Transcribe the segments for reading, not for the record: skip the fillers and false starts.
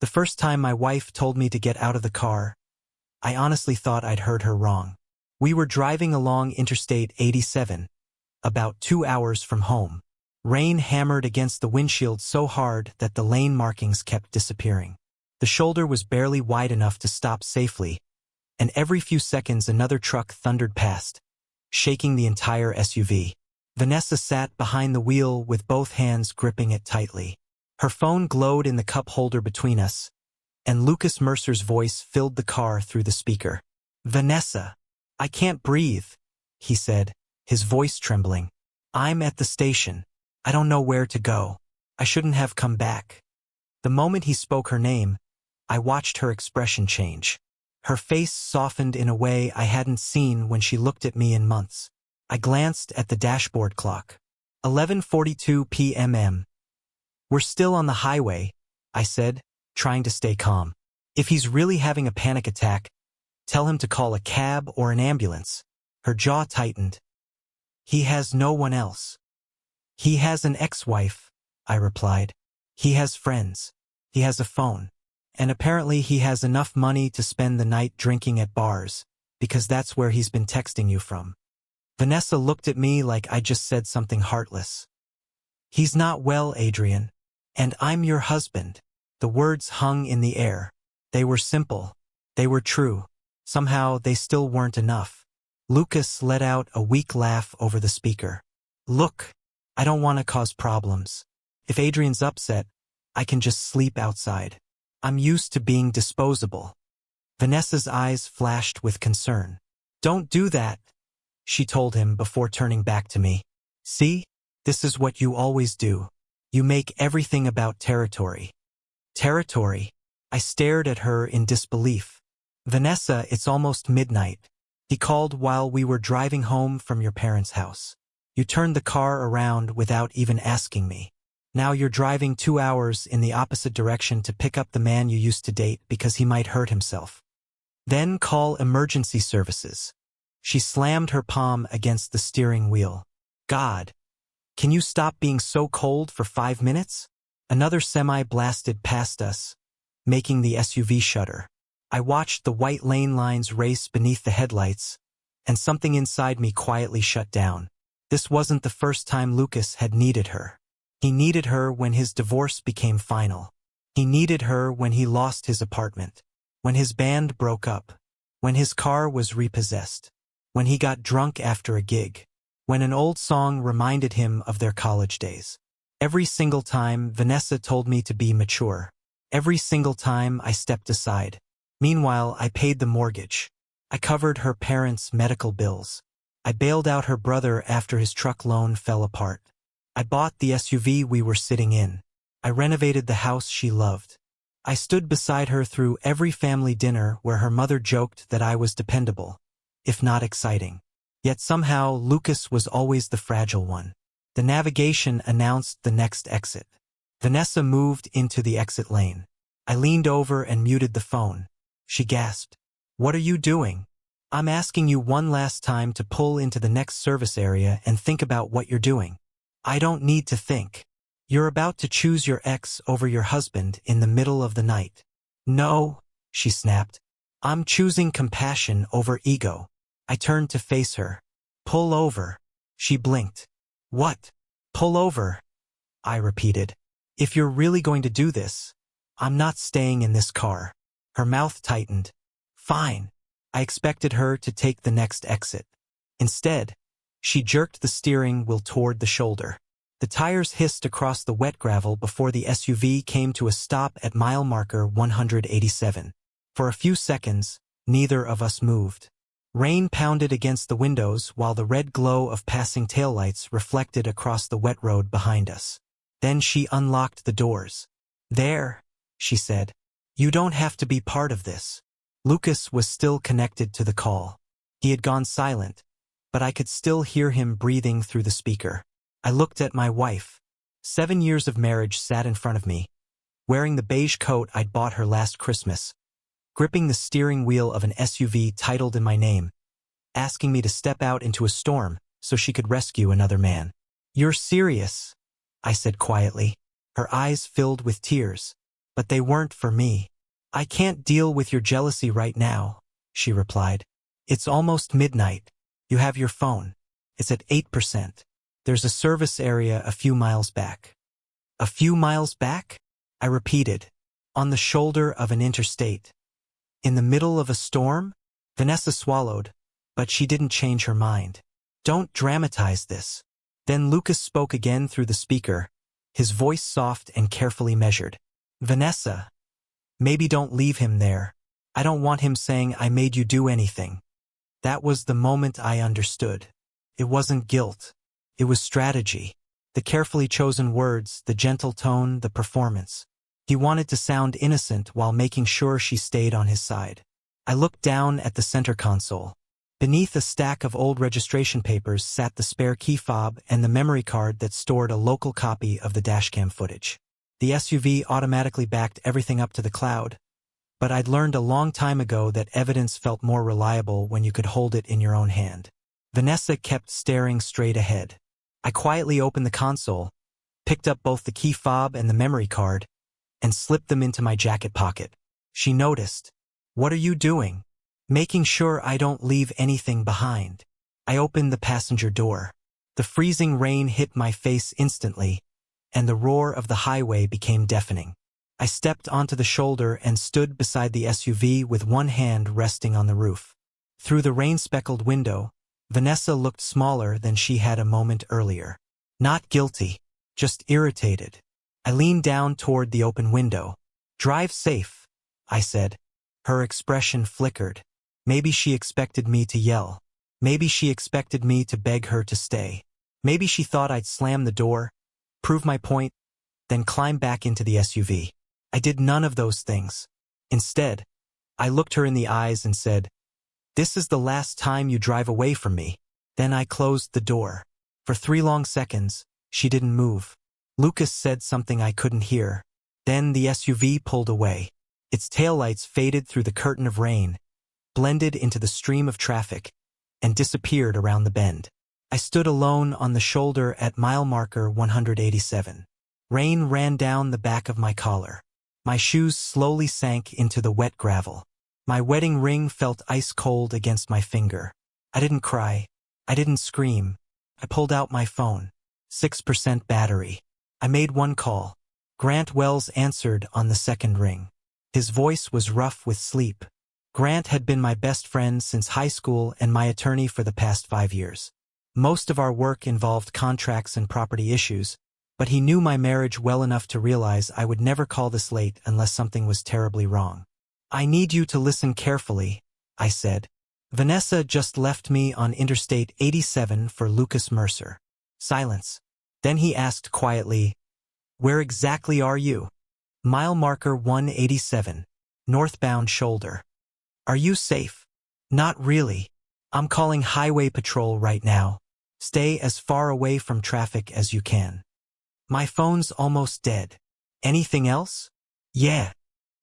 The first time my wife told me to get out of the car, I honestly thought I'd heard her wrong. We were driving along Interstate 87, about 2 hours from home. Rain hammered against the windshield so hard that the lane markings kept disappearing. The shoulder was barely wide enough to stop safely, and every few seconds another truck thundered past, shaking the entire SUV. Vanessa sat behind the wheel with both hands gripping it tightly. Her phone glowed in the cup holder between us, and Lucas Mercer's voice filled the car through the speaker. "Vanessa, I can't breathe," he said, his voice trembling. "I'm at the station. I don't know where to go. I shouldn't have come back." The moment he spoke her name, I watched her expression change. Her face softened in a way I hadn't seen when she looked at me in months. I glanced at the dashboard clock. 11:42 p.m. "We're still on the highway," I said, trying to stay calm. "If he's really having a panic attack, tell him to call a cab or an ambulance." Her jaw tightened. "He has no one else." "He has an ex-wife," I replied. "He has friends. He has a phone. And apparently he has enough money to spend the night drinking at bars, because that's where he's been texting you from." Vanessa looked at me like I just said something heartless. "He's not well, Adrian. And I'm your husband." The words hung in the air. They were simple. They were true. Somehow they still weren't enough. Lucas let out a weak laugh over the speaker. "Look, I don't want to cause problems. If Adrian's upset, I can just sleep outside. I'm used to being disposable." Vanessa's eyes flashed with concern. "Don't do that," she told him before turning back to me. "See? This is what you always do. You make everything about territory." "Territory?" I stared at her in disbelief. "Vanessa, it's almost midnight. He called while we were driving home from your parents' house. You turned the car around without even asking me. Now you're driving 2 hours in the opposite direction to pick up the man you used to date because he might hurt himself. Then call emergency services." She slammed her palm against the steering wheel. "God, can you stop being so cold for 5 minutes?" Another semi blasted past us, making the SUV shudder. I watched the white lane lines race beneath the headlights, and something inside me quietly shut down. This wasn't the first time Lucas had needed her. He needed her when his divorce became final. He needed her when he lost his apartment, when his band broke up, when his car was repossessed, when he got drunk after a gig, when an old song reminded him of their college days. Every single time, Vanessa told me to be mature. Every single time I stepped aside. Meanwhile, I paid the mortgage. I covered her parents' medical bills. I bailed out her brother after his truck loan fell apart. I bought the SUV we were sitting in. I renovated the house she loved. I stood beside her through every family dinner where her mother joked that I was dependable, if not exciting. Yet somehow, Lucas was always the fragile one. The navigation announced the next exit. Vanessa moved into the exit lane. I leaned over and muted the phone. She gasped. "What are you doing?" "I'm asking you one last time to pull into the next service area and think about what you're doing." "I don't need to think. You're about to choose your ex over your husband in the middle of the night." "No," she snapped. "I'm choosing compassion over ego." I turned to face her. "Pull over." She blinked. "What?" "Pull over," I repeated. "If you're really going to do this, I'm not staying in this car." Her mouth tightened. "Fine." I expected her to take the next exit. Instead, she jerked the steering wheel toward the shoulder. The tires hissed across the wet gravel before the SUV came to a stop at mile marker 187. For a few seconds, neither of us moved. Rain pounded against the windows while the red glow of passing taillights reflected across the wet road behind us. Then she unlocked the doors. "There," she said. "You don't have to be part of this." Lucas was still connected to the call. He had gone silent, but I could still hear him breathing through the speaker. I looked at my wife. 7 years of marriage sat in front of me, wearing the beige coat I'd bought her last Christmas, gripping the steering wheel of an SUV titled in my name, asking me to step out into a storm so she could rescue another man. "You're serious," I said quietly. Her eyes filled with tears, but they weren't for me. I can't deal with your jealousy right now, she replied. It's almost midnight. You have your phone. It's at 8%. There's a service area a few miles back. A few miles back? I repeated. On the shoulder of an interstate. In the middle of a storm? Vanessa swallowed, but she didn't change her mind. Don't dramatize this. Then Lucas spoke again through the speaker, his voice soft and carefully measured. Vanessa, maybe don't leave him there. I don't want him saying I made you do anything. That was the moment I understood. It wasn't guilt. It was strategy. The carefully chosen words, the gentle tone, the performance. He wanted to sound innocent while making sure she stayed on his side. I looked down at the center console. Beneath a stack of old registration papers sat the spare key fob and the memory card that stored a local copy of the dashcam footage. The SUV automatically backed everything up to the cloud, but I'd learned a long time ago that evidence felt more reliable when you could hold it in your own hand. Vanessa kept staring straight ahead. I quietly opened the console, picked up both the key fob and the memory card, and slipped them into my jacket pocket. She noticed. What are you doing? Making sure I don't leave anything behind. I opened the passenger door. The freezing rain hit my face instantly, and the roar of the highway became deafening. I stepped onto the shoulder and stood beside the SUV with one hand resting on the roof. Through the rain-speckled window, Vanessa looked smaller than she had a moment earlier. Not guilty, just irritated. I leaned down toward the open window. Drive safe, I said. Her expression flickered. Maybe she expected me to yell. Maybe she expected me to beg her to stay. Maybe she thought I'd slam the door, prove my point, then climb back into the SUV. I did none of those things. Instead, I looked her in the eyes and said, "This is the last time you drive away from me." Then I closed the door. For 3 long seconds, she didn't move. Lucas said something I couldn't hear. Then the SUV pulled away. Its taillights faded through the curtain of rain, blended into the stream of traffic, and disappeared around the bend. I stood alone on the shoulder at mile marker 187. Rain ran down the back of my collar. My shoes slowly sank into the wet gravel. My wedding ring felt ice cold against my finger. I didn't cry. I didn't scream. I pulled out my phone. 6% battery. I made one call. Grant Wells answered on the second ring. His voice was rough with sleep. Grant had been my best friend since high school and my attorney for the past 5 years. Most of our work involved contracts and property issues, but he knew my marriage well enough to realize I would never call this late unless something was terribly wrong. I need you to listen carefully, I said. Vanessa just left me on Interstate 87 for Lucas Mercer. Silence. Then he asked quietly, "Where exactly are you?" Mile marker 187, northbound shoulder. Are you safe? Not really. I'm calling highway patrol right now. Stay as far away from traffic as you can. My phone's almost dead. Anything else? Yeah.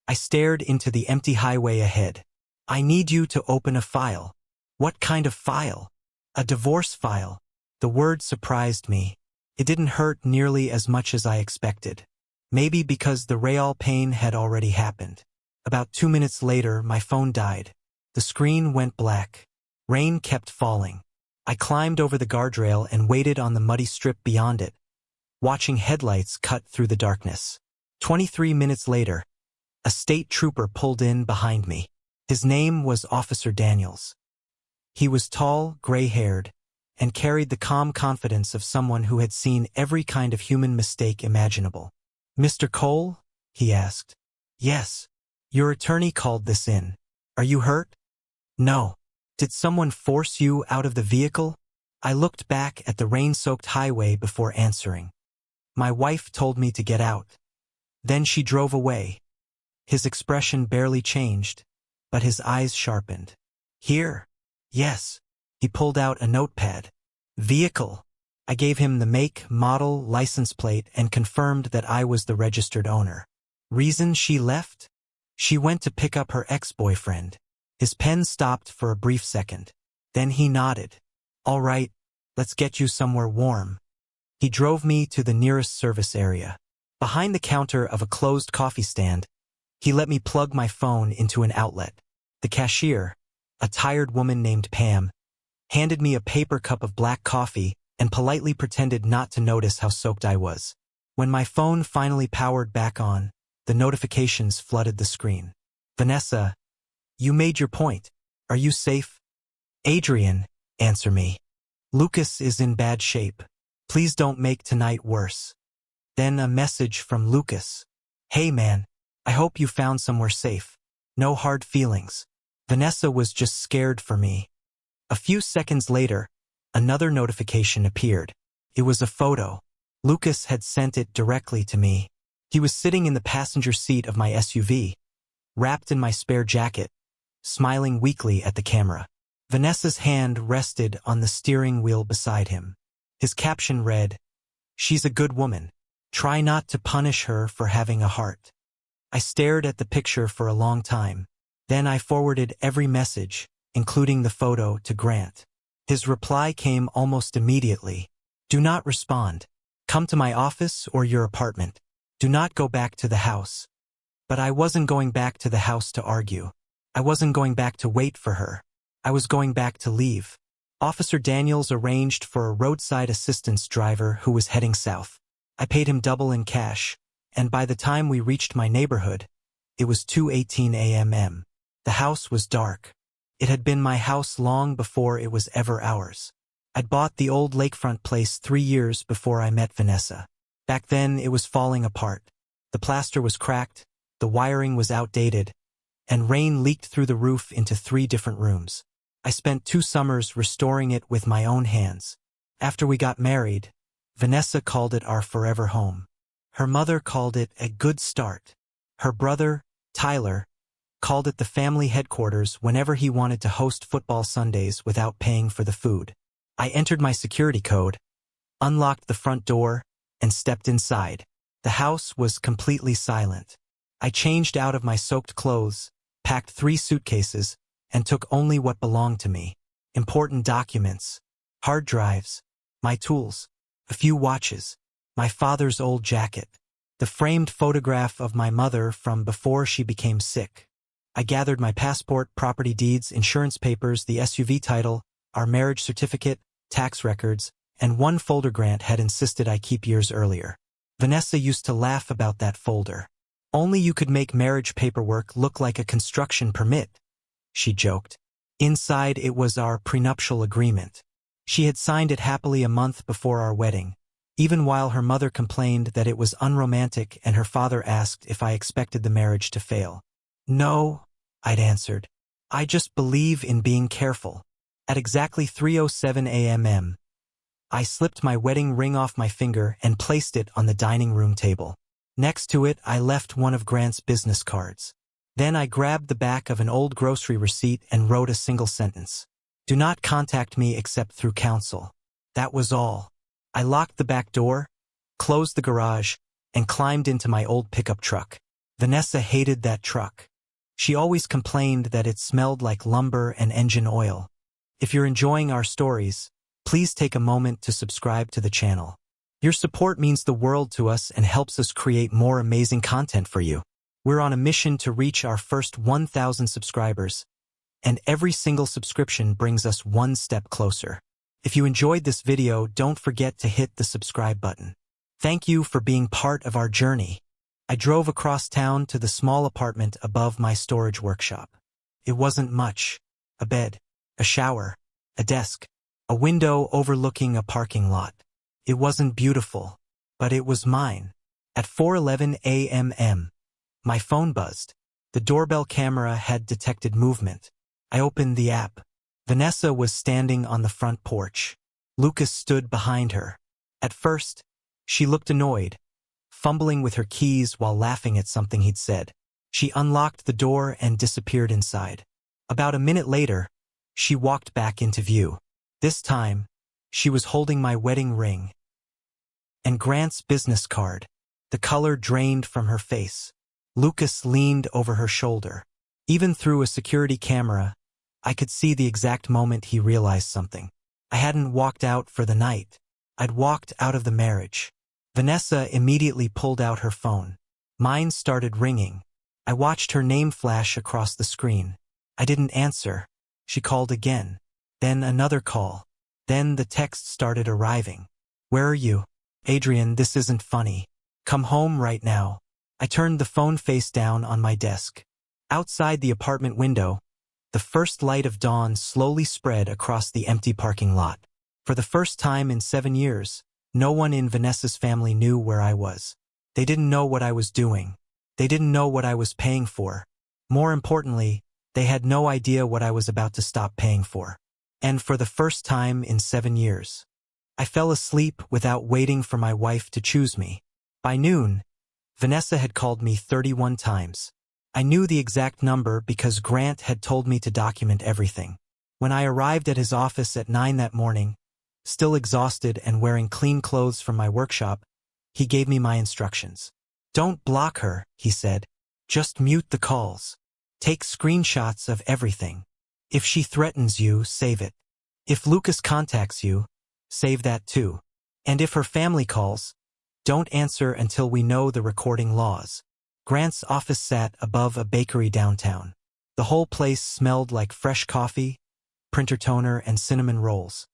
I stared into the empty highway ahead. I need you to open a file. What kind of file? A divorce file. The word surprised me. It didn't hurt nearly as much as I expected. Maybe because the real pain had already happened. About 2 minutes later, my phone died. The screen went black. Rain kept falling. I climbed over the guardrail and waited on the muddy strip beyond it, watching headlights cut through the darkness. 23 minutes later, a state trooper pulled in behind me. His name was Officer Daniels. He was tall, gray-haired, and carried the calm confidence of someone who had seen every kind of human mistake imaginable. "Mr. Cole?" he asked. "Yes. Your attorney called this in. Are you hurt?" "No." "Did someone force you out of the vehicle?" I looked back at the rain-soaked highway before answering. "My wife told me to get out. Then she drove away." His expression barely changed, but his eyes sharpened. "Here?" "Yes." He pulled out a notepad. "Vehicle." I gave him the make, model, license plate, and confirmed that I was the registered owner. "Reason she left?" "She went to pick up her ex-boyfriend." His pen stopped for a brief second. Then he nodded. "All right, let's get you somewhere warm." He drove me to the nearest service area. Behind the counter of a closed coffee stand, he let me plug my phone into an outlet. The cashier, a tired woman named Pam, handed me a paper cup of black coffee and politely pretended not to notice how soaked I was. When my phone finally powered back on, the notifications flooded the screen. Vanessa, you made your point. Are you safe? Adrian, answer me. Lucas is in bad shape. Please don't make tonight worse. Then a message from Lucas. Hey man, I hope you found somewhere safe. No hard feelings. Vanessa was just scared for me. A few seconds later, another notification appeared. It was a photo. Lucas had sent it directly to me. He was sitting in the passenger seat of my SUV, wrapped in my spare jacket, smiling weakly at the camera. Vanessa's hand rested on the steering wheel beside him. His caption read, "She's a good woman. Try not to punish her for having a heart." I stared at the picture for a long time. Then I forwarded every message, including the photo, to Grant. His reply came almost immediately. Do not respond. Come to my office or your apartment. Do not go back to the house. But I wasn't going back to the house to argue. I wasn't going back to wait for her. I was going back to leave. Officer Daniels arranged for a roadside assistance driver who was heading south. I paid him double in cash, and by the time we reached my neighborhood, it was 2:18 a.m. The house was dark. It had been my house long before it was ever ours. I'd bought the old lakefront place 3 years before I met Vanessa. Back then, it was falling apart. The plaster was cracked, the wiring was outdated, and rain leaked through the roof into 3 different rooms. I spent 2 summers restoring it with my own hands. After we got married, Vanessa called it our forever home. Her mother called it a good start. Her brother, Tyler, called it the family headquarters whenever he wanted to host football Sundays without paying for the food. I entered my security code, unlocked the front door, and stepped inside. The house was completely silent. I changed out of my soaked clothes, packed 3 suitcases, and took only what belonged to me. Important documents, hard drives, my tools, a few watches, my father's old jacket, the framed photograph of my mother from before she became sick. I gathered my passport, property deeds, insurance papers, the SUV title, our marriage certificate, tax records, and one folder Grant had insisted I keep years earlier. Vanessa used to laugh about that folder. Only you could make marriage paperwork look like a construction permit, she joked. Inside it was our prenuptial agreement. She had signed it happily a month before our wedding, even while her mother complained that it was unromantic and her father asked if I expected the marriage to fail. No, I'd answered. I just believe in being careful. At exactly 3:07 a.m., I slipped my wedding ring off my finger and placed it on the dining room table. Next to it, I left one of Grant's business cards. Then I grabbed the back of an old grocery receipt and wrote a single sentence. Do not contact me except through counsel. That was all. I locked the back door, closed the garage, and climbed into my old pickup truck. Vanessa hated that truck. She always complained that it smelled like lumber and engine oil. If you're enjoying our stories, please take a moment to subscribe to the channel. Your support means the world to us and helps us create more amazing content for you. We're on a mission to reach our first 1,000 subscribers, and every single subscription brings us one step closer. If you enjoyed this video, don't forget to hit the subscribe button. Thank you for being part of our journey. I drove across town to the small apartment above my storage workshop. It wasn't much. A bed, a shower, a desk, a window overlooking a parking lot. It wasn't beautiful, but it was mine. At 4:11 a.m., my phone buzzed. The doorbell camera had detected movement. I opened the app. Vanessa was standing on the front porch. Lucas stood behind her. At first, she looked annoyed, fumbling with her keys while laughing at something he'd said. She unlocked the door and disappeared inside. About a minute later, she walked back into view. This time, she was holding my wedding ring and Grant's business card. The color drained from her face. Lucas leaned over her shoulder. Even through a security camera, I could see the exact moment he realized something. I hadn't walked out for the night. I'd walked out of the marriage. Vanessa immediately pulled out her phone. Mine started ringing. I watched her name flash across the screen. I didn't answer. She called again. Then another call. Then the text started arriving. Where are you? Adrian, this isn't funny. Come home right now. I turned the phone face down on my desk. Outside the apartment window, the first light of dawn slowly spread across the empty parking lot. For the first time in 7 years, no one in Vanessa's family knew where I was. They didn't know what I was doing. They didn't know what I was paying for. More importantly, they had no idea what I was about to stop paying for. And for the first time in 7 years, I fell asleep without waiting for my wife to choose me. By noon, Vanessa had called me 31 times. I knew the exact number because Grant had told me to document everything. When I arrived at his office at 9 that morning, still exhausted and wearing clean clothes from my workshop, he gave me my instructions. Don't block her, he said. Just mute the calls. Take screenshots of everything. If she threatens you, save it. If Lucas contacts you, save that too. And if her family calls, don't answer until we know the recording laws. Grant's office sat above a bakery downtown. The whole place smelled like fresh coffee, printer toner, and cinnamon rolls.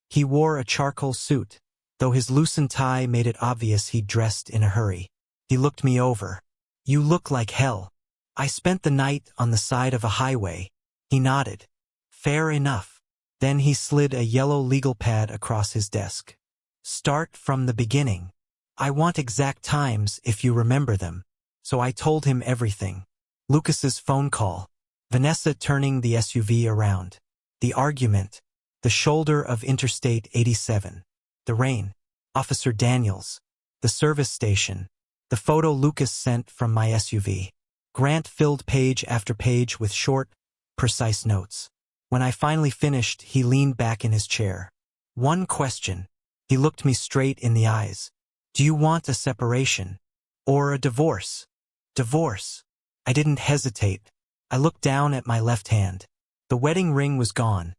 He wore a charcoal suit, though his loosened tie made it obvious he'd dressed in a hurry. He looked me over. You look like hell. I spent the night on the side of a highway. He nodded. Fair enough. Then he slid a yellow legal pad across his desk. Start from the beginning. I want exact times if you remember them. So I told him everything. Lucas's phone call. Vanessa turning the SUV around. The argument. The shoulder of Interstate 87. The rain. Officer Daniels. The service station. The photo Lucas sent from my SUV. Grant filled page after page with short, precise notes. When I finally finished, he leaned back in his chair. One question. He looked me straight in the eyes. Do you want a separation? Or a divorce? Divorce. I didn't hesitate. I looked down at my left hand. The wedding ring was gone,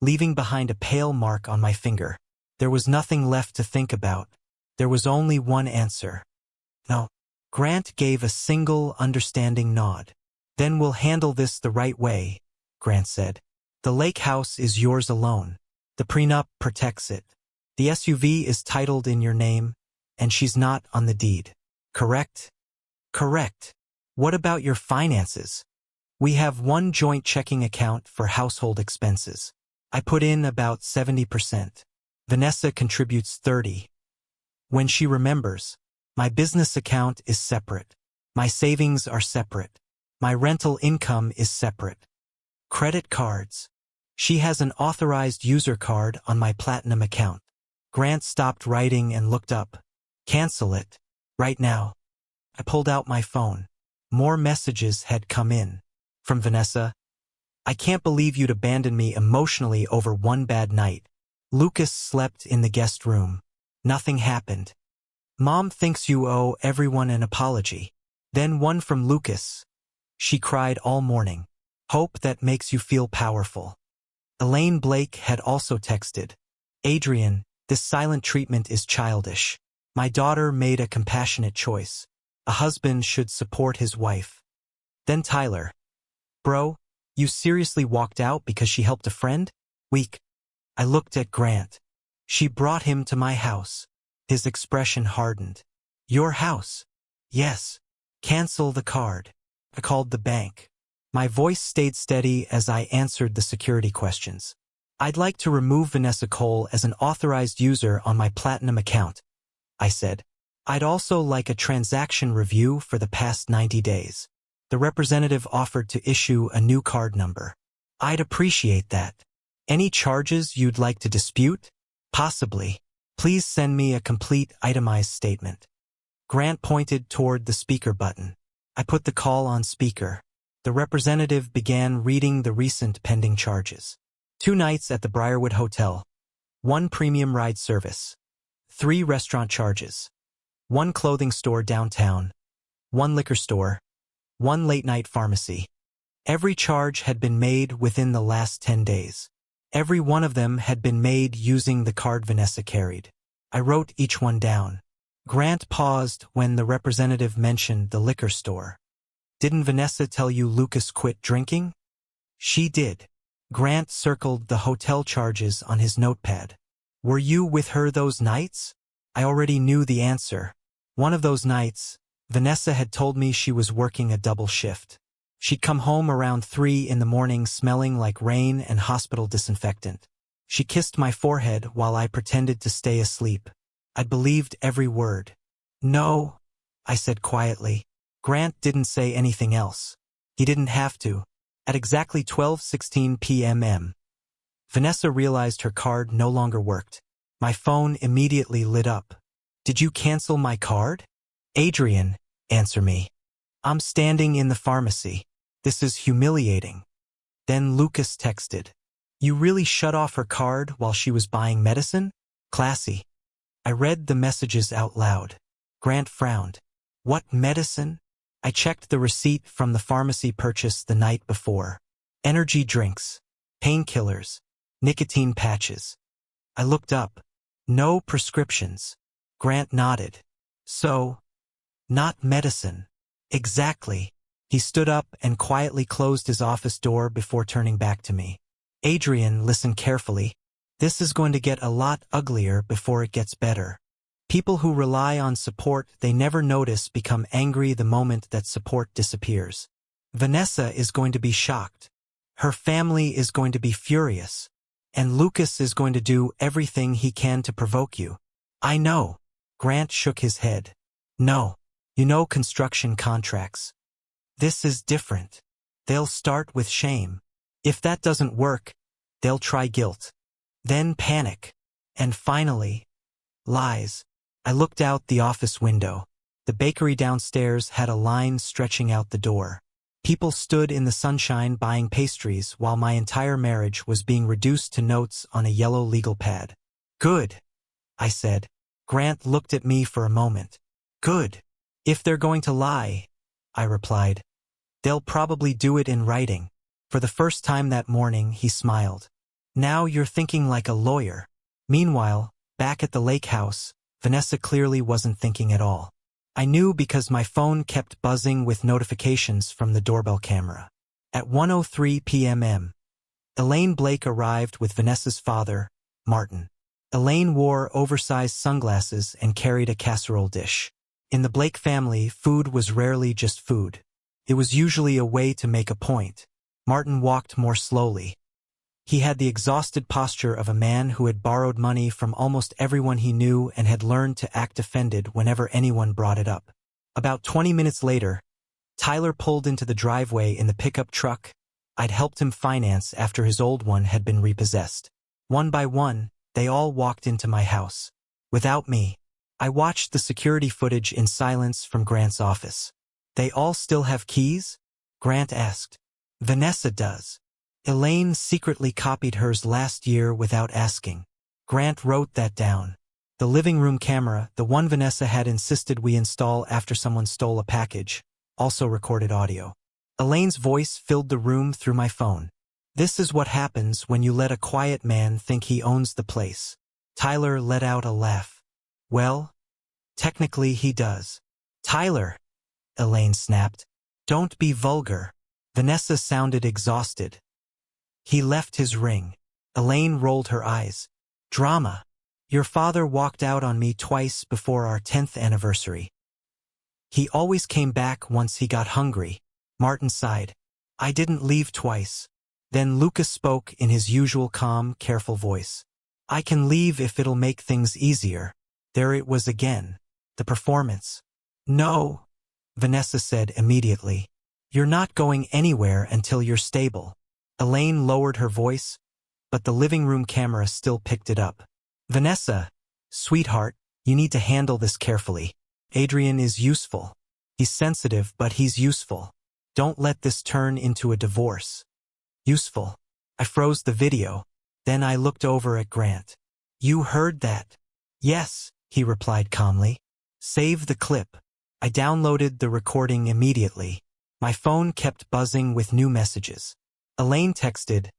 leaving behind a pale mark on my finger. There was nothing left to think about. There was only one answer. No. Grant gave a single, understanding nod. Then we'll handle this the right way, Grant said. The lake house is yours alone. The prenup protects it. The SUV is titled in your name, and she's not on the deed. Correct? Correct. What about your finances? We have one joint checking account for household expenses. I put in about 70%. Vanessa contributes 30%. When she remembers, my business account is separate. My savings are separate. My rental income is separate. Credit cards. She has an authorized user card on my platinum account. Grant stopped writing and looked up. Cancel it. Right now. I pulled out my phone. More messages had come in. From Vanessa. I can't believe you'd abandon me emotionally over one bad night. Lucas slept in the guest room. Nothing happened. Mom thinks you owe everyone an apology. Then one from Lucas. She cried all morning. Hope that makes you feel powerful. Elaine Blake had also texted. Adrian, this silent treatment is childish. My daughter made a compassionate choice. A husband should support his wife. Then Tyler. Bro, you seriously walked out because she helped a friend? Weak. I looked at Grant. She brought him to my house. His expression hardened. Your house? Yes. Cancel the card. I called the bank. My voice stayed steady as I answered the security questions. I'd like to remove Vanessa Cole as an authorized user on my platinum account, I said. I'd also like a transaction review for the past 90 days. The representative offered to issue a new card number. I'd appreciate that. Any charges you'd like to dispute? Possibly. Please send me a complete itemized statement. Grant pointed toward the speaker button. I put the call on speaker. The representative began reading the recent pending charges. 2 nights at the Briarwood Hotel. 1 premium ride service. 3 restaurant charges. 1 clothing store downtown. 1 liquor store. 1 late-night pharmacy. Every charge had been made within the last 10 days. Every one of them had been made using the card Vanessa carried. I wrote each one down. Grant paused when the representative mentioned the liquor store. Didn't Vanessa tell you Lucas quit drinking? She did. Grant circled the hotel charges on his notepad. Were you with her those nights? I already knew the answer. One of those nights, Vanessa had told me she was working a double shift. She'd come home around 3 in the morning smelling like rain and hospital disinfectant. She kissed my forehead while I pretended to stay asleep. I believed every word. No, I said quietly. Grant didn't say anything else. He didn't have to. At exactly 12:16 p.m. Vanessa realized her card no longer worked. My phone immediately lit up. Did you cancel my card? Adrian, answer me. I'm standing in the pharmacy. This is humiliating. Then Lucas texted. You really shut off her card while she was buying medicine? Classy. I read the messages out loud. Grant frowned. What medicine? I checked the receipt from the pharmacy purchase the night before. Energy drinks, painkillers, nicotine patches. I looked up. No prescriptions. Grant nodded. So, not medicine. Exactly. He stood up and quietly closed his office door before turning back to me. Adrian, listen carefully. This is going to get a lot uglier before it gets better. People who rely on support they never notice become angry the moment that support disappears. Vanessa is going to be shocked. Her family is going to be furious. And Lucas is going to do everything he can to provoke you. I know. Grant shook his head. No. You know construction contracts. This is different. They'll start with shame. If that doesn't work, they'll try guilt. Then panic. And finally, lies. I looked out the office window. The bakery downstairs had a line stretching out the door. People stood in the sunshine buying pastries while my entire marriage was being reduced to notes on a yellow legal pad. Good, I said. Grant looked at me for a moment. Good. If they're going to lie, I replied. They'll probably do it in writing. For the first time that morning, he smiled. Now you're thinking like a lawyer. Meanwhile, back at the lake house, Vanessa clearly wasn't thinking at all. I knew because my phone kept buzzing with notifications from the doorbell camera. At 1:03 p.m. Elaine Blake arrived with Vanessa's father, Martin. Elaine wore oversized sunglasses and carried a casserole dish. In the Blake family, food was rarely just food. It was usually a way to make a point. Martin walked more slowly. He had the exhausted posture of a man who had borrowed money from almost everyone he knew and had learned to act offended whenever anyone brought it up. About 20 minutes later, Tyler pulled into the driveway in the pickup truck I'd helped him finance after his old one had been repossessed. One by one, they all walked into my house. Without me, I watched the security footage in silence from Grant's office. They all still have keys? Grant asked. Vanessa does. Elaine secretly copied hers last year without asking. Grant wrote that down. The living room camera, the one Vanessa had insisted we install after someone stole a package, also recorded audio. Elaine's voice filled the room through my phone. This is what happens when you let a quiet man think he owns the place. Tyler let out a laugh. Well, technically he does. Tyler, Elaine snapped. Don't be vulgar. Vanessa sounded exhausted. He left his ring. Elaine rolled her eyes. Drama. Your father walked out on me twice before our 10th anniversary. He always came back once he got hungry. Martin sighed. I didn't leave twice. Then Lucas spoke in his usual calm, careful voice. I can leave if it'll make things easier. There it was again. The performance. No, Vanessa said immediately. You're not going anywhere until you're stable. Elaine lowered her voice, but the living room camera still picked it up. Vanessa, sweetheart, you need to handle this carefully. Adrian is useful. He's sensitive, but he's useful. Don't let this turn into a divorce. Useful. I froze the video. Then I looked over at Grant. You heard that? Yes, he replied calmly. Save the clip. I downloaded the recording immediately. My phone kept buzzing with new messages. Elaine texted,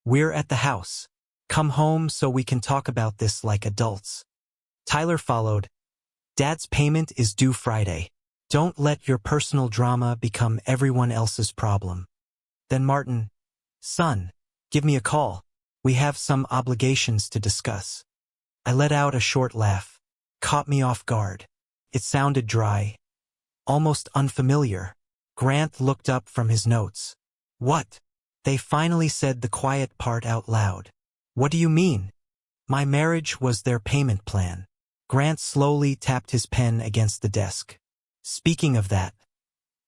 We're at the house. Come home so we can talk about this like adults. Tyler followed, Dad's payment is due Friday. Don't let your personal drama become everyone else's problem. Then Martin, son, give me a call. We have some obligations to discuss. I let out a short laugh. Caught me off guard. It sounded dry, almost unfamiliar. Grant looked up from his notes. What? They finally said the quiet part out loud. What do you mean? My marriage was their payment plan. Grant slowly tapped his pen against the desk. Speaking of that,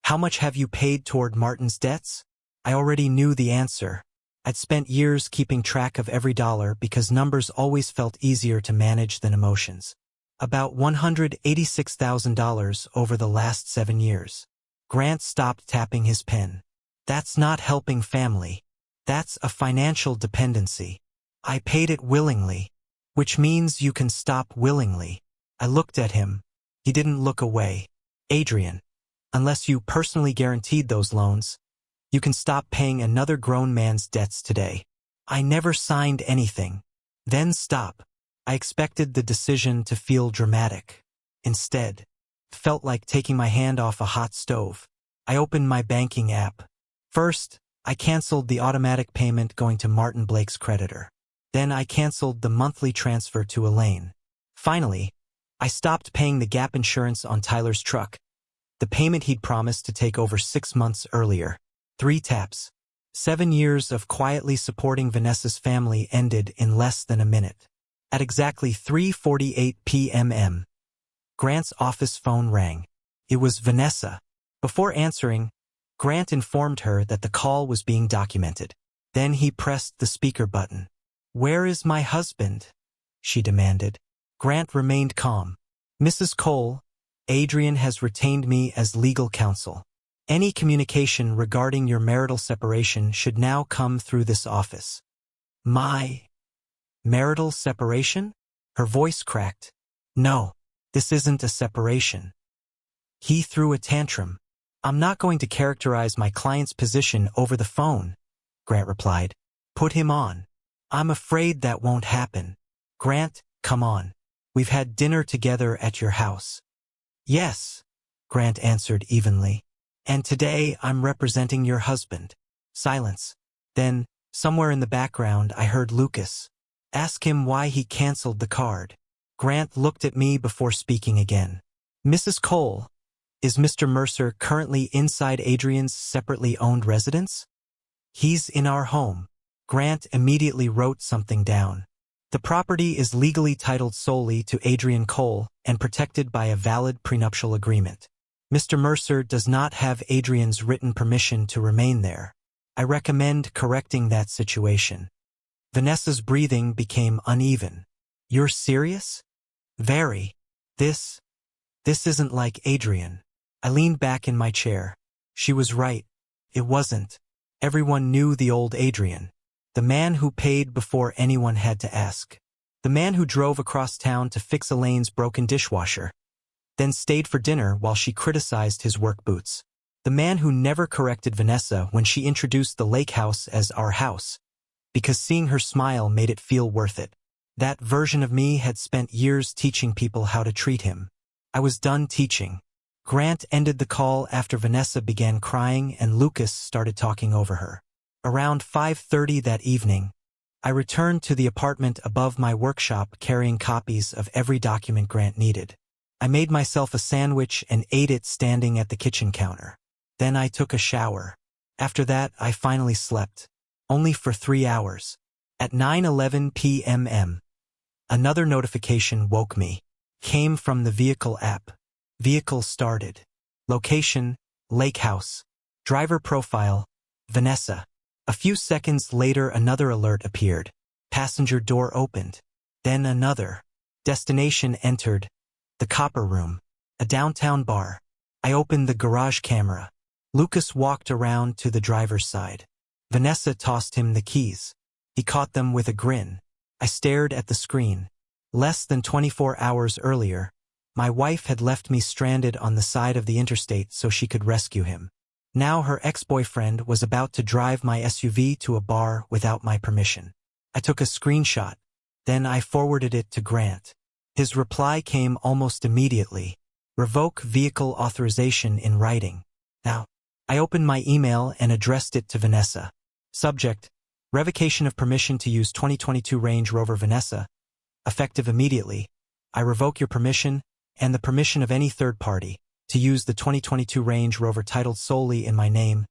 how much have you paid toward Martin's debts? I already knew the answer. I'd spent years keeping track of every dollar because numbers always felt easier to manage than emotions. About $186,000 over the last 7 years. Grant stopped tapping his pen. That's not helping family. That's a financial dependency. I paid it willingly, which means you can stop willingly. I looked at him. He didn't look away. Adrian, unless you personally guaranteed those loans, you can stop paying another grown man's debts today. I never signed anything. Then stop. I expected the decision to feel dramatic. Instead, it felt like taking my hand off a hot stove. I opened my banking app. First, I canceled the automatic payment going to Martin Blake's creditor. Then I canceled the monthly transfer to Elaine. Finally, I stopped paying the gap insurance on Tyler's truck, the payment he'd promised to take over 6 months earlier. 3 taps. 7 years of quietly supporting Vanessa's family ended in less than a minute. At exactly 3:48 p.m. Grant's office phone rang. It was Vanessa. Before answering, Grant informed her that the call was being documented. Then he pressed the speaker button. "Where is my husband?" she demanded. Grant remained calm. "Mrs. Cole, Adrian has retained me as legal counsel. Any communication regarding your marital separation should now come through this office." "My marital separation?" Her voice cracked. "No, this isn't a separation." He threw a tantrum. "I'm not going to characterize my client's position over the phone," Grant replied. "Put him on." "I'm afraid that won't happen." "Grant, come on. We've had dinner together at your house." "Yes," Grant answered evenly. "And today I'm representing your husband." Silence. Then, somewhere in the background, I heard Lucas. "Ask him why he canceled the card." Grant looked at me before speaking again. "Mrs. Cole, is Mr. Mercer currently inside Adrian's separately owned residence?" "He's in our home." Grant immediately wrote something down. "The property is legally titled solely to Adrian Cole and protected by a valid prenuptial agreement. Mr. Mercer does not have Adrian's written permission to remain there. I recommend correcting that situation." Vanessa's breathing became uneven. "You're serious?" "Very. This isn't like Adrian." I leaned back in my chair. She was right. It wasn't. Everyone knew the old Adrian. The man who paid before anyone had to ask. The man who drove across town to fix Elaine's broken dishwasher, then stayed for dinner while she criticized his work boots. The man who never corrected Vanessa when she introduced the lake house as our house, because seeing her smile made it feel worth it. That version of me had spent years teaching people how to treat him. I was done teaching. Grant ended the call after Vanessa began crying and Lucas started talking over her. Around 5:30 that evening, I returned to the apartment above my workshop carrying copies of every document Grant needed. I made myself a sandwich and ate it standing at the kitchen counter. Then I took a shower. After that, I finally slept. Only for 3 hours. At 9:11 p.m. another notification woke me. Came from the vehicle app. Vehicle started. Location, Lake House. Driver profile, Vanessa. A few seconds later another alert appeared. Passenger door opened. Then another. Destination entered. The Copper Room. A downtown bar. I opened the garage camera. Lucas walked around to the driver's side. Vanessa tossed him the keys. He caught them with a grin. I stared at the screen. Less than 24 hours earlier, my wife had left me stranded on the side of the interstate so she could rescue him. Now her ex-boyfriend was about to drive my SUV to a bar without my permission. I took a screenshot. Then I forwarded it to Grant. His reply came almost immediately. Revoke vehicle authorization in writing. Now, I opened my email and addressed it to Vanessa. Subject: revocation of permission to use 2022 Range Rover Vanessa. Effective immediately. I revoke your permission and the permission of any third party to use the 2022 Range Rover titled solely in my name.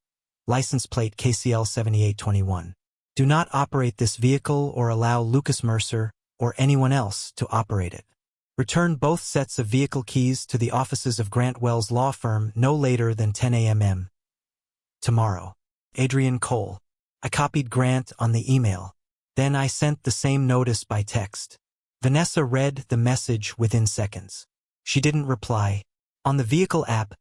License plate KCL 7821. Do not operate this vehicle or allow Lucas Mercer or anyone else to operate it. Return both sets of vehicle keys to the offices of Grant Wells Law Firm no later than 10 a.m. tomorrow. Adrian Cole. I copied Grant on the email. Then I sent the same notice by text. Vanessa read the message within seconds. She didn't reply. On the vehicle app,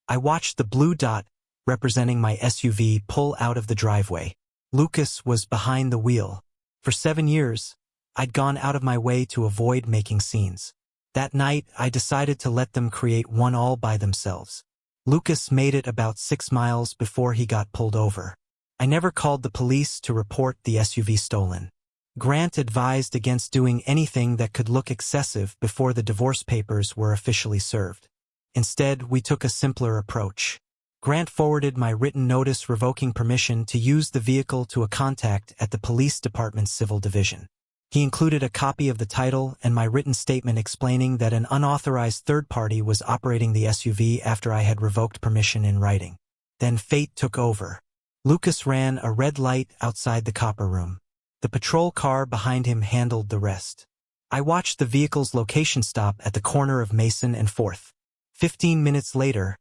I watched the blue dot representing my SUV pull out of the driveway. Lucas was behind the wheel. For 7 years, I'd gone out of my way to avoid making scenes. That night, I decided to let them create one all by themselves. Lucas made it about 6 miles before he got pulled over. I never called the police to report the SUV stolen. Grant advised against doing anything that could look excessive before the divorce papers were officially served. Instead, we took a simpler approach. Grant forwarded my written notice revoking permission to use the vehicle to a contact at the police department's civil division. He included a copy of the title and my written statement explaining that an unauthorized third party was operating the SUV after I had revoked permission in writing. Then fate took over. Lucas ran a red light outside the copper room. The patrol car behind him handled the rest. I watched the vehicle's location stop at the corner of Mason and 4th. 15 minutes later,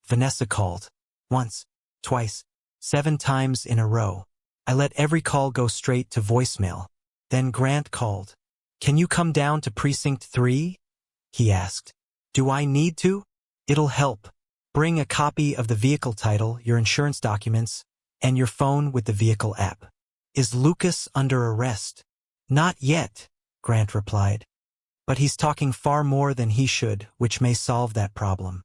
Vanessa called. Once, twice, 7 times in a row. I let every call go straight to voicemail. Then Grant called. Can you come down to Precinct 3? He asked. Do I need to? It'll help. Bring a copy of the vehicle title, your insurance documents, and your phone with the vehicle app. Is Lucas under arrest? Not yet, Grant replied. But he's talking far more than he should, which may solve that problem.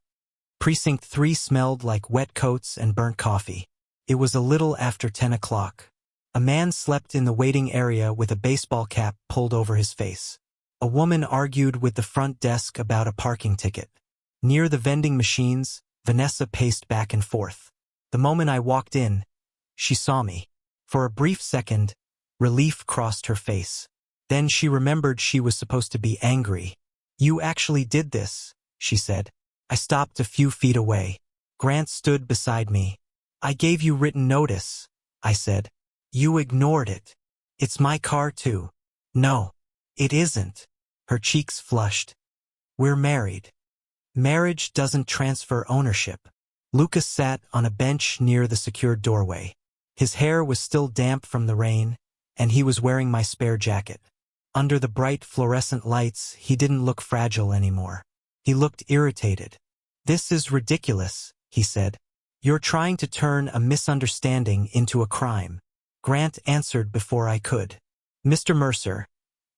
Precinct 3 smelled like wet coats and burnt coffee. It was a little after 10 o'clock. A man slept in the waiting area with a baseball cap pulled over his face. A woman argued with the front desk about a parking ticket. Near the vending machines, Vanessa paced back and forth. The moment I walked in, she saw me. For a brief second, relief crossed her face. Then she remembered she was supposed to be angry. You actually did this, she said. I stopped a few feet away. Grant stood beside me. I gave you written notice, I said. You ignored it. It's my car too. No, it isn't. Her cheeks flushed. We're married. Marriage doesn't transfer ownership. Lucas sat on a bench near the secured doorway. His hair was still damp from the rain, and he was wearing my spare jacket. Under the bright fluorescent lights, he didn't look fragile anymore. He looked irritated. This is ridiculous, he said. You're trying to turn a misunderstanding into a crime. Grant answered before I could. Mr. Mercer,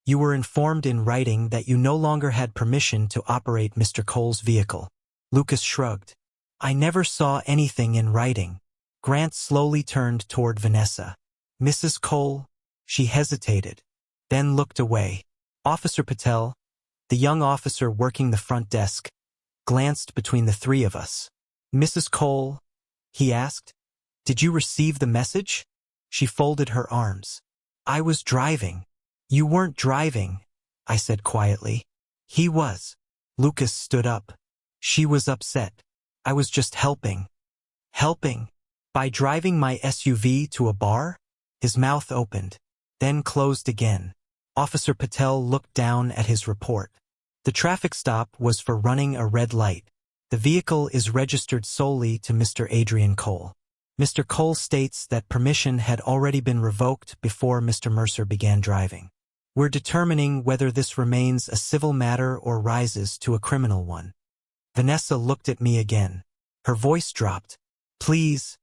you were informed in writing that you no longer had permission to operate Mr. Cole's vehicle. Lucas shrugged. I never saw anything in writing. Grant slowly turned toward Vanessa. Mrs. Cole? She hesitated, then looked away. Officer Patel, the young officer working the front desk, glanced between the three of us. Mrs. Cole, he asked, did you receive the message? She folded her arms. I was driving. You weren't driving, I said quietly. He was. Lucas stood up. She was upset. I was just helping. Helping? By driving my SUV to a bar? His mouth opened, then closed again. Officer Patel looked down at his report. The traffic stop was for running a red light. The vehicle is registered solely to Mr. Adrian Cole. Mr. Cole states that permission had already been revoked before Mr. Mercer began driving. We're determining whether this remains a civil matter or rises to a criminal one. Vanessa looked at me again. Her voice dropped. Please,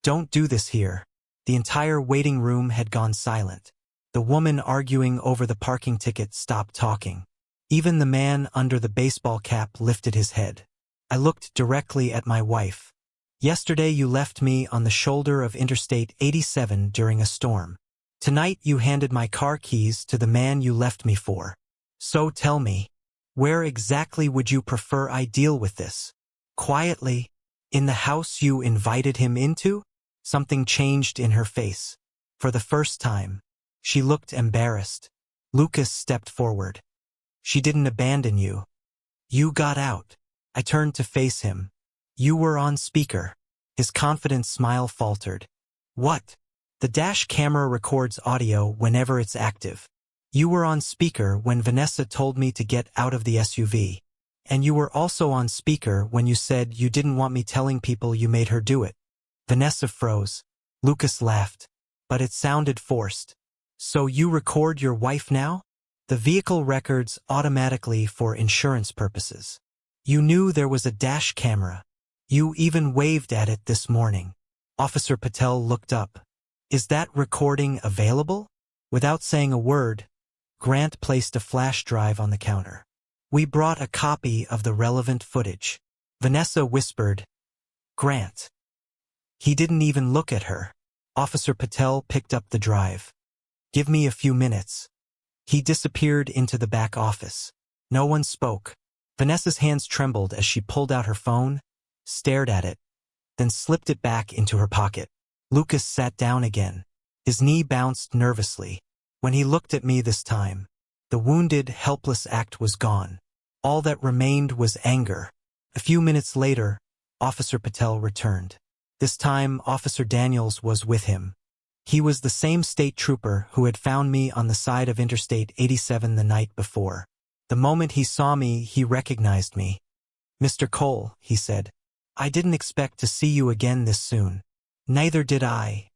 don't do this here. The entire waiting room had gone silent. The woman arguing over the parking ticket stopped talking. Even the man under the baseball cap lifted his head. I looked directly at my wife. Yesterday you left me on the shoulder of Interstate 87 during a storm. Tonight you handed my car keys to the man you left me for. So tell me, Where exactly would you prefer I deal with this? Quietly? In the house you invited him into? Something changed in her face. For the first time, she looked embarrassed. Lucas stepped forward. She didn't abandon you. You got out. I turned to face him. You were on speaker. His confident smile faltered. What? The dash camera records audio whenever it's active. You were on speaker when Vanessa told me to get out of the SUV. And you were also on speaker when you said you didn't want me telling people you made her do it. Vanessa froze. Lucas laughed. But it sounded forced. So you record your wife now? The vehicle records automatically for insurance purposes. You knew there was a dash camera. You even waved at it this morning. Officer Patel looked up. Is that recording available? Without saying a word, Grant placed a flash drive on the counter. We brought a copy of the relevant footage. Vanessa whispered, Grant. He didn't even look at her. Officer Patel picked up the drive. Give me a few minutes. He disappeared into the back office. No one spoke. Vanessa's hands trembled as she pulled out her phone, stared at it, then slipped it back into her pocket. Lucas sat down again. His knee bounced nervously. When he looked at me this time, the wounded, helpless act was gone. All that remained was anger. A few minutes later, Officer Patel returned. This time, Officer Daniels was with him. He was the same state trooper who had found me on the side of Interstate 87 the night before. The moment he saw me, he recognized me. Mr. Cole, he said, I didn't expect to see you again this soon. Neither did I.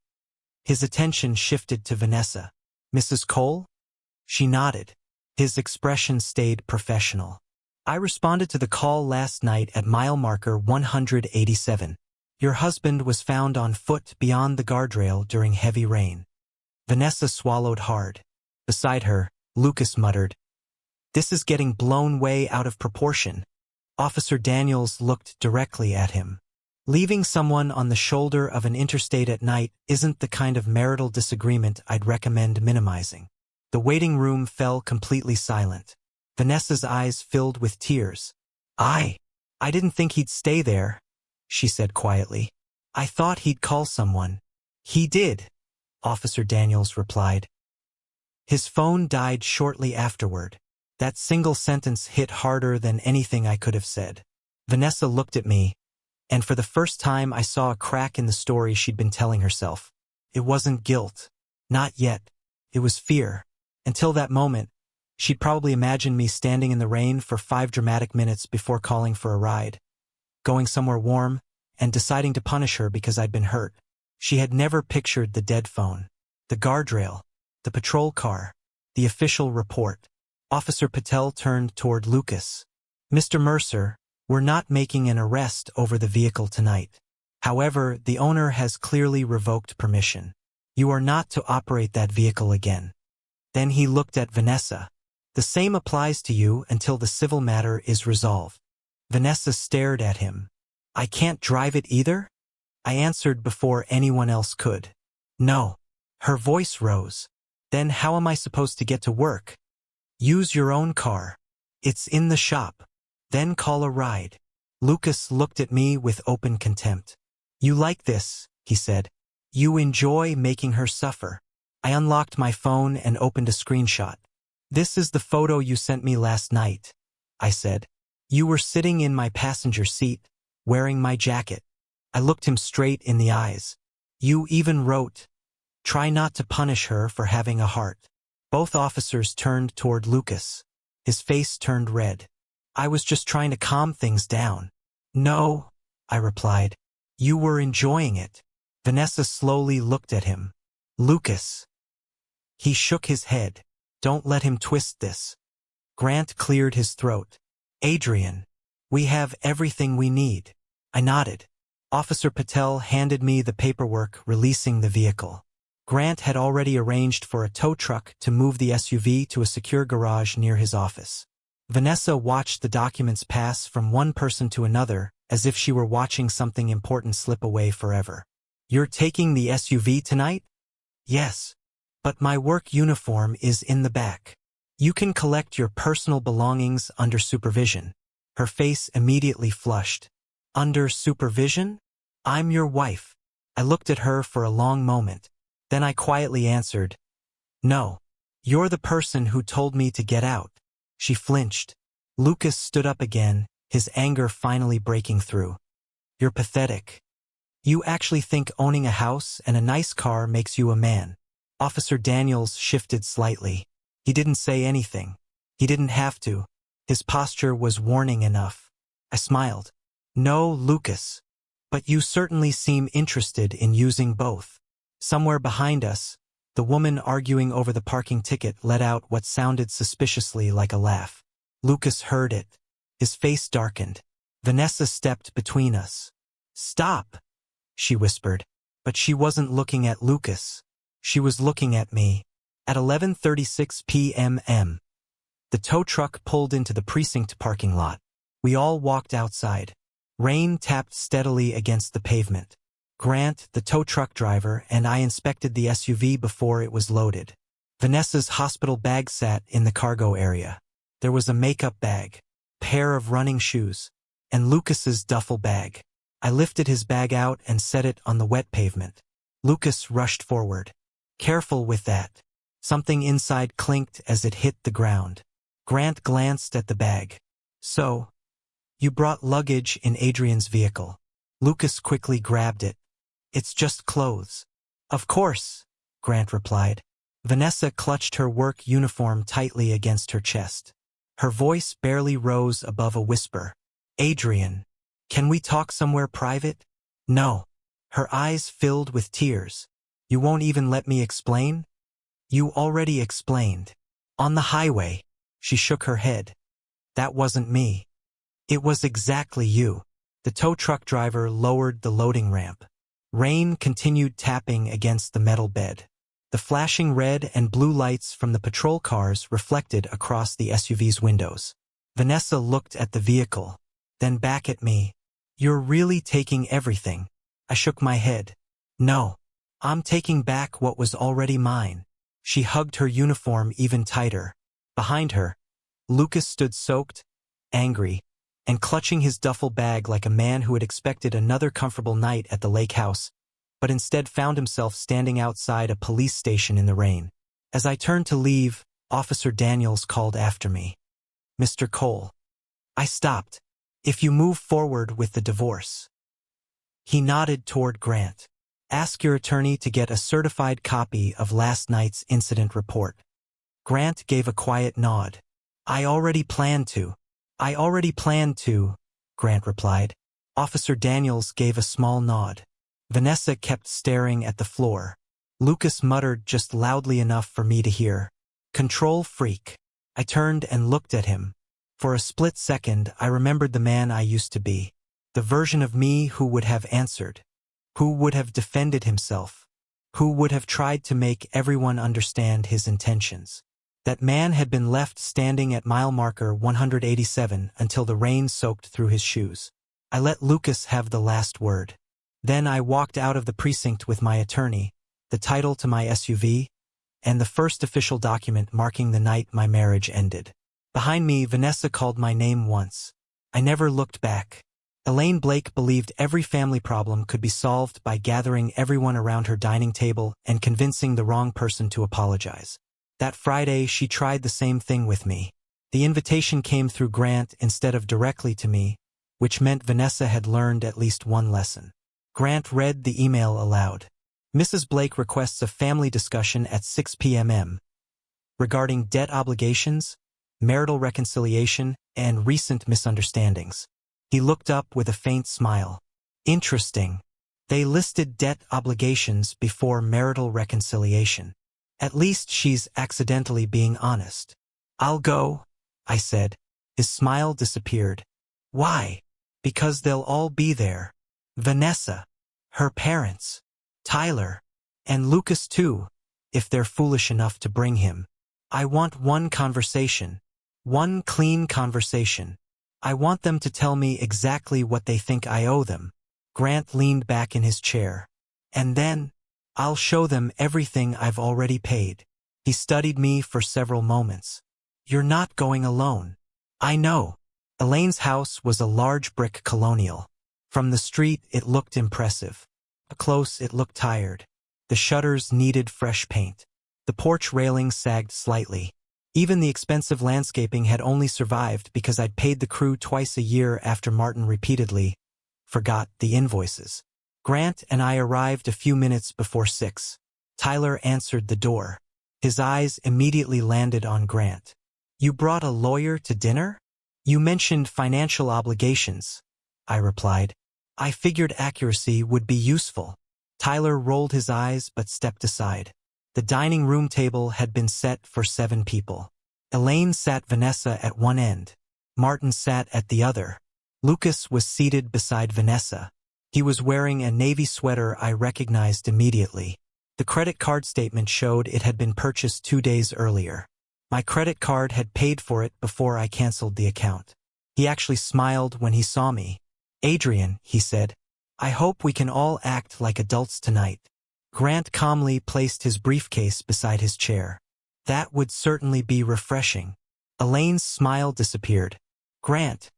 His attention shifted to Vanessa. Mrs. Cole? She nodded. His expression stayed professional. I responded to the call last night at mile marker 187. Your husband was found on foot beyond the guardrail during heavy rain. Vanessa swallowed hard. Beside her, Lucas muttered, This is getting blown way out of proportion. Officer Daniels looked directly at him. Leaving someone on the shoulder of an interstate at night isn't the kind of marital disagreement I'd recommend minimizing. The waiting room fell completely silent. Vanessa's eyes filled with tears. I didn't think he'd stay there, she said quietly. I thought he'd call someone. He did, Officer Daniels replied. His phone died shortly afterward. That single sentence hit harder than anything I could have said. Vanessa looked at me, and for the first time I saw a crack in the story she'd been telling herself. It wasn't guilt. Not yet. It was fear. Until that moment, she'd probably imagined me standing in the rain for 5 dramatic minutes before calling for a ride, going somewhere warm, and deciding to punish her because I'd been hurt. She had never pictured the dead phone, the guardrail, the patrol car, the official report. Officer Patel turned toward Lucas. Mr. Mercer, we're not making an arrest over the vehicle tonight. However, the owner has clearly revoked permission. You are not to operate that vehicle again. Then he looked at Vanessa. The same applies to you until the civil matter is resolved. Vanessa stared at him. I can't drive it either? I answered before anyone else could. No. Her voice rose. Then how am I supposed to get to work? Use your own car. It's in the shop. Then call a ride. Lucas looked at me with open contempt. You like this, he said. You enjoy making her suffer. I unlocked my phone and opened a screenshot. This is the photo you sent me last night, I said. You were sitting in my passenger seat, wearing my jacket. I looked him straight in the eyes. You even wrote, try not to punish her for having a heart. Both officers turned toward Lucas. His face turned red. I was just trying to calm things down. No, I replied. You were enjoying it. Vanessa slowly looked at him. Lucas. He shook his head. Don't let him twist this. Grant cleared his throat. Adrian, we have everything we need. I nodded. Officer Patel handed me the paperwork releasing the vehicle. Grant had already arranged for a tow truck to move the SUV to a secure garage near his office. Vanessa watched the documents pass from one person to another as if she were watching something important slip away forever. You're taking the SUV tonight? Yes. But my work uniform is in the back. You can collect your personal belongings under supervision. Her face immediately flushed. Under supervision? I'm your wife. I looked at her for a long moment. Then I quietly answered, no. You're the person who told me to get out. She flinched. Lucas stood up again, his anger finally breaking through. You're pathetic. You actually think owning a house and a nice car makes you a man. Officer Daniels shifted slightly. He didn't say anything. He didn't have to. His posture was warning enough. I smiled. No, Lucas. But you certainly seem interested in using both. Somewhere behind us, the woman arguing over the parking ticket let out what sounded suspiciously like a laugh. Lucas heard it. His face darkened. Vanessa stepped between us. Stop, she whispered. But she wasn't looking at Lucas. She was looking at me. At 11:36 p.m. The tow truck pulled into the precinct parking lot. We all walked outside. Rain tapped steadily against the pavement. Grant, the tow truck driver, and I inspected the SUV before it was loaded. Vanessa's hospital bag sat in the cargo area. There was a makeup bag, pair of running shoes, and Lucas's duffel bag. I lifted his bag out and set it on the wet pavement. Lucas rushed forward. Careful with that. Something inside clinked as it hit the ground. Grant glanced at the bag. So, you brought luggage in Adrian's vehicle. Lucas quickly grabbed it. It's just clothes. Of course, Grant replied. Vanessa clutched her work uniform tightly against her chest. Her voice barely rose above a whisper. Adrian, can we talk somewhere private? No. Her eyes filled with tears. You won't even let me explain? You already explained. On the highway. She shook her head. That wasn't me. It was exactly you. The tow truck driver lowered the loading ramp. Rain continued tapping against the metal bed. The flashing red and blue lights from the patrol cars reflected across the SUV's windows. Vanessa looked at the vehicle, then back at me. You're really taking everything. I shook my head. No. I'm taking back what was already mine. She hugged her uniform even tighter. Behind her, Lucas stood soaked, angry, and clutching his duffel bag like a man who had expected another comfortable night at the lake house, but instead found himself standing outside a police station in the rain. As I turned to leave, Officer Daniels called after me. Mr. Cole. I stopped. If you move forward with the divorce. He nodded toward Grant. Ask your attorney to get a certified copy of last night's incident report. Grant gave a quiet nod. I already planned to, Grant replied. Officer Daniels gave a small nod. Vanessa kept staring at the floor. Lucas muttered just loudly enough for me to hear. Control freak. I turned and looked at him. For a split second, I remembered the man I used to be. The version of me who would have answered. Who would have defended himself. Who would have tried to make everyone understand his intentions. That man had been left standing at mile marker 187 until the rain soaked through his shoes. I let Lucas have the last word. Then I walked out of the precinct with my attorney, the title to my SUV, and the first official document marking the night my marriage ended. Behind me, Vanessa called my name once. I never looked back. Elaine Blake believed every family problem could be solved by gathering everyone around her dining table and convincing the wrong person to apologize. That Friday, she tried the same thing with me. The invitation came through Grant instead of directly to me, which meant Vanessa had learned at least one lesson. Grant read the email aloud. Mrs. Blake requests a family discussion at 6 p.m. regarding debt obligations, marital reconciliation, and recent misunderstandings. He looked up with a faint smile. Interesting. They listed debt obligations before marital reconciliation. At least she's accidentally being honest. I'll go, I said. His smile disappeared. Why? Because they'll all be there. Vanessa, her parents, Tyler, and Lucas too, if they're foolish enough to bring him. I want one conversation. One clean conversation. I want them to tell me exactly what they think I owe them. Grant leaned back in his chair. And then, I'll show them everything I've already paid. He studied me for several moments. You're not going alone. I know. Elaine's house was a large brick colonial. From the street, it looked impressive. Up close, it looked tired. The shutters needed fresh paint. The porch railing sagged slightly. Even the expensive landscaping had only survived because I'd paid the crew twice a year after Martin repeatedly forgot the invoices. Grant and I arrived a few minutes before 6. Tyler answered the door. His eyes immediately landed on Grant. You brought a lawyer to dinner? You mentioned financial obligations, I replied. I figured accuracy would be useful. Tyler rolled his eyes but stepped aside. The dining room table had been set for 7 people. Elaine sat Vanessa at one end. Martin sat at the other. Lucas was seated beside Vanessa. He was wearing a navy sweater I recognized immediately. The credit card statement showed it had been purchased 2 days earlier. My credit card had paid for it before I canceled the account. He actually smiled when he saw me. Adrian, he said, I hope we can all act like adults tonight. Grant calmly placed his briefcase beside his chair. That would certainly be refreshing. Elaine's smile disappeared. Grant,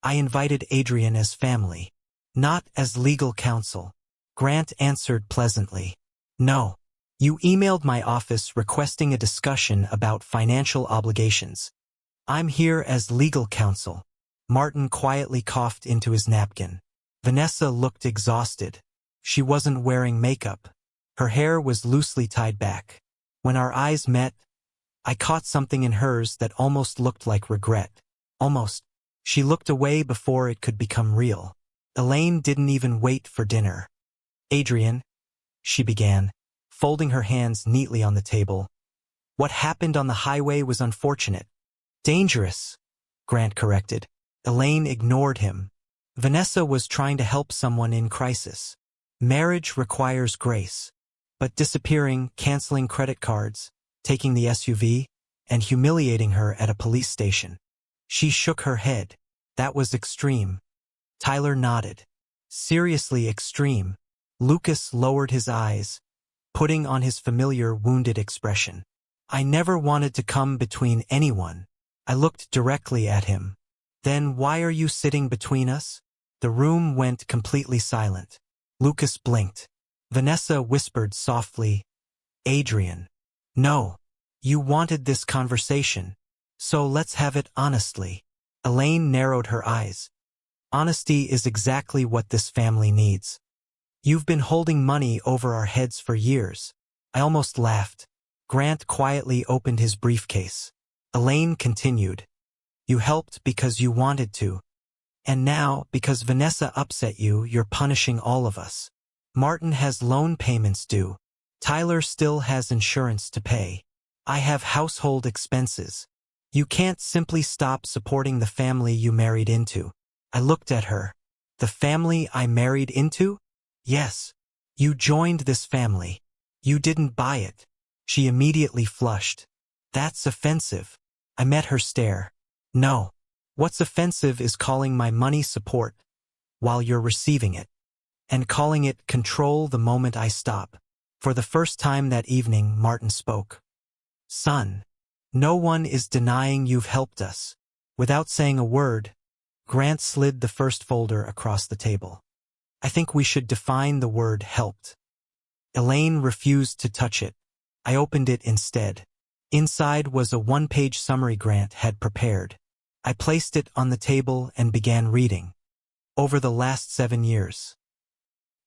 I invited Adrian as family, not as legal counsel. Grant answered pleasantly. No. You emailed my office requesting a discussion about financial obligations. I'm here as legal counsel. Martin quietly coughed into his napkin. Vanessa looked exhausted. She wasn't wearing makeup. Her hair was loosely tied back. When our eyes met, I caught something in hers that almost looked like regret. Almost. She looked away before it could become real. Elaine didn't even wait for dinner. Adrian, she began, folding her hands neatly on the table. What happened on the highway was unfortunate. Dangerous, Grant corrected. Elaine ignored him. Vanessa was trying to help someone in crisis. Marriage requires grace. But disappearing, canceling credit cards, taking the SUV, and humiliating her at a police station. She shook her head. That was extreme. Tyler nodded. Seriously extreme. Lucas lowered his eyes, putting on his familiar wounded expression. I never wanted to come between anyone. I looked directly at him. Then why are you sitting between us? The room went completely silent. Lucas blinked. Vanessa whispered softly, Adrian. No. You wanted this conversation. So let's have it honestly. Elaine narrowed her eyes. Honesty is exactly what this family needs. You've been holding money over our heads for years. I almost laughed. Grant quietly opened his briefcase. Elaine continued. You helped because you wanted to. And now, because Vanessa upset you, you're punishing all of us. Martin has loan payments due. Tyler still has insurance to pay. I have household expenses. You can't simply stop supporting the family you married into. I looked at her. The family I married into? Yes. You joined this family. You didn't buy it. She immediately flushed. That's offensive. I met her stare. No. What's offensive is calling my money support while you're receiving it. And calling it control the moment I stop. For the first time that evening, Martin spoke. Son, no one is denying you've helped us. Without saying a word, Grant slid the first folder across the table. I think we should define the word helped. Elaine refused to touch it. I opened it instead. Inside was a 1-page summary Grant had prepared. I placed it on the table and began reading. Over the last 7 years.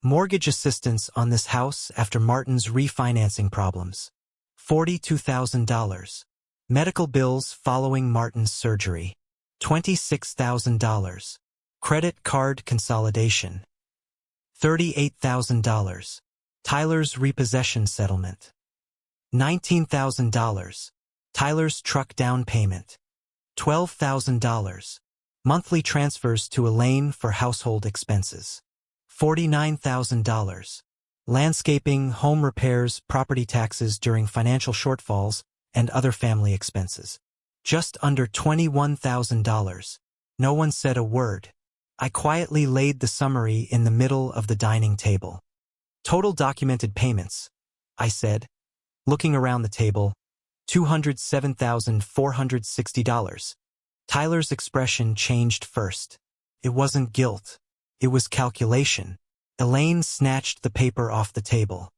Mortgage assistance on this house after Martin's refinancing problems. $42,000. Medical bills following Martin's surgery. $26,000. Credit card consolidation. $38,000. Tyler's repossession settlement. $19,000. Tyler's truck down payment. $12,000. Monthly transfers to Elaine for household expenses. $49,000. Landscaping, home repairs, property taxes during financial shortfalls, and other family expenses. Just under $21,000. No one said a word. I quietly laid the summary in the middle of the dining table. Total documented payments, I said, looking around the table, $207,460. Tyler's expression changed first. It wasn't guilt. It was calculation. Elaine snatched the paper off the table.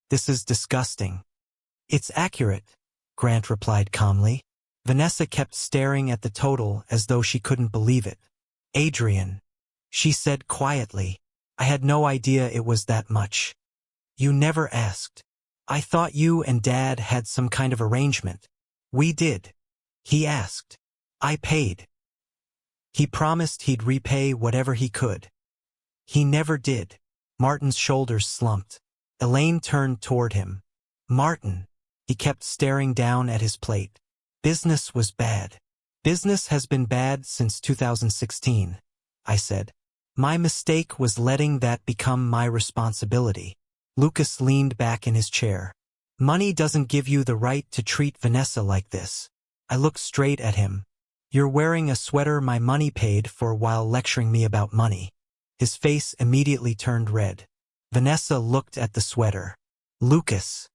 This is disgusting. It's accurate, Grant replied calmly. Vanessa kept staring at the total as though she couldn't believe it. Adrian, she said quietly, I had no idea it was that much. You never asked. I thought you and Dad had some kind of arrangement. We did. He asked. I paid. He promised he'd repay whatever he could. He never did. Martin's shoulders slumped. Elaine turned toward him. Martin. He kept staring down at his plate. Business was bad. Business has been bad since 2016, I said. My mistake was letting that become my responsibility. Lucas leaned back in his chair. Money doesn't give you the right to treat Vanessa like this. I looked straight at him. You're wearing a sweater my money paid for while lecturing me about money. His face immediately turned red. Vanessa looked at the sweater. Lucas.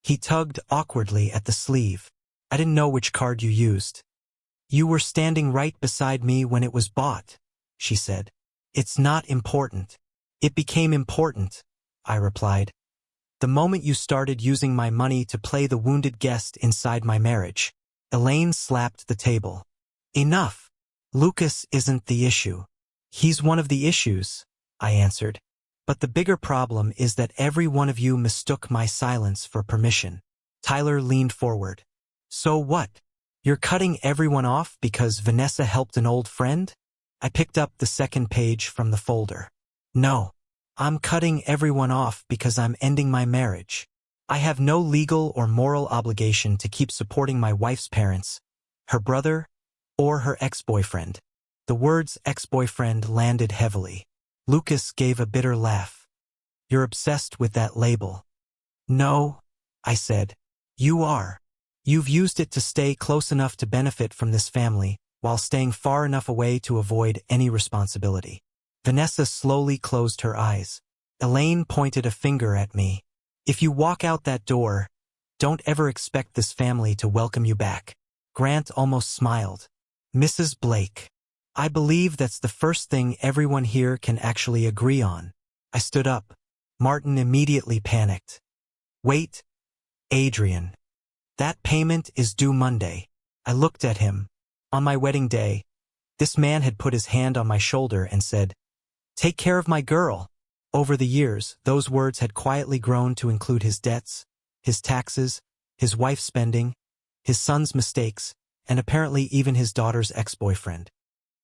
He tugged awkwardly at the sleeve. I didn't know which card you used. You were standing right beside me when it was bought, she said. It's not important. It became important, I replied. The moment you started using my money to play the wounded guest inside my marriage. Elaine slapped the table. Enough. Lucas isn't the issue. He's one of the issues, I answered. But the bigger problem is that every one of you mistook my silence for permission. Tyler leaned forward. So what? You're cutting everyone off because Vanessa helped an old friend? I picked up the second page from the folder. No. I'm cutting everyone off because I'm ending my marriage. I have no legal or moral obligation to keep supporting my wife's parents, her brother, or her ex-boyfriend. The words ex-boyfriend landed heavily. Lucas gave a bitter laugh. You're obsessed with that label. No, I said. You are. You've used it to stay close enough to benefit from this family, while staying far enough away to avoid any responsibility. Vanessa slowly closed her eyes. Elaine pointed a finger at me. If you walk out that door, don't ever expect this family to welcome you back. Grant almost smiled. Mrs. Blake. I believe that's the first thing everyone here can actually agree on. I stood up. Martin immediately panicked. Wait, Adrian. That payment is due Monday. I looked at him. On my wedding day, this man had put his hand on my shoulder and said, Take care of my girl. Over the years, those words had quietly grown to include his debts, his taxes, his wife's spending, his son's mistakes, and apparently even his daughter's ex-boyfriend.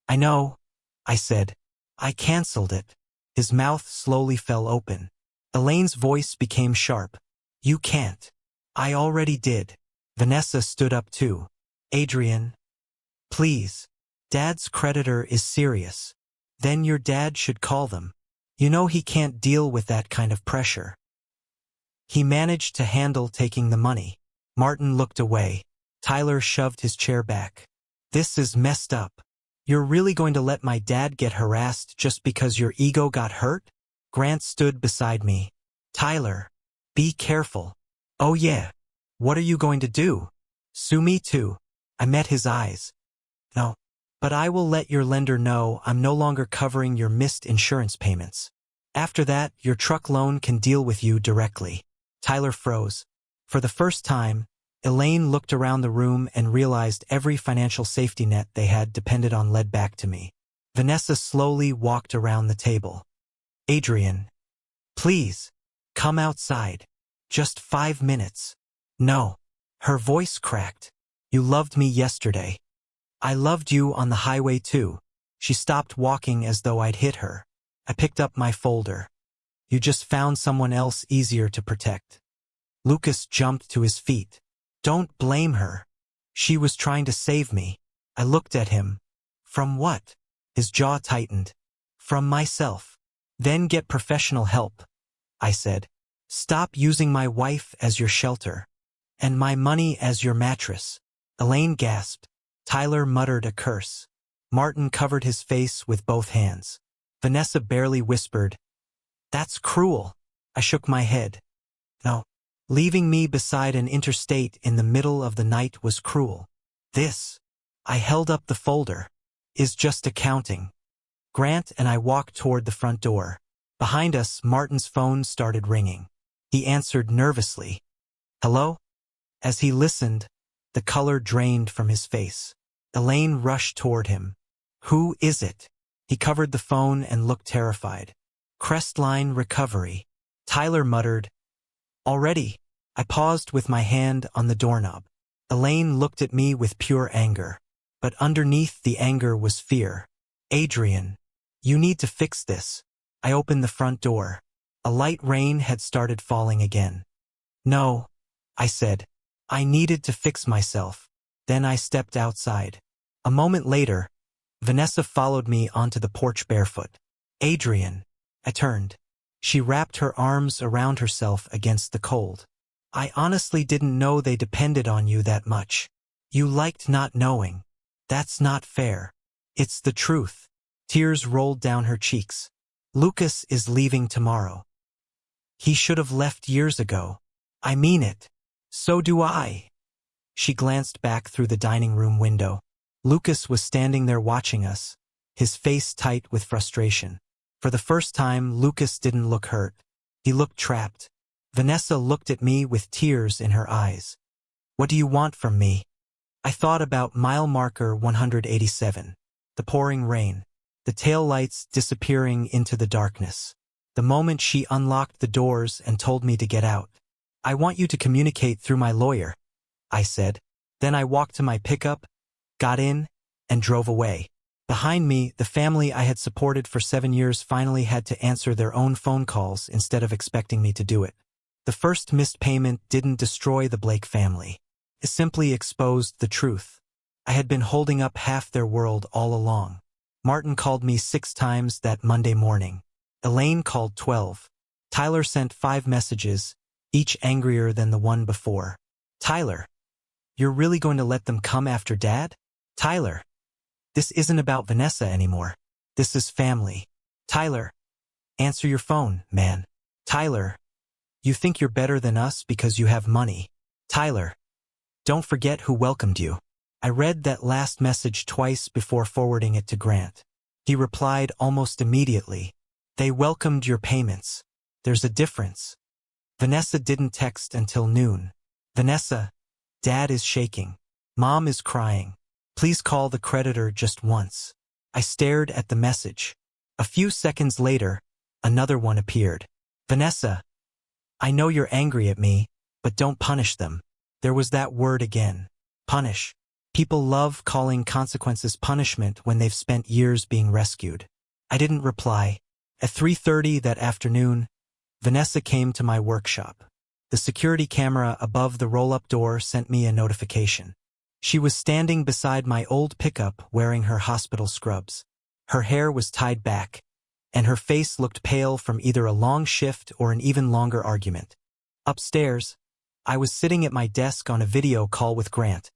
I know, I said. I canceled it. His mouth slowly fell open. Elaine's voice became sharp. You can't. I already did. Vanessa stood up too. Adrian. Please. Dad's creditor is serious. Then your dad should call them. You know he can't deal with that kind of pressure. He managed to handle taking the money. Martin looked away. Tyler shoved his chair back. This is messed up. You're really going to let my dad get harassed just because your ego got hurt? Grant stood beside me. Tyler, be careful. Oh yeah. What are you going to do? Sue me too. I met his eyes. No. But I will let your lender know I'm no longer covering your missed insurance payments. After that, your truck loan can deal with you directly. Tyler froze. For the first time, Elaine looked around the room and realized every financial safety net they had depended on led back to me. Vanessa slowly walked around the table. Adrian. Please. Come outside. Just 5 minutes. No. Her voice cracked. You loved me yesterday. I loved you on the highway too. She stopped walking as though I'd hit her. I picked up my folder. You just found someone else easier to protect. Lucas jumped to his feet. Don't blame her. She was trying to save me. I looked at him. From what? His jaw tightened. From myself. Then get professional help, I said. Stop using my wife as your shelter. And my money as your mattress. Elaine gasped. Tyler muttered a curse. Martin covered his face with both hands. Vanessa barely whispered, That's cruel. I shook my head. No. Leaving me beside an interstate in the middle of the night was cruel. This, I held up the folder, is just accounting. Grant and I walked toward the front door. Behind us, Martin's phone started ringing. He answered nervously. Hello? As he listened, the color drained from his face. Elaine rushed toward him. Who is it? He covered the phone and looked terrified. Crestline Recovery. Tyler muttered. Already. I paused with my hand on the doorknob. Elaine looked at me with pure anger. But underneath the anger was fear. Adrian, you need to fix this. I opened the front door. A light rain had started falling again. No, I said. I needed to fix myself. Then I stepped outside. A moment later, Vanessa followed me onto the porch barefoot. Adrian. I turned. She wrapped her arms around herself against the cold. I honestly didn't know they depended on you that much. You liked not knowing. That's not fair. It's the truth. Tears rolled down her cheeks. Lucas is leaving tomorrow. He should have left years ago. I mean it. So do I. She glanced back through the dining room window. Lucas was standing there watching us, his face tight with frustration. For the first time, Lucas didn't look hurt. He looked trapped. Vanessa looked at me with tears in her eyes. What do you want from me? I thought about mile marker 187. The pouring rain. The taillights disappearing into the darkness. The moment she unlocked the doors and told me to get out. I want you to communicate through my lawyer, I said. Then I walked to my pickup, got in, and drove away. Behind me, the family I had supported for 7 years finally had to answer their own phone calls instead of expecting me to do it. The first missed payment didn't destroy the Blake family. It simply exposed the truth. I had been holding up half their world all along. Martin called me 6 times that Monday morning. Elaine called 12. Tyler sent 5 messages, each angrier than the one before. Tyler, you're really going to let them come after Dad? Tyler, this isn't about Vanessa anymore. This is family. Tyler, answer your phone, man. Tyler, you think you're better than us because you have money. Tyler, don't forget who welcomed you. I read that last message twice before forwarding it to Grant. He replied almost immediately. They welcomed your payments. There's a difference. Vanessa didn't text until noon. Vanessa, Dad is shaking. Mom is crying. Please call the creditor just once. I stared at the message. A few seconds later, another one appeared. Vanessa, I know you're angry at me, but don't punish them. There was that word again. Punish. People love calling consequences punishment when they've spent years being rescued. I didn't reply. At 3:30 that afternoon, Vanessa came to my workshop. The security camera above the roll-up door sent me a notification. She was standing beside my old pickup wearing her hospital scrubs. Her hair was tied back, and her face looked pale from either a long shift or an even longer argument. Upstairs, I was sitting at my desk on a video call with Grant,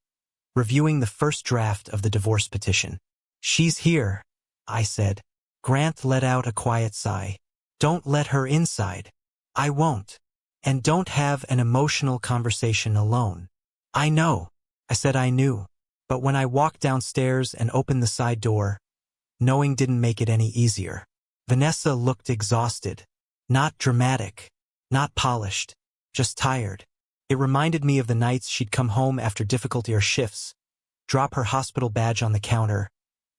reviewing the first draft of the divorce petition. She's here, I said. Grant let out a quiet sigh. Don't let her inside. I won't. And don't have an emotional conversation alone. I know. I said I knew. But when I walked downstairs and opened the side door, knowing didn't make it any easier. Vanessa looked exhausted. Not dramatic. Not polished. Just tired. It reminded me of the nights she'd come home after difficulty or shifts, drop her hospital badge on the counter,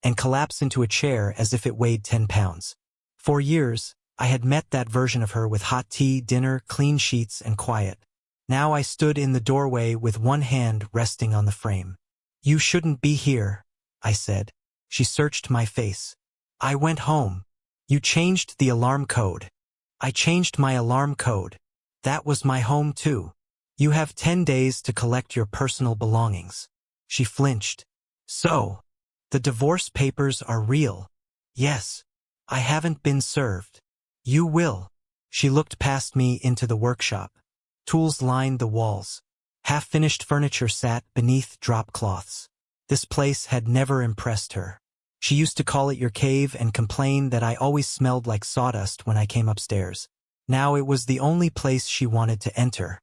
and collapse into a chair as if it weighed 10 pounds. For years, I had met that version of her with hot tea, dinner, clean sheets, and quiet. Now I stood in the doorway with one hand resting on the frame. You shouldn't be here, I said. She searched my face. I went home. You changed the alarm code. I changed my alarm code. That was my home too. You have 10 days to collect your personal belongings. She flinched. So, the divorce papers are real. Yes. I haven't been served. You will. She looked past me into the workshop. Tools lined the walls. Half-finished furniture sat beneath drop cloths. This place had never impressed her. She used to call it your cave and complain that I always smelled like sawdust when I came upstairs. Now it was the only place she wanted to enter.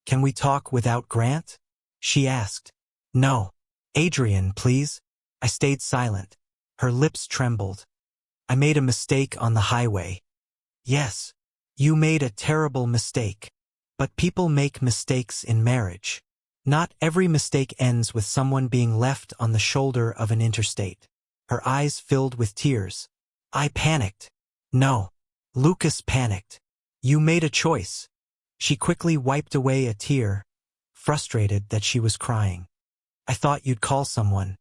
Can we talk without Grant? She asked. No. Adrian, please. I stayed silent. Her lips trembled. I made a mistake on the highway. Yes. You made a terrible mistake. But people make mistakes in marriage. Not every mistake ends with someone being left on the shoulder of an interstate. Her eyes filled with tears. I panicked. No. Lucas panicked. You made a choice. She quickly wiped away a tear, frustrated that she was crying. I thought you'd call someone.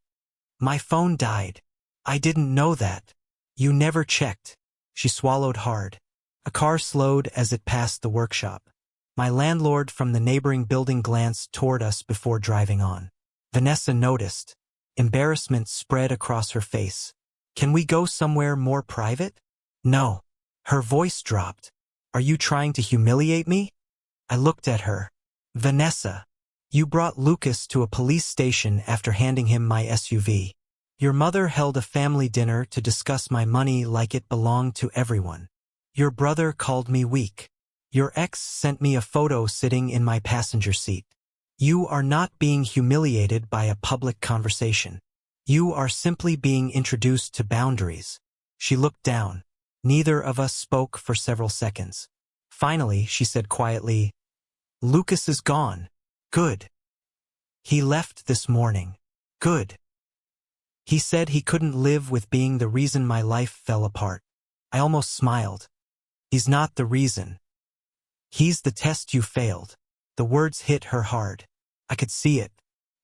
My phone died. I didn't know that. You never checked. She swallowed hard. A car slowed as it passed the workshop. My landlord from the neighboring building glanced toward us before driving on. Vanessa noticed. Embarrassment spread across her face. Can we go somewhere more private? No. Her voice dropped. Are you trying to humiliate me? I looked at her. Vanessa, you brought Lucas to a police station after handing him my SUV. Your mother held a family dinner to discuss my money like it belonged to everyone. Your brother called me weak. Your ex sent me a photo sitting in my passenger seat. You are not being humiliated by a public conversation. You are simply being introduced to boundaries. She looked down. Neither of us spoke for several seconds. Finally, she said quietly, Lucas is gone. Good. He left this morning. Good. He said he couldn't live with being the reason my life fell apart. I almost smiled. He's not the reason. He's the test you failed. The words hit her hard. I could see it.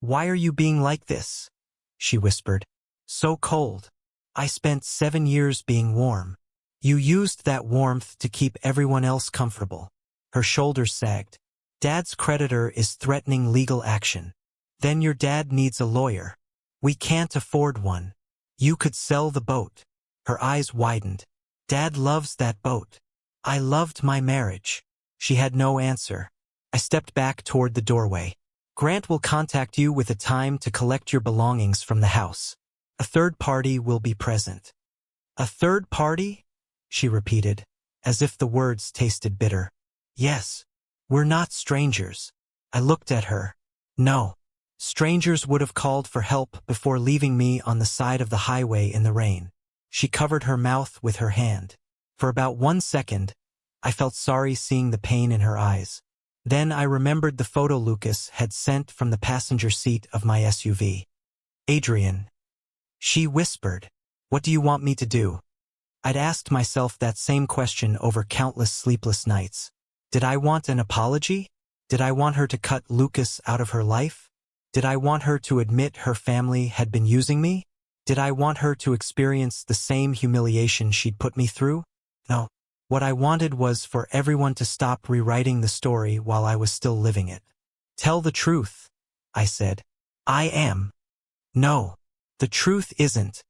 Why are you being like this? She whispered. So cold. I spent 7 years being warm. You used that warmth to keep everyone else comfortable. Her shoulders sagged. Dad's creditor is threatening legal action. Then your dad needs a lawyer. We can't afford one. You could sell the boat. Her eyes widened. Dad loves that boat. I loved my marriage. She had no answer. I stepped back toward the doorway. Grant will contact you with a time to collect your belongings from the house. A third party will be present. A third party? She repeated, as if the words tasted bitter. Yes. We're not strangers. I looked at her. No. Strangers would have called for help before leaving me on the side of the highway in the rain. She covered her mouth with her hand. For about 1 second, I felt sorry seeing the pain in her eyes. Then I remembered the photo Lucas had sent from the passenger seat of my SUV. Adrian. She whispered. What do you want me to do? I'd asked myself that same question over countless sleepless nights. Did I want an apology? Did I want her to cut Lucas out of her life? Did I want her to admit her family had been using me? Did I want her to experience the same humiliation she'd put me through? No. What I wanted was for everyone to stop rewriting the story while I was still living it. Tell the truth, I said. I am. No. The truth isn't.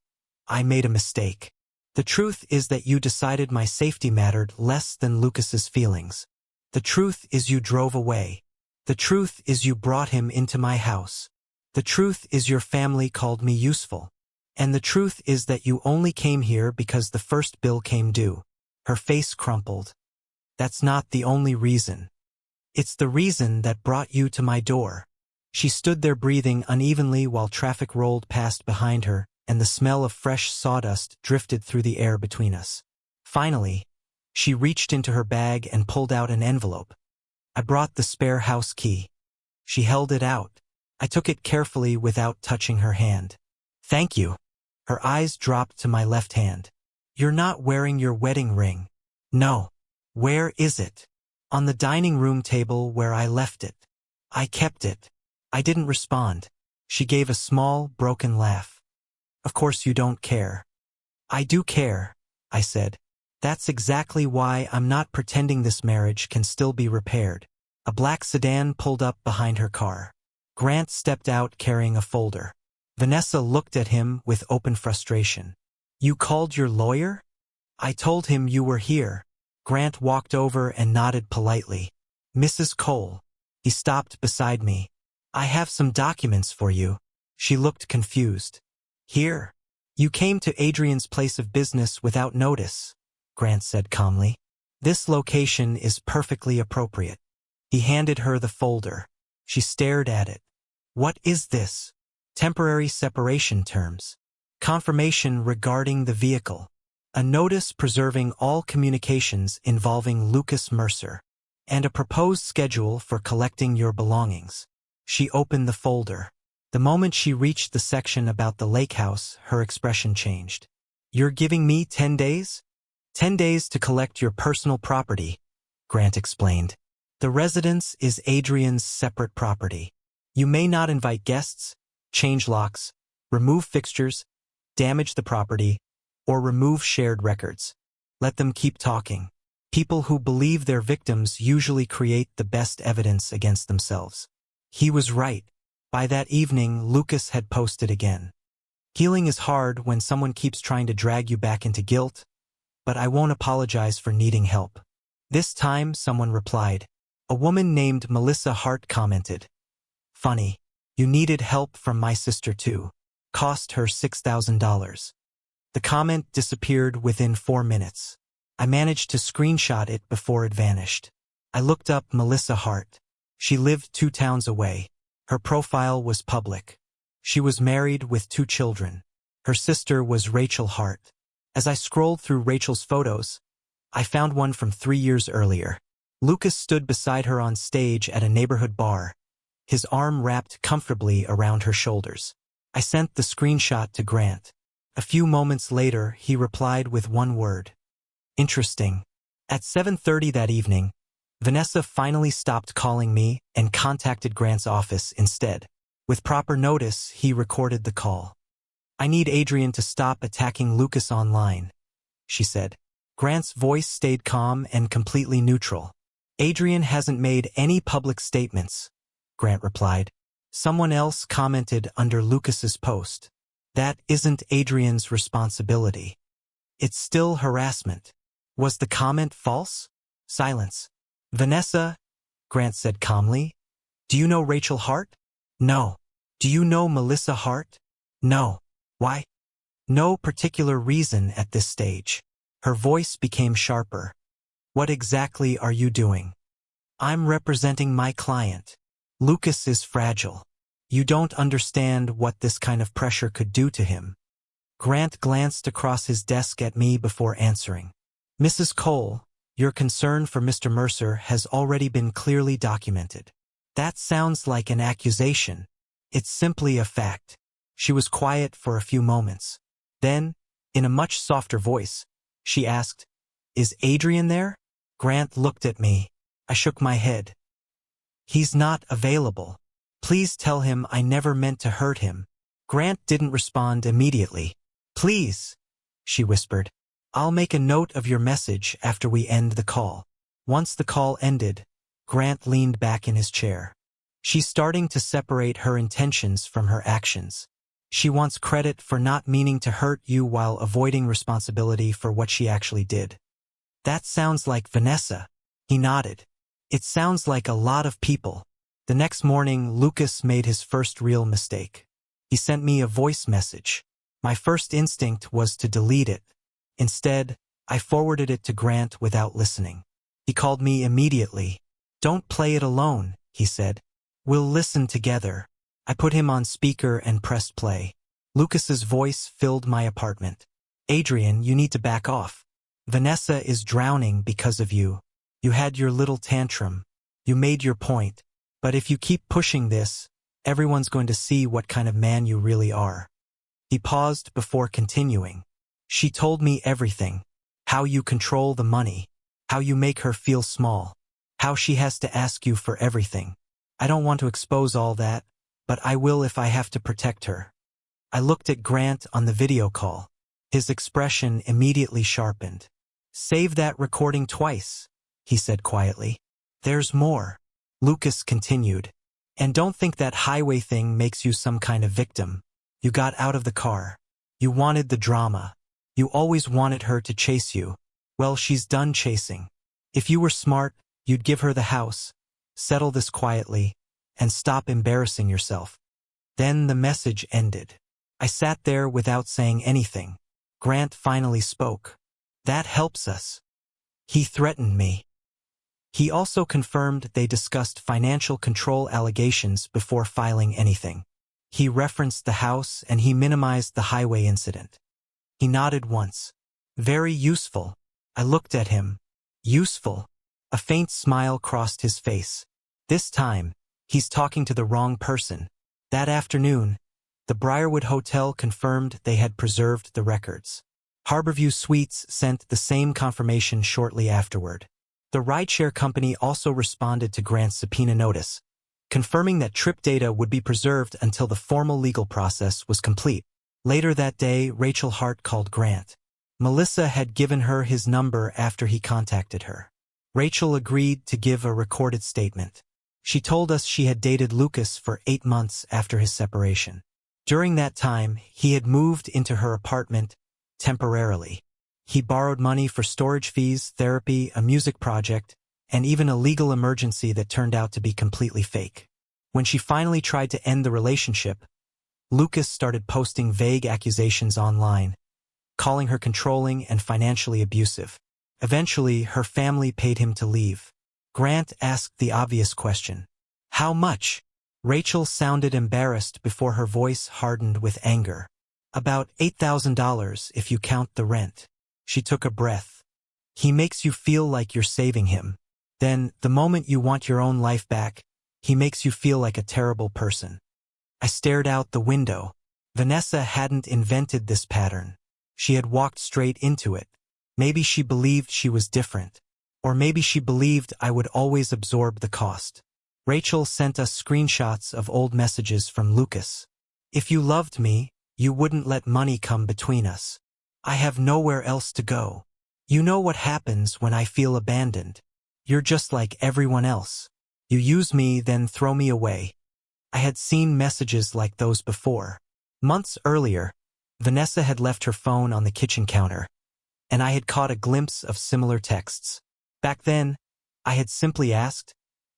I made a mistake. The truth is that you decided my safety mattered less than Lucas's feelings. The truth is you drove away. The truth is you brought him into my house. The truth is your family called me useful. And the truth is that you only came here because the first bill came due. Her face crumpled. That's not the only reason. It's the reason that brought you to my door. She stood there breathing unevenly while traffic rolled past behind her, and the smell of fresh sawdust drifted through the air between us. Finally, she reached into her bag and pulled out an envelope. I brought the spare house key. She held it out. I took it carefully without touching her hand. Thank you. Her eyes dropped to my left hand. You're not wearing your wedding ring. No. Where is it? On the dining room table where I left it. I kept it. I didn't respond. She gave a small, broken laugh. Of course you don't care. I do care, I said. That's exactly why I'm not pretending this marriage can still be repaired. A black sedan pulled up behind her car. Grant stepped out carrying a folder. Vanessa looked at him with open frustration. You called your lawyer? I told him you were here. Grant walked over and nodded politely. Mrs. Cole. He stopped beside me. I have some documents for you. She looked confused. Here. You came to Adrian's place of business without notice, Grant said calmly. This location is perfectly appropriate. He handed her the folder. She stared at it. What is this? Temporary separation terms. Confirmation regarding the vehicle. A notice preserving all communications involving Lucas Mercer. And a proposed schedule for collecting your belongings. She opened the folder. The moment she reached the section about the lake house, her expression changed. You're giving me 10 days? 10 days to collect your personal property, Grant explained. The residence is Adrian's separate property. You may not invite guests, change locks, remove fixtures, damage the property, or remove shared records. Let them keep talking. People who believe their victims usually create the best evidence against themselves. He was right. By that evening, Lucas had posted again. Healing is hard when someone keeps trying to drag you back into guilt, but I won't apologize for needing help. This time, someone replied. A woman named Melissa Hart commented. Funny. You needed help from my sister too. Cost her $6,000. The comment disappeared within 4 minutes. I managed to screenshot it before it vanished. I looked up Melissa Hart. She lived 2 towns away. Her profile was public. She was married with 2 children. Her sister was Rachel Hart. As I scrolled through Rachel's photos, I found one from 3 years earlier. Lucas stood beside her on stage at a neighborhood bar, his arm wrapped comfortably around her shoulders. I sent the screenshot to Grant. A few moments later, he replied with one word. Interesting. At 7:30 that evening, Vanessa finally stopped calling me and contacted Grant's office instead. With proper notice, he recorded the call. I need Adrian to stop attacking Lucas online, she said. Grant's voice stayed calm and completely neutral. Adrian hasn't made any public statements, Grant replied. Someone else commented under Lucas's post. That isn't Adrian's responsibility. It's still harassment. Was the comment false? Silence. Vanessa, Grant said calmly. Do you know Rachel Hart? No. Do you know Melissa Hart? No. Why? No particular reason at this stage. Her voice became sharper. What exactly are you doing? I'm representing my client. Lucas is fragile. You don't understand what this kind of pressure could do to him. Grant glanced across his desk at me before answering. Mrs. Cole, your concern for Mr. Mercer has already been clearly documented. That sounds like an accusation. It's simply a fact. She was quiet for a few moments. Then, in a much softer voice, she asked, Is Adrian there? Grant looked at me. I shook my head. He's not available. Please tell him I never meant to hurt him. Grant didn't respond immediately. Please, she whispered. I'll make a note of your message after we end the call. Once the call ended, Grant leaned back in his chair. She's starting to separate her intentions from her actions. She wants credit for not meaning to hurt you while avoiding responsibility for what she actually did. That sounds like Vanessa. He nodded. It sounds like a lot of people. The next morning, Lucas made his first real mistake. He sent me a voice message. My first instinct was to delete it. Instead, I forwarded it to Grant without listening. He called me immediately. Don't play it alone, he said. We'll listen together. I put him on speaker and pressed play. Lucas's voice filled my apartment. Adrian, you need to back off. Vanessa is drowning because of you. You had your little tantrum. You made your point. But if you keep pushing this, everyone's going to see what kind of man you really are. He paused before continuing. She told me everything. How you control the money. How you make her feel small. How she has to ask you for everything. I don't want to expose all that, but I will if I have to protect her. I looked at Grant on the video call. His expression immediately sharpened. Save that recording twice, he said quietly. There's more. Lucas continued. And don't think that highway thing makes you some kind of victim. You got out of the car. You wanted the drama. You always wanted her to chase you. Well, she's done chasing. If you were smart, you'd give her the house, settle this quietly, and stop embarrassing yourself. Then the message ended. I sat there without saying anything. Grant finally spoke. That helps us. He threatened me. He also confirmed they discussed financial control allegations before filing anything. He referenced the house and he minimized the highway incident. He nodded once. Very useful. I looked at him. Useful. A faint smile crossed his face. This time, he's talking to the wrong person. That afternoon, the Briarwood Hotel confirmed they had preserved the records. Harborview Suites sent the same confirmation shortly afterward. The rideshare company also responded to Grant's subpoena notice, confirming that trip data would be preserved until the formal legal process was complete. Later that day, Rachel Hart called Grant. Melissa had given her his number after he contacted her. Rachel agreed to give a recorded statement. She told us she had dated Lucas for 8 months after his separation. During that time, he had moved into her apartment temporarily. He borrowed money for storage fees, therapy, a music project, and even a legal emergency that turned out to be completely fake. When she finally tried to end the relationship, Lucas started posting vague accusations online, calling her controlling and financially abusive. Eventually, her family paid him to leave. Grant asked the obvious question. How much? Rachel sounded embarrassed before her voice hardened with anger. About $8,000 if you count the rent. She took a breath. He makes you feel like you're saving him. Then, the moment you want your own life back, he makes you feel like a terrible person. I stared out the window. Vanessa hadn't invented this pattern. She had walked straight into it. Maybe she believed she was different. Or maybe she believed I would always absorb the cost. Rachel sent us screenshots of old messages from Lucas. If you loved me, you wouldn't let money come between us. I have nowhere else to go. You know what happens when I feel abandoned. You're just like everyone else. You use me, then throw me away. I had seen messages like those before. Months earlier, Vanessa had left her phone on the kitchen counter, and I had caught a glimpse of similar texts. Back then, I had simply asked,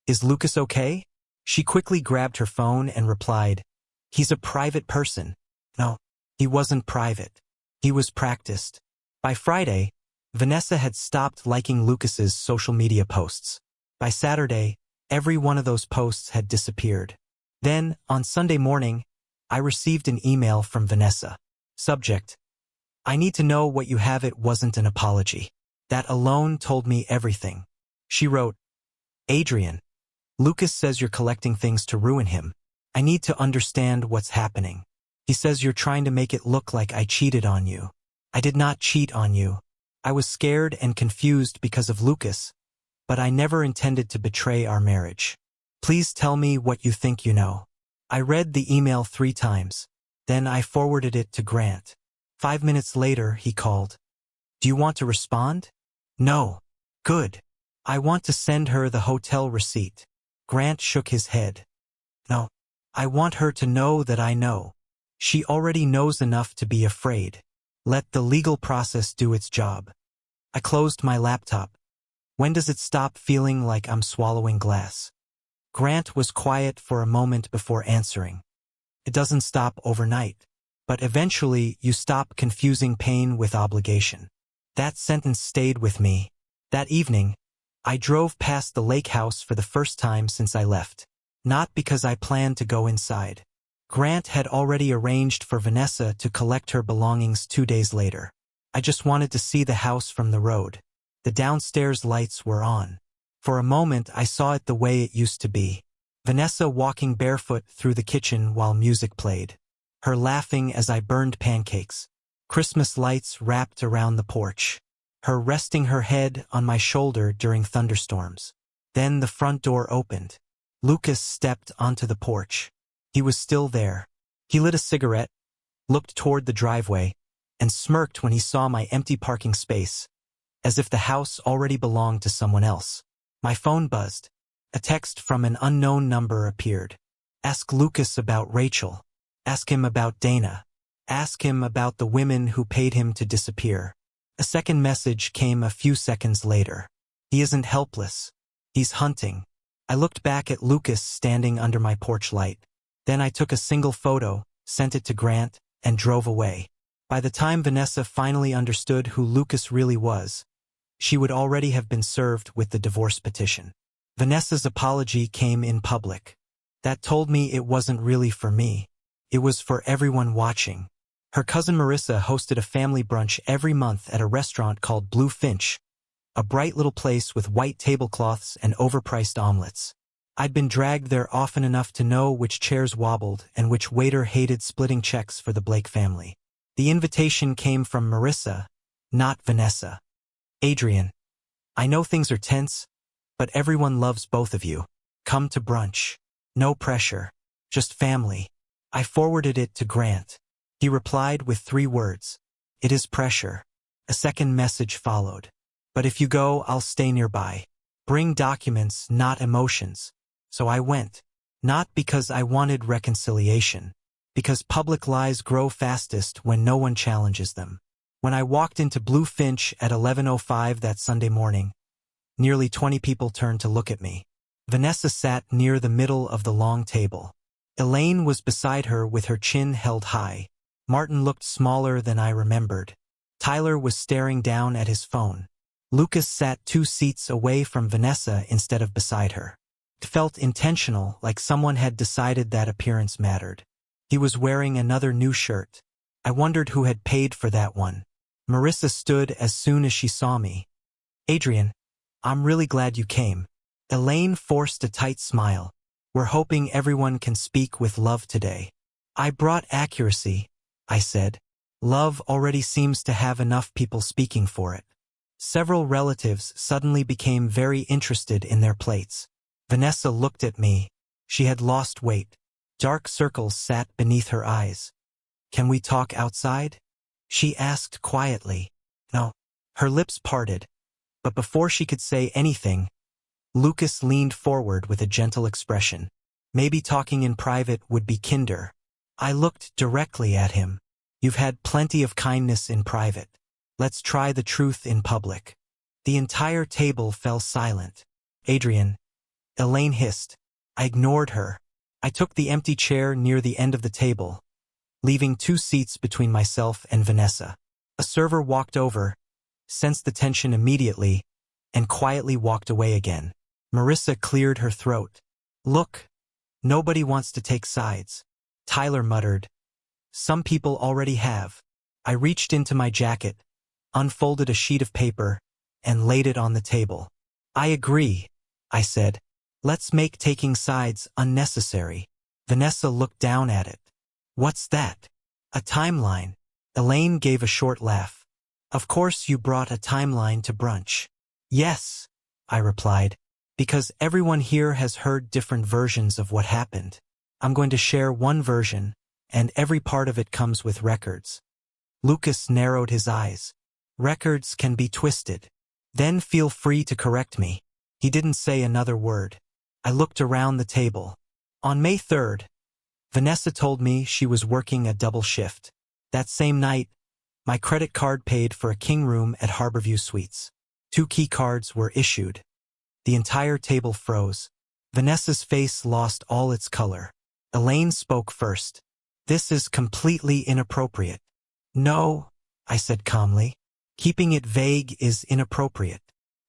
"Is Lucas okay?" She quickly grabbed her phone and replied, "He's a private person." No, he wasn't private. He was practiced. By Friday, Vanessa had stopped liking Lucas's social media posts. By Saturday, every one of those posts had disappeared. Then, on Sunday morning, I received an email from Vanessa. Subject: I need to know what you have. It wasn't an apology. That alone told me everything. She wrote, "Adrian, Lucas says you're collecting things to ruin him. I need to understand what's happening. He says you're trying to make it look like I cheated on you. I did not cheat on you. I was scared and confused because of Lucas, but I never intended to betray our marriage. Please tell me what you think you know." I read the email 3 times. Then I forwarded it to Grant. 5 minutes later, he called. "Do you want to respond?" "No." "Good. I want to send her the hotel receipt." Grant shook his head. "No. I want her to know that I know. She already knows enough to be afraid. Let the legal process do its job." I closed my laptop. When does it stop feeling like I'm swallowing glass? Grant was quiet for a moment before answering. "It doesn't stop overnight. But eventually you stop confusing pain with obligation." That sentence stayed with me. That evening, I drove past the lake house for the first time since I left. Not because I planned to go inside. Grant had already arranged for Vanessa to collect her belongings 2 days later. I just wanted to see the house from the road. The downstairs lights were on. For a moment I saw it the way it used to be. Vanessa walking barefoot through the kitchen while music played. Her laughing as I burned pancakes. Christmas lights wrapped around the porch. Her resting her head on my shoulder during thunderstorms. Then the front door opened. Lucas stepped onto the porch. He was still there. He lit a cigarette, looked toward the driveway, and smirked when he saw my empty parking space, as if the house already belonged to someone else. My phone buzzed. A text from an unknown number appeared. "Ask Lucas about Rachel. Ask him about Dana. Ask him about the women who paid him to disappear." A second message came a few seconds later. "He isn't helpless. He's hunting." I looked back at Lucas standing under my porch light. Then I took a single photo, sent it to Grant, and drove away. By the time Vanessa finally understood who Lucas really was, she would already have been served with the divorce petition. Vanessa's apology came in public. That told me it wasn't really for me. It was for everyone watching. Her cousin Marissa hosted a family brunch every month at a restaurant called Blue Finch, a bright little place with white tablecloths and overpriced omelets. I'd been dragged there often enough to know which chairs wobbled and which waiter hated splitting checks for the Blake family. The invitation came from Marissa, not Vanessa. Adrian, I know things are tense, but everyone loves both of you. Come to brunch. No pressure. Just family. I forwarded it to Grant. He replied with 3 words. It is pressure. A second message followed. But if you go, I'll stay nearby. Bring documents, not emotions. So I went. Not because I wanted reconciliation. Because public lies grow fastest when no one challenges them. When I walked into Blue Finch at 11:05 that Sunday morning, nearly 20 people turned to look at me. Vanessa sat near the middle of the long table. Elaine was beside her with her chin held high. Martin looked smaller than I remembered. Tyler was staring down at his phone. Lucas sat 2 seats away from Vanessa instead of beside her. It felt intentional, like someone had decided that appearance mattered. He was wearing another new shirt. I wondered who had paid for that one. Marissa stood as soon as she saw me. Adrian, I'm really glad you came. Elaine forced a tight smile. We're hoping everyone can speak with love today. I brought accuracy, I said. Love already seems to have enough people speaking for it. Several relatives suddenly became very interested in their plates. Vanessa looked at me. She had lost weight. Dark circles sat beneath her eyes. Can we talk outside? She asked quietly. No. Her lips parted. But before she could say anything, Lucas leaned forward with a gentle expression. Maybe talking in private would be kinder. I looked directly at him. You've had plenty of kindness in private. Let's try the truth in public. The entire table fell silent. Adrian, Elaine hissed. I ignored her. I took the empty chair near the end of the table, leaving 2 seats between myself and Vanessa. A server walked over, sensed the tension immediately, and quietly walked away again. Marissa cleared her throat. Look, nobody wants to take sides. Tyler muttered. Some people already have. I reached into my jacket, unfolded a sheet of paper, and laid it on the table. I agree, I said. Let's make taking sides unnecessary. Vanessa looked down at it. What's that? A timeline. Elaine gave a short laugh. Of course you brought a timeline to brunch. Yes, I replied, because everyone here has heard different versions of what happened. I'm going to share one version, and every part of it comes with records. Lucas narrowed his eyes. Records can be twisted. Then feel free to correct me. He didn't say another word. I looked around the table. On May 3rd, Vanessa told me she was working a double shift. That same night, my credit card paid for a king room at Harborview Suites. 2 key cards were issued. The entire table froze. Vanessa's face lost all its color. Elaine spoke first. This is completely inappropriate. No, I said calmly. Keeping it vague is inappropriate.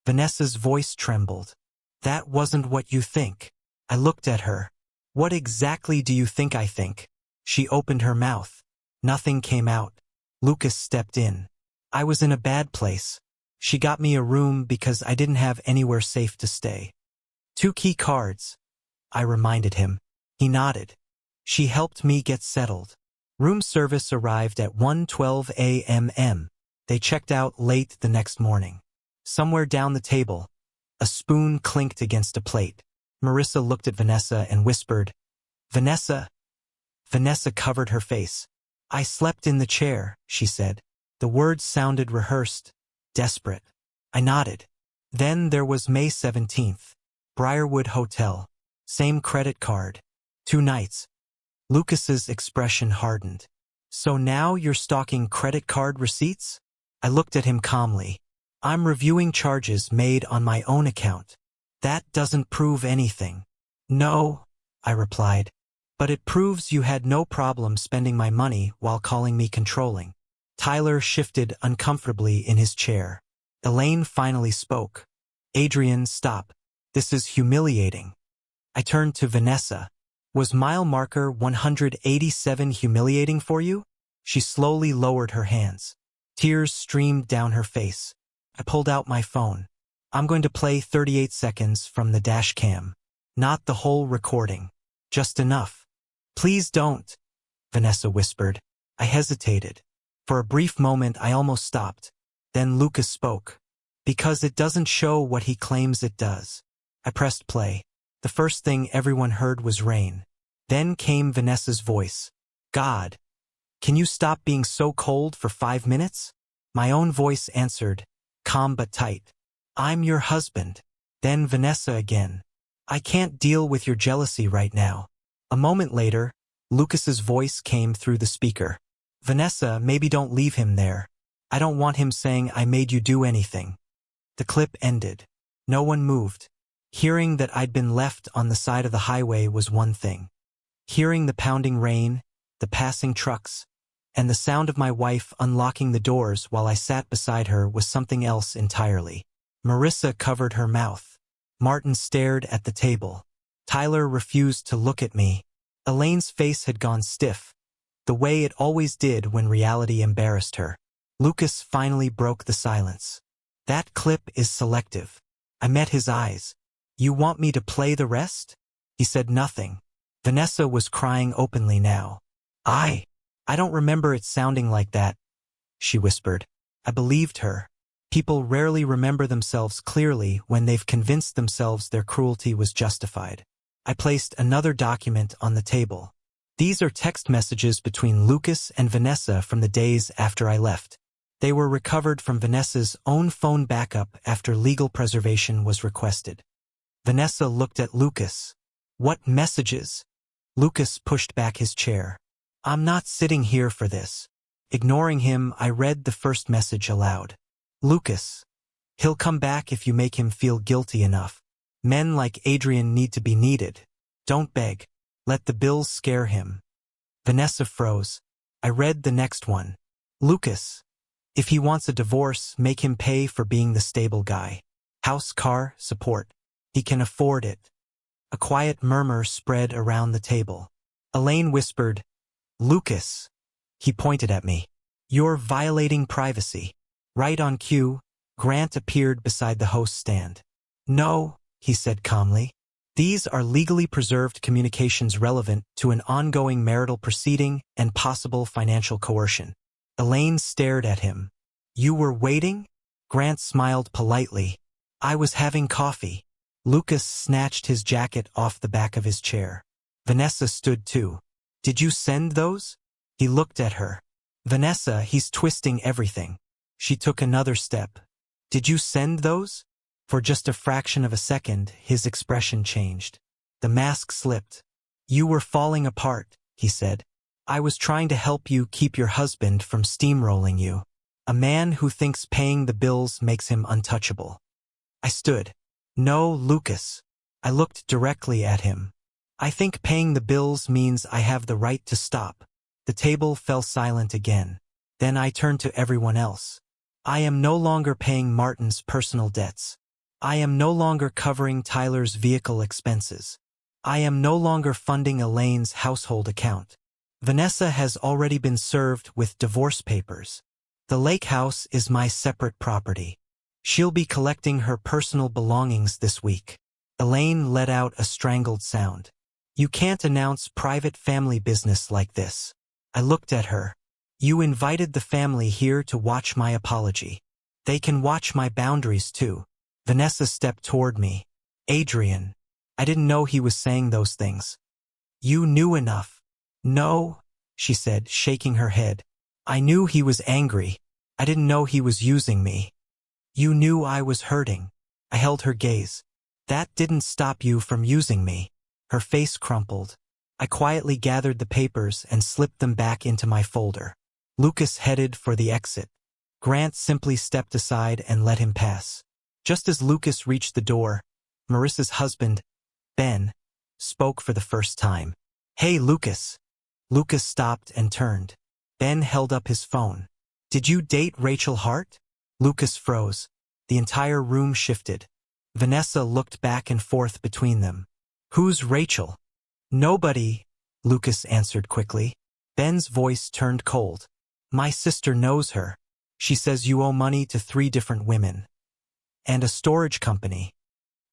Vanessa's voice trembled. That wasn't what you think. I looked at her. What exactly do you think I think? She opened her mouth. Nothing came out. Lucas stepped in. I was in a bad place. She got me a room because I didn't have anywhere safe to stay. 2 key cards, I reminded him. He nodded. She helped me get settled. Room service arrived at 1:12 a.m. They checked out late the next morning. Somewhere down the table, a spoon clinked against a plate. Marissa looked at Vanessa and whispered, Vanessa. Vanessa covered her face. I slept in the chair, she said. The words sounded rehearsed, desperate. I nodded. Then there was May 17th. Briarwood Hotel. Same credit card. 2 nights. Lucas's expression hardened. So now you're stalking credit card receipts? I looked at him calmly. I'm reviewing charges made on my own account. That doesn't prove anything. No, I replied. But it proves you had no problem spending my money while calling me controlling. Tyler shifted uncomfortably in his chair. Elaine finally spoke. Adrian, stop. This is humiliating. I turned to Vanessa. Was mile marker 187 humiliating for you? She slowly lowered her hands. Tears streamed down her face. I pulled out my phone. I'm going to play 38 seconds from the dash cam. Not the whole recording. Just enough. Please don't, Vanessa whispered. I hesitated. For a brief moment I almost stopped. Then Lucas spoke. Because it doesn't show what he claims it does. I pressed play. The first thing everyone heard was rain. Then came Vanessa's voice. God, can you stop being so cold for 5 minutes? My own voice answered, calm but tight. I'm your husband. Then Vanessa again. I can't deal with your jealousy right now. A moment later, Lucas's voice came through the speaker. Vanessa, maybe don't leave him there. I don't want him saying I made you do anything. The clip ended. No one moved. Hearing that I'd been left on the side of the highway was one thing. Hearing the pounding rain, the passing trucks, and the sound of my wife unlocking the doors while I sat beside her was something else entirely. Marissa covered her mouth. Martin stared at the table. Tyler refused to look at me. Elaine's face had gone stiff, the way it always did when reality embarrassed her. Lucas finally broke the silence. That clip is selective. I met his eyes. You want me to play the rest? He said nothing. Vanessa was crying openly now. I don't remember it sounding like that, she whispered. I believed her. People rarely remember themselves clearly when they've convinced themselves their cruelty was justified. I placed another document on the table. These are text messages between Lucas and Vanessa from the days after I left. They were recovered from Vanessa's own phone backup after legal preservation was requested. Vanessa looked at Lucas. What messages? Lucas pushed back his chair. I'm not sitting here for this. Ignoring him, I read the first message aloud. Lucas. He'll come back if you make him feel guilty enough. Men like Adrian need to be needed. Don't beg. Let the bills scare him. Vanessa froze. I read the next one. Lucas. If he wants a divorce, make him pay for being the stable guy. House, car, support. He can afford it. A quiet murmur spread around the table. Elaine whispered, Lucas. He pointed at me. You're violating privacy. Right on cue, Grant appeared beside the host stand. No, he said calmly. These are legally preserved communications relevant to an ongoing marital proceeding and possible financial coercion. Elaine stared at him. You were waiting? Grant smiled politely. I was having coffee. Lucas snatched his jacket off the back of his chair. Vanessa stood too. Did you send those? He looked at her. Vanessa, he's twisting everything. She took another step. Did you send those? For just a fraction of a second, his expression changed. The mask slipped. You were falling apart, he said. I was trying to help you keep your husband from steamrolling you. A man who thinks paying the bills makes him untouchable. I stood. No, Lucas. I looked directly at him. I think paying the bills means I have the right to stop. The table fell silent again. Then I turned to everyone else. I am no longer paying Martin's personal debts. I am no longer covering Tyler's vehicle expenses. I am no longer funding Elaine's household account. Vanessa has already been served with divorce papers. The lake house is my separate property. She'll be collecting her personal belongings this week. Elaine let out a strangled sound. You can't announce private family business like this. I looked at her. You invited the family here to watch my apology. They can watch my boundaries too. Vanessa stepped toward me. Adrian. I didn't know he was saying those things. You knew enough. No, she said, shaking her head. I knew he was angry. I didn't know he was using me. You knew I was hurting. I held her gaze. That didn't stop you from using me. Her face crumpled. I quietly gathered the papers and slipped them back into my folder. Lucas headed for the exit. Grant simply stepped aside and let him pass. Just as Lucas reached the door, Marissa's husband, Ben, spoke for the first time. Hey, Lucas. Lucas stopped and turned. Ben held up his phone. Did you date Rachel Hart? Lucas froze. The entire room shifted. Vanessa looked back and forth between them. "Who's Rachel?" "Nobody," Lucas answered quickly. Ben's voice turned cold. "My sister knows her. She says you owe money to 3 different women. And a storage company."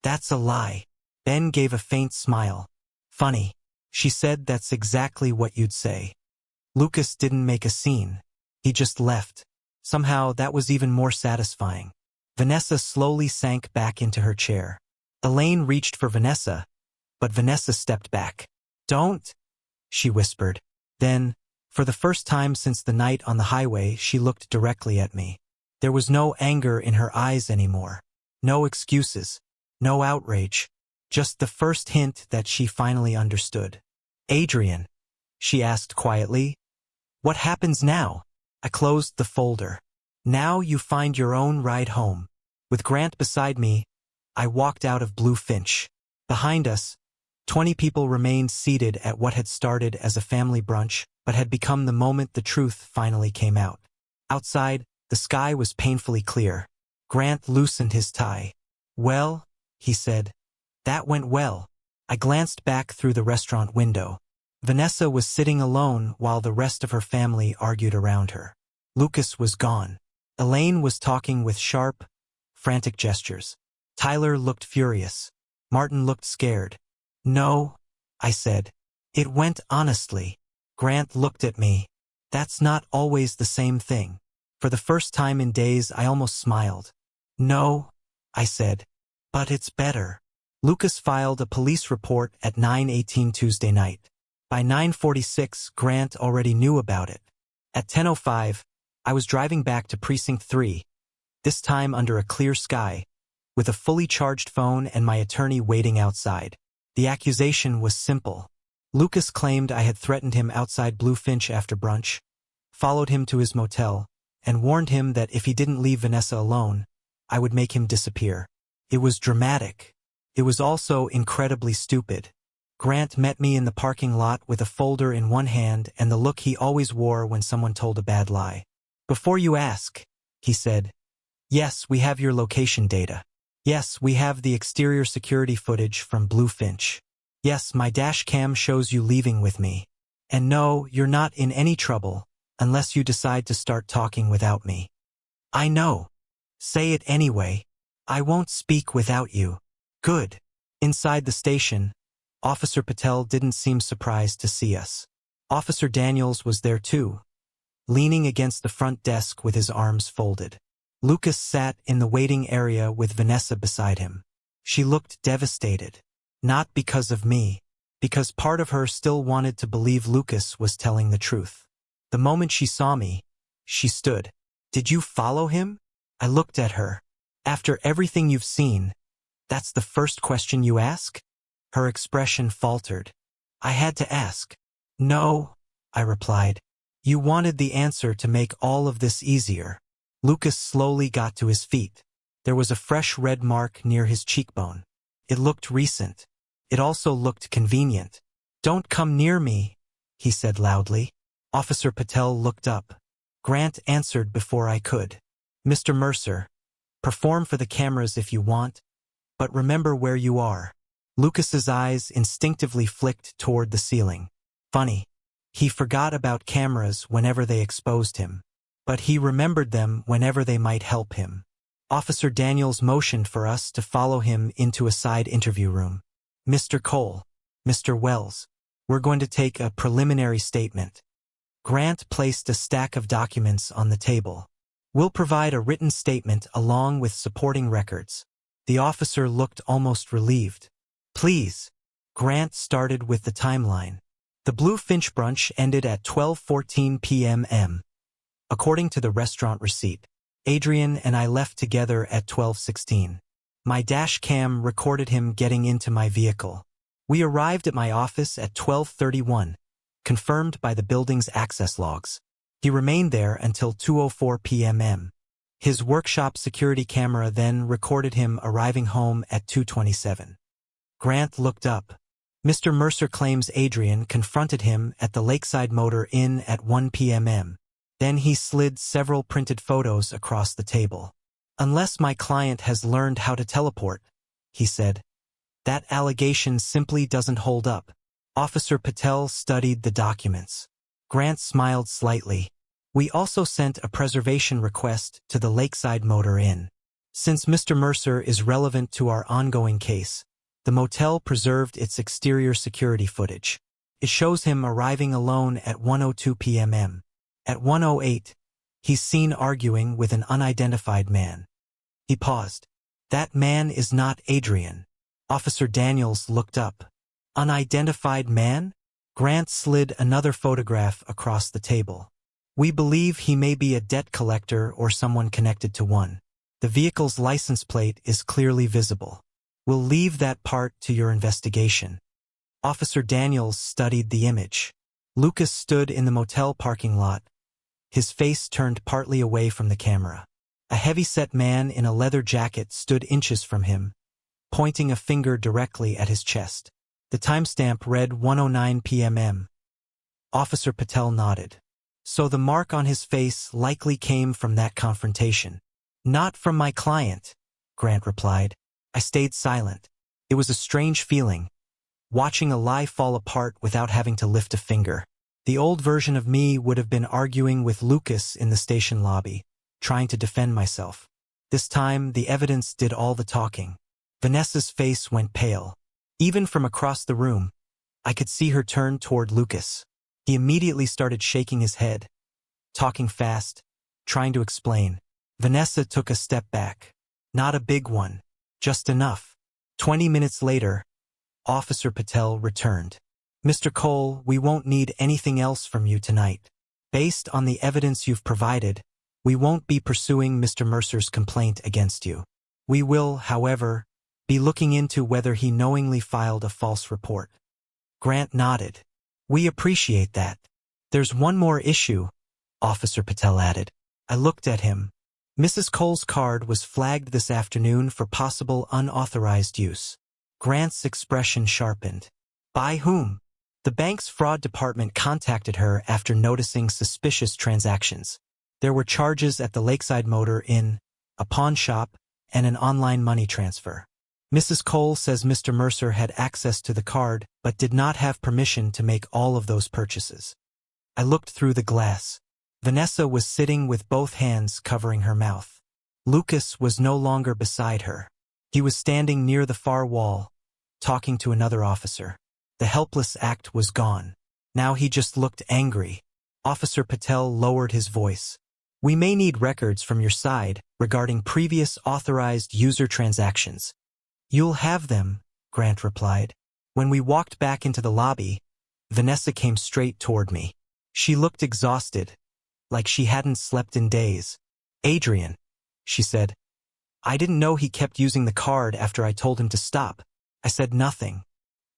"That's a lie." Ben gave a faint smile. "Funny. She said that's exactly what you'd say." Lucas didn't make a scene. He just left. Somehow that was even more satisfying. Vanessa slowly sank back into her chair. Elaine reached for Vanessa, but Vanessa stepped back. "Don't," she whispered. Then, for the first time since the night on the highway, she looked directly at me. There was no anger in her eyes anymore. No excuses. No outrage. Just the first hint that she finally understood. "Adrian," she asked quietly, "what happens now?" I closed the folder. "Now you find your own ride home." With Grant beside me, I walked out of Blue Finch. Behind us, 20 people remained seated at what had started as a family brunch, but had become the moment the truth finally came out. Outside, the sky was painfully clear. Grant loosened his tie. "Well," he said, "that went well." I glanced back through the restaurant window. Vanessa was sitting alone while the rest of her family argued around her. Lucas was gone. Elaine was talking with sharp, frantic gestures. Tyler looked furious. Martin looked scared. "No," I said. "It went honestly." Grant looked at me. "That's not always the same thing." For the first time in days, I almost smiled. "No," I said, "but it's better." Lucas filed a police report at 9:18 Tuesday night. By 9:46, Grant already knew about it. At 10:05, I was driving back to Precinct 3, this time under a clear sky, with a fully charged phone and my attorney waiting outside. The accusation was simple. Lucas claimed I had threatened him outside Blue Finch after brunch, followed him to his motel, and warned him that if he didn't leave Vanessa alone, I would make him disappear. It was dramatic. It was also incredibly stupid. Grant met me in the parking lot with a folder in one hand and the look he always wore when someone told a bad lie. "Before you ask," he said, "yes, we have your location data. Yes, we have the exterior security footage from Blue Finch. Yes, my dash cam shows you leaving with me. And no, you're not in any trouble unless you decide to start talking without me." "I know. Say it anyway. I won't speak without you." "Good." Inside the station, Officer Patel didn't seem surprised to see us. Officer Daniels was there too, leaning against the front desk with his arms folded. Lucas sat in the waiting area with Vanessa beside him. She looked devastated. Not because of me, because part of her still wanted to believe Lucas was telling the truth. The moment she saw me, she stood. "Did you follow him?" I looked at her. "After everything you've seen, that's the first question you ask?" Her expression faltered. I had to ask. "No," I replied. "You wanted the answer to make all of this easier." Lucas slowly got to his feet. There was a fresh red mark near his cheekbone. It looked recent. It also looked convenient. "Don't come near me," he said loudly. Officer Patel looked up. Grant answered before I could. "Mr. Mercer, perform for the cameras if you want, but remember where you are." Lucas's eyes instinctively flicked toward the ceiling. Funny. He forgot about cameras whenever they exposed him, but he remembered them whenever they might help him. Officer Daniels motioned for us to follow him into a side interview room. "Mr. Cole, Mr. Wells, we're going to take a preliminary statement." Grant placed a stack of documents on the table. "We'll provide a written statement along with supporting records." The officer looked almost relieved. "Please." Grant started with the timeline. The Blue Finch brunch ended at 12:14 p.m. According to the restaurant receipt, Adrian and I left together at 12:16. My dash cam recorded him getting into my vehicle. We arrived at my office at 12:31, confirmed by the building's access logs. He remained there until 2:04 p.m. His workshop security camera then recorded him arriving home at 2:27. Grant looked up. Mr. Mercer claims Adrian confronted him at the Lakeside Motor Inn at 1 p.m. Then he slid several printed photos across the table. Unless my client has learned how to teleport, he said. That allegation simply doesn't hold up. Officer Patel studied the documents. Grant smiled slightly. We also sent a preservation request to the Lakeside Motor Inn. Since Mr. Mercer is relevant to our ongoing case, the motel preserved its exterior security footage. It shows him arriving alone at 1:02 p.m. At 1:08, he's seen arguing with an unidentified man. He paused. That man is not Adrian. Officer Daniels looked up. Unidentified man? Grant slid another photograph across the table. We believe he may be a debt collector or someone connected to one. The vehicle's license plate is clearly visible. We'll leave that part to your investigation. Officer Daniels studied the image. Lucas stood in the motel parking lot, his face turned partly away from the camera. A heavy-set man in a leather jacket stood inches from him, pointing a finger directly at his chest. The timestamp read 1:09 p.m. Officer Patel nodded. So the mark on his face likely came from that confrontation. Not from my client, Grant replied. I stayed silent. It was a strange feeling, watching a lie fall apart without having to lift a finger. The old version of me would have been arguing with Lucas in the station lobby, trying to defend myself. This time, the evidence did all the talking. Vanessa's face went pale. Even from across the room, I could see her turn toward Lucas. He immediately started shaking his head, talking fast, trying to explain. Vanessa took a step back. Not a big one, just enough. 20 minutes later, Officer Patel returned. Mr. Cole, we won't need anything else from you tonight. Based on the evidence you've provided, we won't be pursuing Mr. Mercer's complaint against you. We will, however, be looking into whether he knowingly filed a false report. Grant nodded. We appreciate that. There's one more issue, Officer Patel added. I looked at him. Mrs. Cole's card was flagged this afternoon for possible unauthorized use. Grant's expression sharpened. By whom? The bank's fraud department contacted her after noticing suspicious transactions. There were charges at the Lakeside Motor Inn, a pawn shop, and an online money transfer. Mrs. Cole says Mr. Mercer had access to the card but did not have permission to make all of those purchases. I looked through the glass. Vanessa was sitting with both hands covering her mouth. Lucas was no longer beside her. He was standing near the far wall, talking to another officer. The helpless act was gone. Now he just looked angry. Officer Patel lowered his voice. We may need records from your side regarding previous authorized user transactions. You'll have them, Grant replied. When we walked back into the lobby, Vanessa came straight toward me. She looked exhausted, like she hadn't slept in days. Adrian, she said. I didn't know he kept using the card after I told him to stop. I said nothing.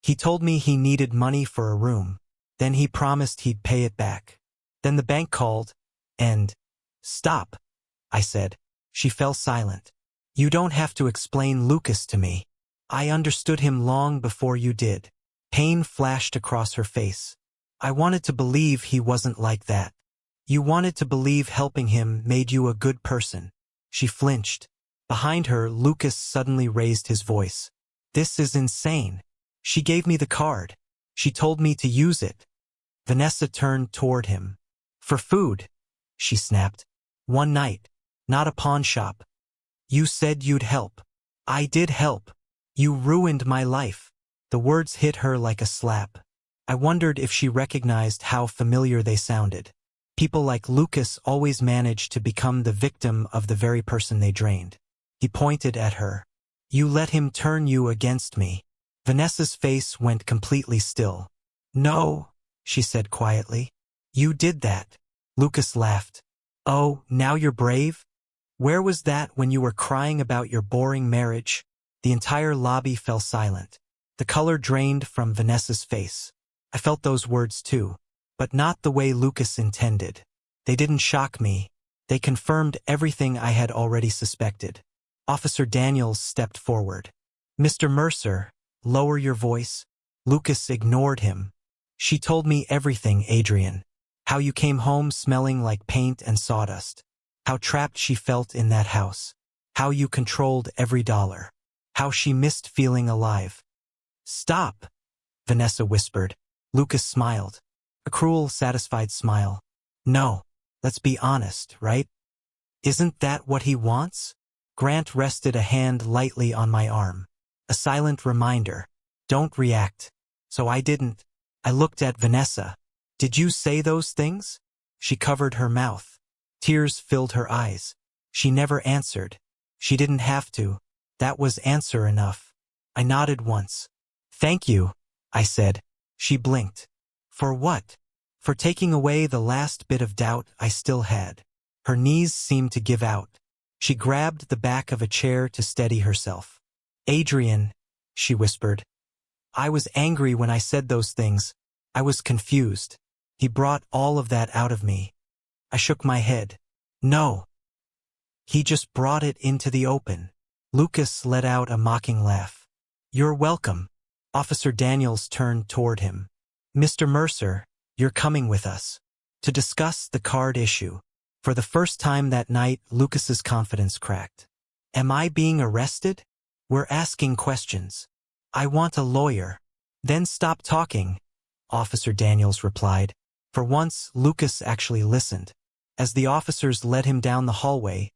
He told me he needed money for a room. Then he promised he'd pay it back. Then the bank called, and... Stop, I said. She fell silent. You don't have to explain Lucas to me. I understood him long before you did. Pain flashed across her face. I wanted to believe he wasn't like that. You wanted to believe helping him made you a good person. She flinched. Behind her, Lucas suddenly raised his voice. This is insane. She gave me the card. She told me to use it. Vanessa turned toward him. For food, she snapped. One night, not a pawn shop. You said you'd help. I did help. You ruined my life. The words hit her like a slap. I wondered if she recognized how familiar they sounded. People like Lucas always managed to become the victim of the very person they drained. He pointed at her. You let him turn you against me. Vanessa's face went completely still. No, she said quietly. You did that. Lucas laughed. Oh, now you're brave? Where was that when you were crying about your boring marriage? The entire lobby fell silent. The color drained from Vanessa's face. I felt those words too, but not the way Lucas intended. They didn't shock me. They confirmed everything I had already suspected. Officer Daniels stepped forward. Mr. Mercer, lower your voice. Lucas ignored him. She told me everything, Adrian. How you came home smelling like paint and sawdust. How trapped she felt in that house. How you controlled every dollar. How she missed feeling alive. Stop, Vanessa whispered. Lucas smiled. A cruel, satisfied smile. No, let's be honest, right? Isn't that what he wants? Grant rested a hand lightly on my arm. A silent reminder. Don't react. So I didn't. I looked at Vanessa. Did you say those things? She covered her mouth. Tears filled her eyes. She never answered. She didn't have to. That was answer enough. I nodded once. Thank you, I said. She blinked. For what? For taking away the last bit of doubt I still had. Her knees seemed to give out. She grabbed the back of a chair to steady herself. Adrian, she whispered. I was angry when I said those things. I was confused. He brought all of that out of me. I shook my head. No. He just brought it into the open. Lucas let out a mocking laugh. You're welcome. Officer Daniels turned toward him. Mr. Mercer, you're coming with us. To discuss the card issue. For the first time that night, Lucas's confidence cracked. Am I being arrested? We're asking questions. I want a lawyer. Then stop talking, Officer Daniels replied. For once, Lucas actually listened. As the officers led him down the hallway,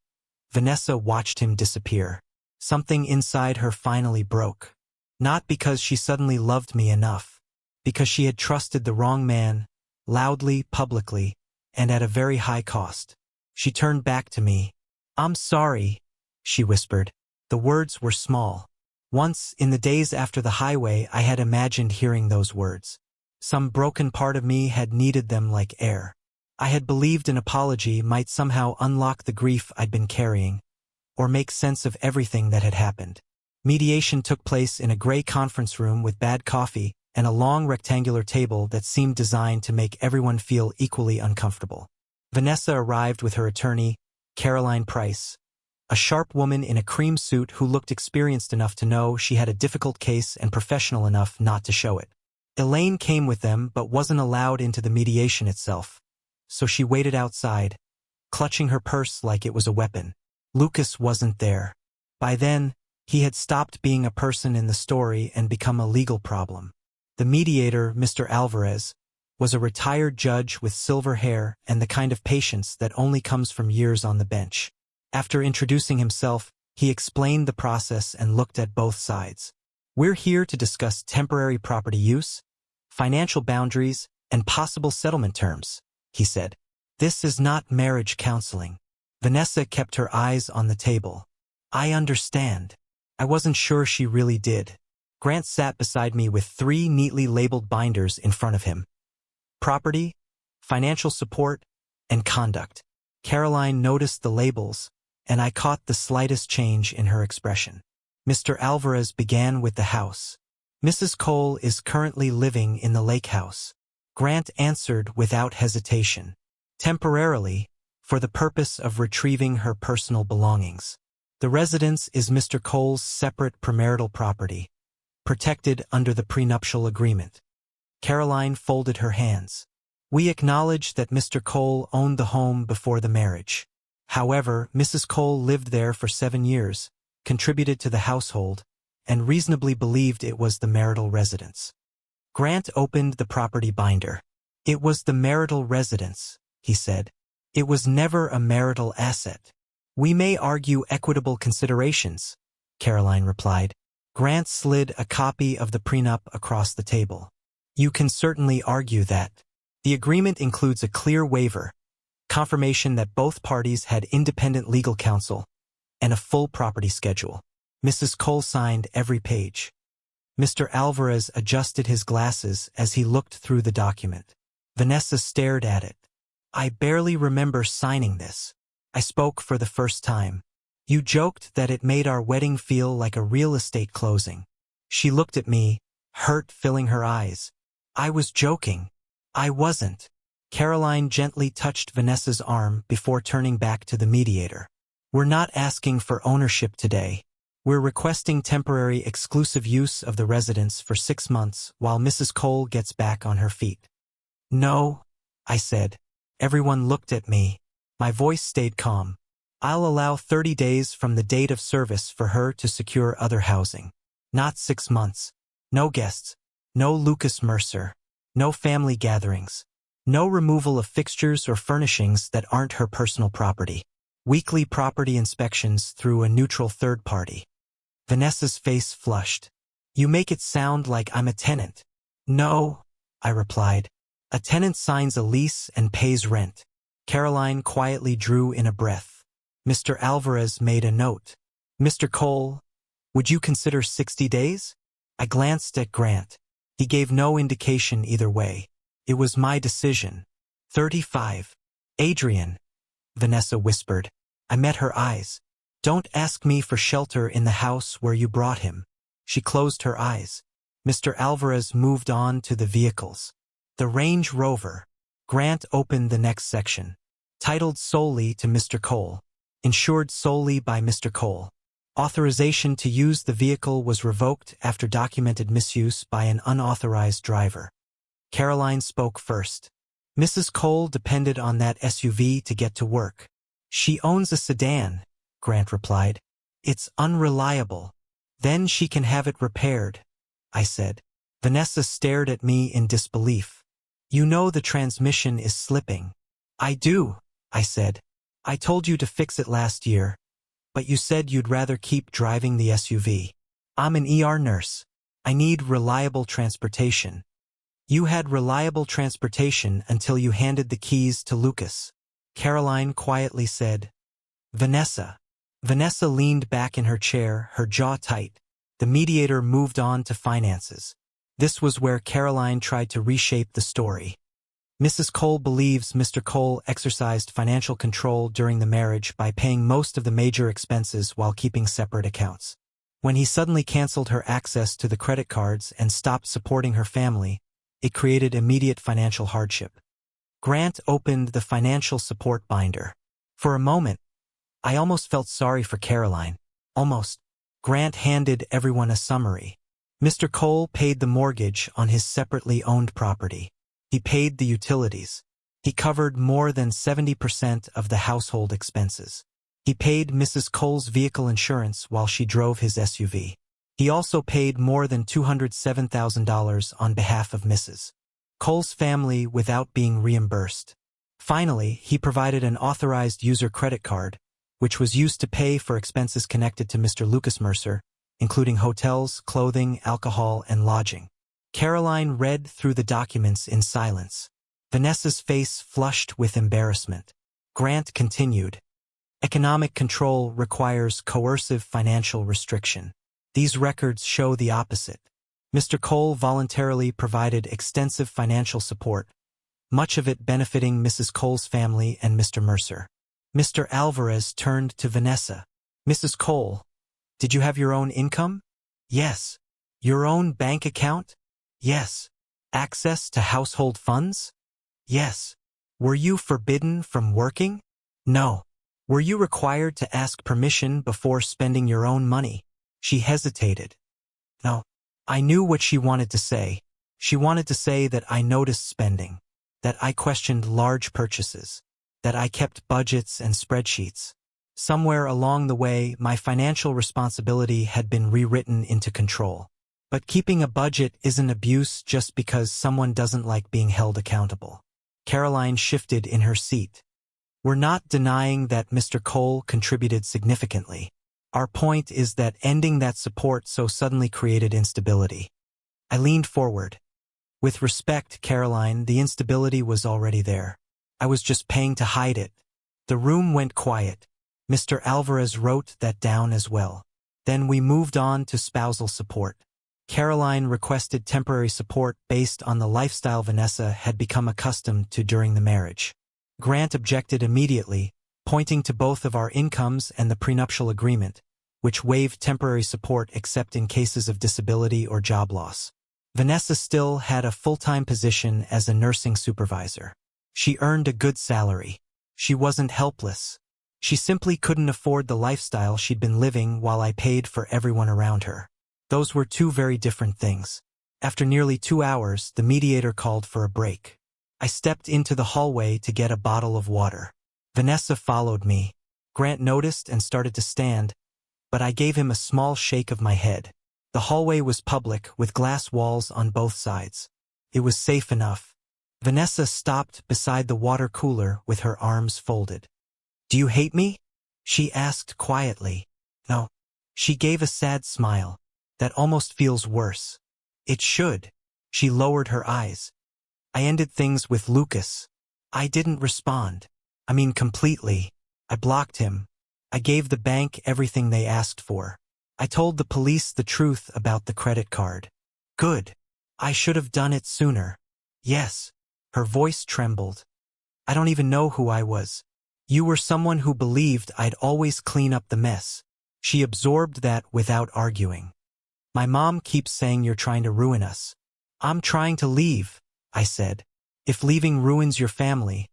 Vanessa watched him disappear. Something inside her finally broke. Not because she suddenly loved me enough. Because she had trusted the wrong man, loudly, publicly, and at a very high cost. She turned back to me. I'm sorry, she whispered. The words were small. Once, in the days after the highway, I had imagined hearing those words. Some broken part of me had needed them like air. I had believed an apology might somehow unlock the grief I'd been carrying, or make sense of everything that had happened. Mediation took place in a gray conference room with bad coffee and a long rectangular table that seemed designed to make everyone feel equally uncomfortable. Vanessa arrived with her attorney, Caroline Price, a sharp woman in a cream suit who looked experienced enough to know she had a difficult case and professional enough not to show it. Elaine came with them but wasn't allowed into the mediation itself, so she waited outside, clutching her purse like it was a weapon. Lucas wasn't there. By then, he had stopped being a person in the story and become a legal problem. The mediator, Mr. Alvarez, was a retired judge with silver hair and the kind of patience that only comes from years on the bench. After introducing himself, he explained the process and looked at both sides. We're here to discuss temporary property use, financial boundaries, and possible settlement terms, he said. This is not marriage counseling. Vanessa kept her eyes on the table. I understand. I wasn't sure she really did. Grant sat beside me with 3 neatly labeled binders in front of him. Property, financial support, and conduct. Caroline noticed the labels, and I caught the slightest change in her expression. Mr. Alvarez began with the house. Mrs. Cole is currently living in the lake house. Grant answered without hesitation. Temporarily, for the purpose of retrieving her personal belongings. The residence is Mr. Cole's separate premarital property, protected under the prenuptial agreement. Caroline folded her hands. We acknowledge that Mr. Cole owned the home before the marriage. However, Mrs. Cole lived there for 7 years, contributed to the household, and reasonably believed it was the marital residence. Grant opened the property binder. It was the marital residence, he said. It was never a marital asset. We may argue equitable considerations, Caroline replied. Grant slid a copy of the prenup across the table. You can certainly argue that. The agreement includes a clear waiver, confirmation that both parties had independent legal counsel, and a full property schedule. Mrs. Cole signed every page. Mr. Alvarez adjusted his glasses as he looked through the document. Vanessa stared at it. I barely remember signing this. I spoke for the first time. You joked that it made our wedding feel like a real estate closing. She looked at me, hurt filling her eyes. I was joking. I wasn't. Caroline gently touched Vanessa's arm before turning back to the mediator. We're not asking for ownership today. We're requesting temporary exclusive use of the residence for 6 months while Mrs. Cole gets back on her feet. No, I said. Everyone looked at me. My voice stayed calm. I'll allow 30 days from the date of service for her to secure other housing. Not 6 months. No guests. No Lucas Mercer. No family gatherings. No removal of fixtures or furnishings that aren't her personal property. Weekly property inspections through a neutral third party. Vanessa's face flushed. You make it sound like I'm a tenant. No, I replied. A tenant signs a lease and pays rent. Caroline quietly drew in a breath. Mr. Alvarez made a note. Mr. Cole, would you consider 60 days? I glanced at Grant. He gave no indication either way. It was my decision. 35. Adrian, Vanessa whispered. I met her eyes. Don't ask me for shelter in the house where you brought him. She closed her eyes. Mr. Alvarez moved on to the vehicles. The Range Rover. Grant opened the next section. Titled solely to Mr. Cole. Insured solely by Mr. Cole. Authorization to use the vehicle was revoked after documented misuse by an unauthorized driver. Caroline spoke first. Mrs. Cole depended on that SUV to get to work. She owns a sedan, Grant replied. It's unreliable. Then she can have it repaired, I said. Vanessa stared at me in disbelief. You know the transmission is slipping. I do, I said. I told you to fix it last year, but you said you'd rather keep driving the SUV. I'm an ER nurse. I need reliable transportation. You had reliable transportation until you handed the keys to Lucas. Caroline quietly said, Vanessa. Vanessa leaned back in her chair, her jaw tight. The mediator moved on to finances. This was where Caroline tried to reshape the story. Mrs. Cole believes Mr. Cole exercised financial control during the marriage by paying most of the major expenses while keeping separate accounts. When he suddenly canceled her access to the credit cards and stopped supporting her family, it created immediate financial hardship. Grant opened the financial support binder. For a moment, I almost felt sorry for Caroline. Almost. Grant handed everyone a summary. Mr. Cole paid the mortgage on his separately owned property. He paid the utilities. He covered more than 70% of the household expenses. He paid Mrs. Cole's vehicle insurance while she drove his SUV. He also paid more than $207,000 on behalf of Mrs. Cole's family without being reimbursed. Finally, he provided an authorized user credit card, which was used to pay for expenses connected to Mr. Lucas Mercer, including hotels, clothing, alcohol, and lodging. Caroline read through the documents in silence. Vanessa's face flushed with embarrassment. Grant continued. Economic control requires coercive financial restriction. These records show the opposite. Mr. Cole voluntarily provided extensive financial support, much of it benefiting Mrs. Cole's family and Mr. Mercer. Mr. Alvarez turned to Vanessa. Mrs. Cole, did you have your own income? Yes. Your own bank account? Yes. Access to household funds? Yes. Were you forbidden from working? No. Were you required to ask permission before spending your own money? She hesitated. No. I knew what she wanted to say. She wanted to say that I noticed spending, that I questioned large purchases, that I kept budgets and spreadsheets. Somewhere along the way, my financial responsibility had been rewritten into control. But keeping a budget isn't abuse just because someone doesn't like being held accountable. Caroline shifted in her seat. We're not denying that Mr. Cole contributed significantly. Our point is that ending that support so suddenly created instability. I leaned forward. With respect, Caroline, the instability was already there. I was just paying to hide it. The room went quiet. Mr. Alvarez wrote that down as well. Then we moved on to spousal support. Caroline requested temporary support based on the lifestyle Vanessa had become accustomed to during the marriage. Grant objected immediately, pointing to both of our incomes and the prenuptial agreement, which waived temporary support except in cases of disability or job loss. Vanessa still had a full-time position as a nursing supervisor. She earned a good salary. She wasn't helpless. She simply couldn't afford the lifestyle she'd been living while I paid for everyone around her. Those were two very different things. After nearly 2 hours, the mediator called for a break. I stepped into the hallway to get a bottle of water. Vanessa followed me. Grant noticed and started to stand, but I gave him a small shake of my head. The hallway was public, with glass walls on both sides. It was safe enough. Vanessa stopped beside the water cooler with her arms folded. "Do you hate me?" she asked quietly. "No." She gave a sad smile. "That almost feels worse." "It should." She lowered her eyes. "I ended things with Lucas. I didn't respond. I mean, completely. I blocked him. I gave the bank everything they asked for. I told the police the truth about the credit card." "Good. I should have done it sooner." "Yes." Her voice trembled. "I don't even know who I was. You were someone who believed I'd always clean up the mess." She absorbed that without arguing. "My mom keeps saying you're trying to ruin us." "I'm trying to leave," I said. "If leaving ruins your family,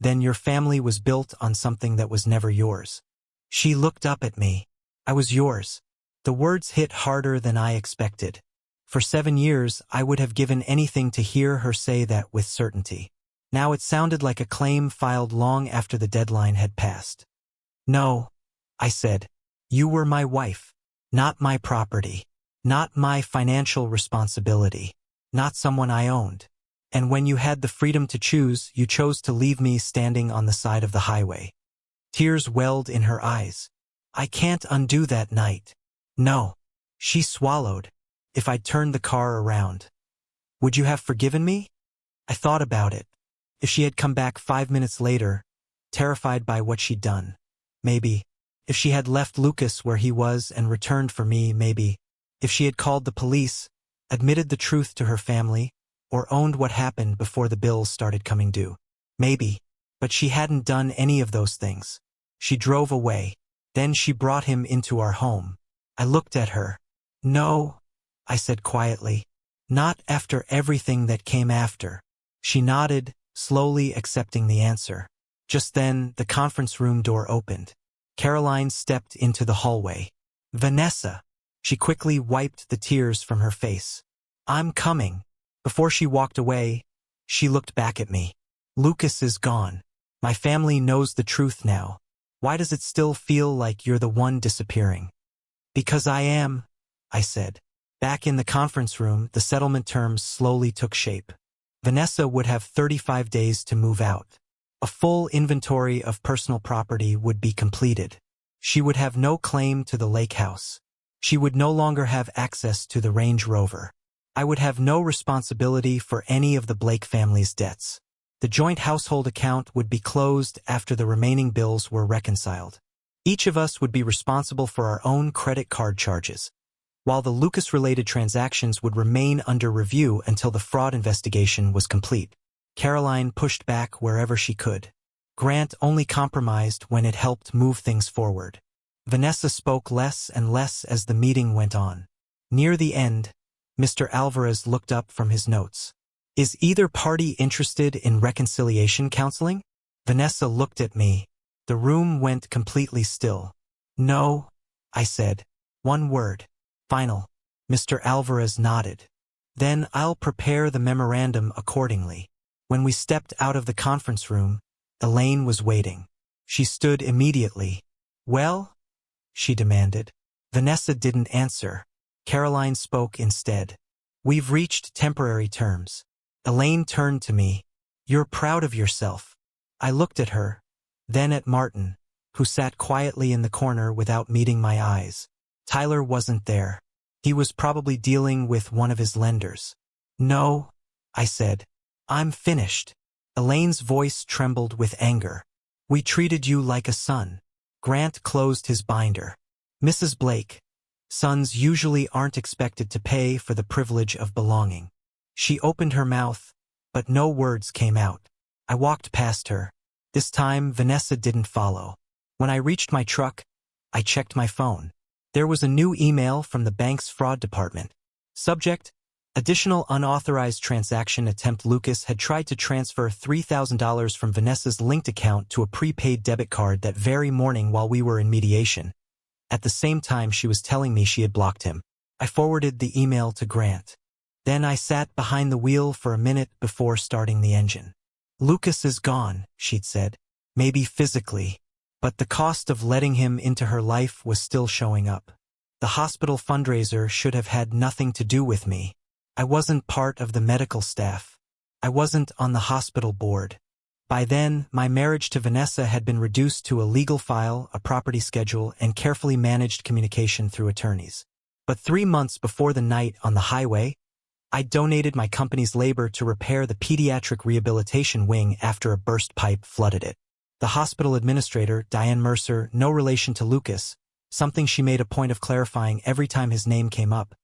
then your family was built on something that was never yours." She looked up at me. "I was yours." The words hit harder than I expected. For 7 years, I would have given anything to hear her say that with certainty. Now it sounded like a claim filed long after the deadline had passed. "No," I said. "You were my wife. Not my property. Not my financial responsibility. Not someone I owned. And when you had the freedom to choose, you chose to leave me standing on the side of the highway." Tears welled in her eyes. "I can't undo that night." "No." She swallowed. "If I'd turned the car around, would you have forgiven me?" I thought about it. If she had come back 5 minutes later, terrified by what she'd done, maybe. If she had left Lucas where he was and returned for me, maybe. If she had called the police, admitted the truth to her family, or owned what happened before the bills started coming due. Maybe. But she hadn't done any of those things. She drove away. Then she brought him into our home. I looked at her. "No," I said quietly. "Not after everything that came after." She nodded, slowly accepting the answer. Just then, the conference room door opened. Caroline stepped into the hallway. "Vanessa." She quickly wiped the tears from her face. "I'm coming." Before she walked away, she looked back at me. "Lucas is gone. My family knows the truth now. Why does it still feel like you're the one disappearing?" "Because I am," I said. Back in the conference room, the settlement terms slowly took shape. Vanessa would have 35 days to move out. A full inventory of personal property would be completed. She would have no claim to the lake house. She would no longer have access to the Range Rover. I would have no responsibility for any of the Blake family's debts. The joint household account would be closed after the remaining bills were reconciled. Each of us would be responsible for our own credit card charges, while the Lucas-related transactions would remain under review until the fraud investigation was complete. Caroline pushed back wherever she could. Grant only compromised when it helped move things forward. Vanessa spoke less and less as the meeting went on. Near the end, Mr. Alvarez looked up from his notes. "Is either party interested in reconciliation counseling?" Vanessa looked at me. The room went completely still. "No," I said. One word. "Final." Mr. Alvarez nodded. "Then I'll prepare the memorandum accordingly." When we stepped out of the conference room, Elaine was waiting. She stood immediately. "Well?" she demanded. Vanessa didn't answer. Caroline spoke instead. "We've reached temporary terms." Elaine turned to me. "You're proud of yourself." I looked at her, then at Martin, who sat quietly in the corner without meeting my eyes. Tyler wasn't there. He was probably dealing with one of his lenders. "No," I said. "I'm finished." Elaine's voice trembled with anger. "We treated you like a son." Grant closed his binder. "Mrs. Blake, sons usually aren't expected to pay for the privilege of belonging." She opened her mouth, but no words came out. I walked past her. This time, Vanessa didn't follow. When I reached my truck, I checked my phone. There was a new email from the bank's fraud department. Subject: Additional unauthorized transaction attempt. Lucas had tried to transfer $3,000 from Vanessa's linked account to a prepaid debit card that very morning while we were in mediation. At the same time, she was telling me she had blocked him. I forwarded the email to Grant. Then I sat behind the wheel for a minute before starting the engine. "Lucas is gone," she'd said. "Maybe physically, But the cost of letting him into her life was still showing up. The hospital fundraiser should have had nothing to do with me. I wasn't part of the medical staff. I wasn't on the hospital board. By then, my marriage to Vanessa had been reduced to a legal file, a property schedule, and carefully managed communication through attorneys. But 3 months before the night on the highway, I donated my company's labor to repair the pediatric rehabilitation wing after a burst pipe flooded it. The hospital administrator, Diane Mercer, no relation to Lucas, something she made a point of clarifying every time his name came up,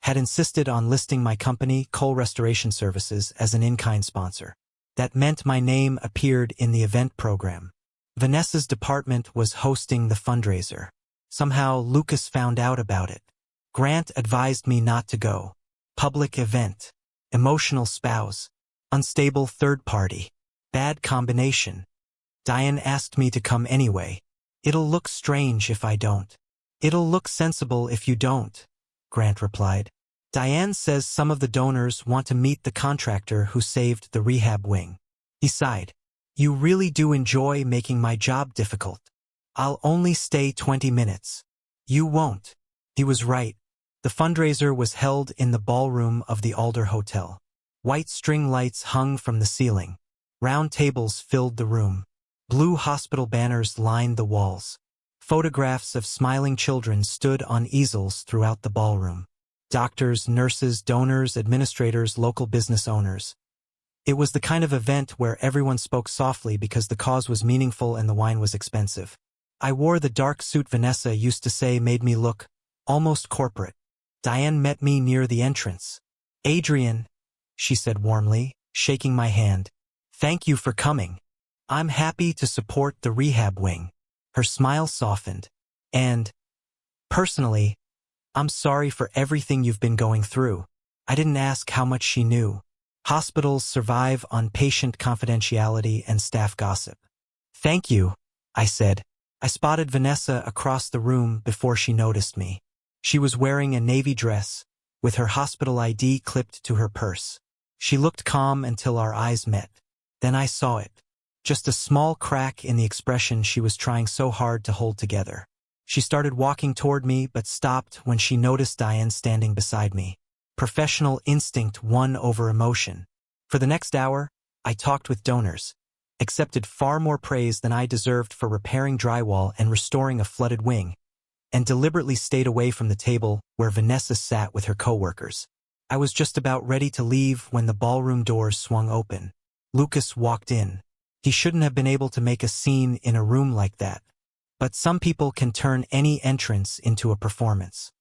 had insisted on listing my company, Coal Restoration Services, as an in-kind sponsor. That meant my name appeared in the event program. Vanessa's department was hosting the fundraiser. Somehow, Lucas found out about it. Grant advised me not to go. Public event. Emotional spouse. Unstable third party. Bad combination. Diane asked me to come anyway. It'll look strange if I don't. It'll look sensible if you don't, Grant replied. Diane says some of the donors want to meet the contractor who saved the rehab wing. He sighed. You really do enjoy making my job difficult. I'll only stay 20 minutes. You won't. He was right. The fundraiser was held in the ballroom of the Alder Hotel. White string lights hung from the ceiling. Round tables filled the room. Blue hospital banners lined the walls. Photographs of smiling children stood on easels throughout the ballroom. Doctors, nurses, donors, administrators, local business owners. It was the kind of event where everyone spoke softly because the cause was meaningful and the wine was expensive. I wore the dark suit Vanessa used to say made me look almost corporate. Diane met me near the entrance. Adrian, she said warmly, shaking my hand. Thank you for coming. I'm happy to support the rehab wing. Her smile softened. And, personally, I'm sorry for everything you've been going through. I didn't ask how much she knew. Hospitals survive on patient confidentiality and staff gossip. Thank you, I said. I spotted Vanessa across the room before she noticed me. She was wearing a navy dress, with her hospital ID clipped to her purse. She looked calm until our eyes met. Then I saw it. Just a small crack in the expression she was trying so hard to hold together. She started walking toward me but stopped when she noticed Diane standing beside me. Professional instinct won over emotion. For the next hour, I talked with donors, accepted far more praise than I deserved for repairing drywall and restoring a flooded wing, and deliberately stayed away from the table where Vanessa sat with her coworkers. I was just about ready to leave when the ballroom doors swung open. Lucas walked in. He shouldn't have been able to make a scene in a room like that. But some people can turn any entrance into a performance.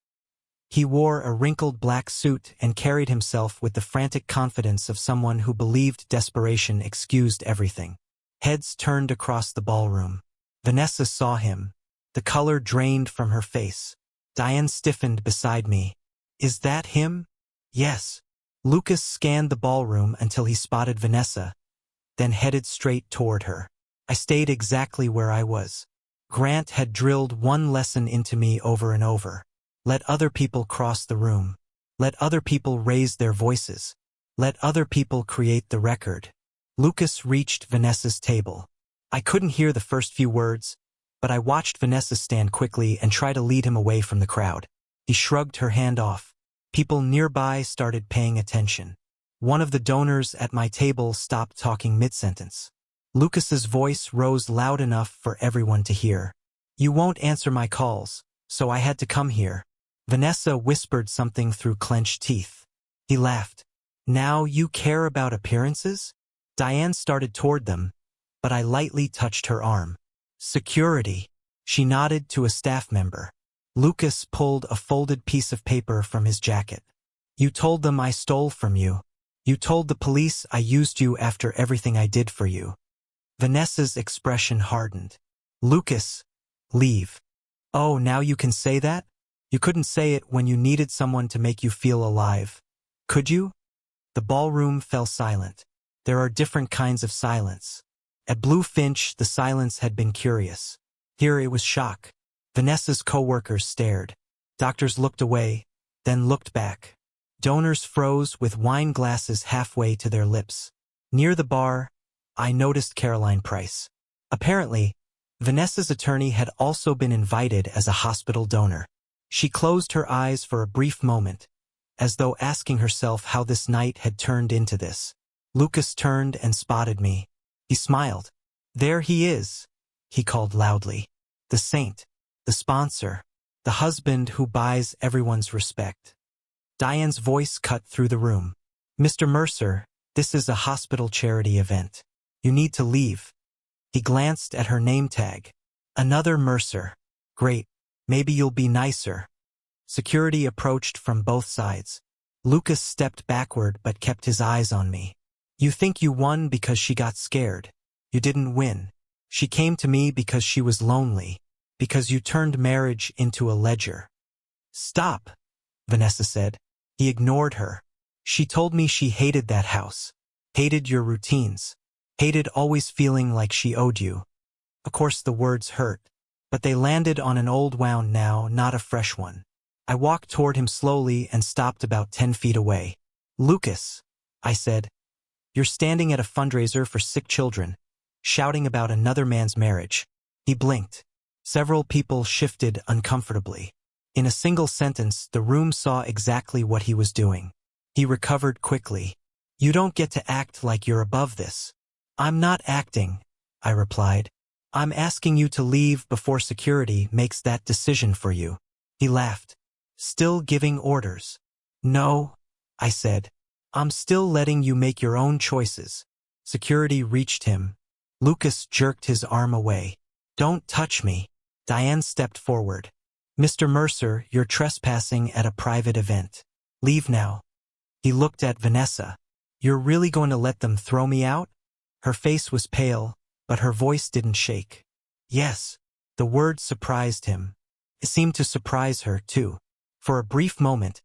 He wore a wrinkled black suit and carried himself with the frantic confidence of someone who believed desperation excused everything. Heads turned across the ballroom. Vanessa saw him. The color drained from her face. Diane stiffened beside me. Is that him? Yes. Lucas scanned the ballroom until he spotted Vanessa, then headed straight toward her. I stayed exactly where I was. Grant had drilled one lesson into me over and over. Let other people cross the room. Let other people raise their voices. Let other people create the record. Lucas reached Vanessa's table. I couldn't hear the first few words, but I watched Vanessa stand quickly and try to lead him away from the crowd. He shrugged her hand off. People nearby started paying attention. One of the donors at my table stopped talking mid-sentence. Lucas's voice rose loud enough for everyone to hear. You won't answer my calls, so I had to come here. Vanessa whispered something through clenched teeth. He laughed. Now you care about appearances? Diane started toward them, but I lightly touched her arm. Security. She nodded to a staff member. Lucas pulled a folded piece of paper from his jacket. You told them I stole from you. You told the police I used you after everything I did for you. Vanessa's expression hardened. Lucas, leave. Oh, now you can say that? You couldn't say it when you needed someone to make you feel alive. Could you? The ballroom fell silent. There are different kinds of silence. At Blue Finch, the silence had been curious. Here it was shock. Vanessa's co-workers stared. Doctors looked away, then looked back. Donors froze with wine glasses halfway to their lips. Near the bar, I noticed Caroline Price. Apparently, Vanessa's attorney had also been invited as a hospital donor. She closed her eyes for a brief moment, as though asking herself how this night had turned into this. Lucas turned and spotted me. He smiled. "There he is," he called loudly. "The saint, the sponsor, the husband who buys everyone's respect." Diane's voice cut through the room. "Mr. Mercer, this is a hospital charity event. You need to leave." He glanced at her name tag. "Another Mercer. Great. Maybe you'll be nicer." Security approached from both sides. Lucas stepped backward but kept his eyes on me. "You think you won because she got scared. You didn't win. She came to me because she was lonely, because you turned marriage into a ledger." "Stop," Vanessa said. He ignored her. "She told me she hated that house, hated your routines, hated always feeling like she owed you." Of course the words hurt, but they landed on an old wound now, not a fresh one. I walked toward him slowly and stopped about 10 feet away. "Lucas," I said, "you're standing at a fundraiser for sick children, shouting about another man's marriage." He blinked. Several people shifted uncomfortably. In a single sentence, the room saw exactly what he was doing. He recovered quickly. "You don't get to act like you're above this." "I'm not acting," I replied. "I'm asking you to leave before security makes that decision for you." He laughed. "Still giving orders?" "No," I said. "I'm still letting you make your own choices." Security reached him. Lucas jerked his arm away. "Don't touch me." Diane stepped forward. "Mr. Mercer, you're trespassing at a private event. Leave now." He looked at Vanessa. "You're really going to let them throw me out?" Her face was pale, but her voice didn't shake. "Yes." The word surprised him. It seemed to surprise her, too. For a brief moment,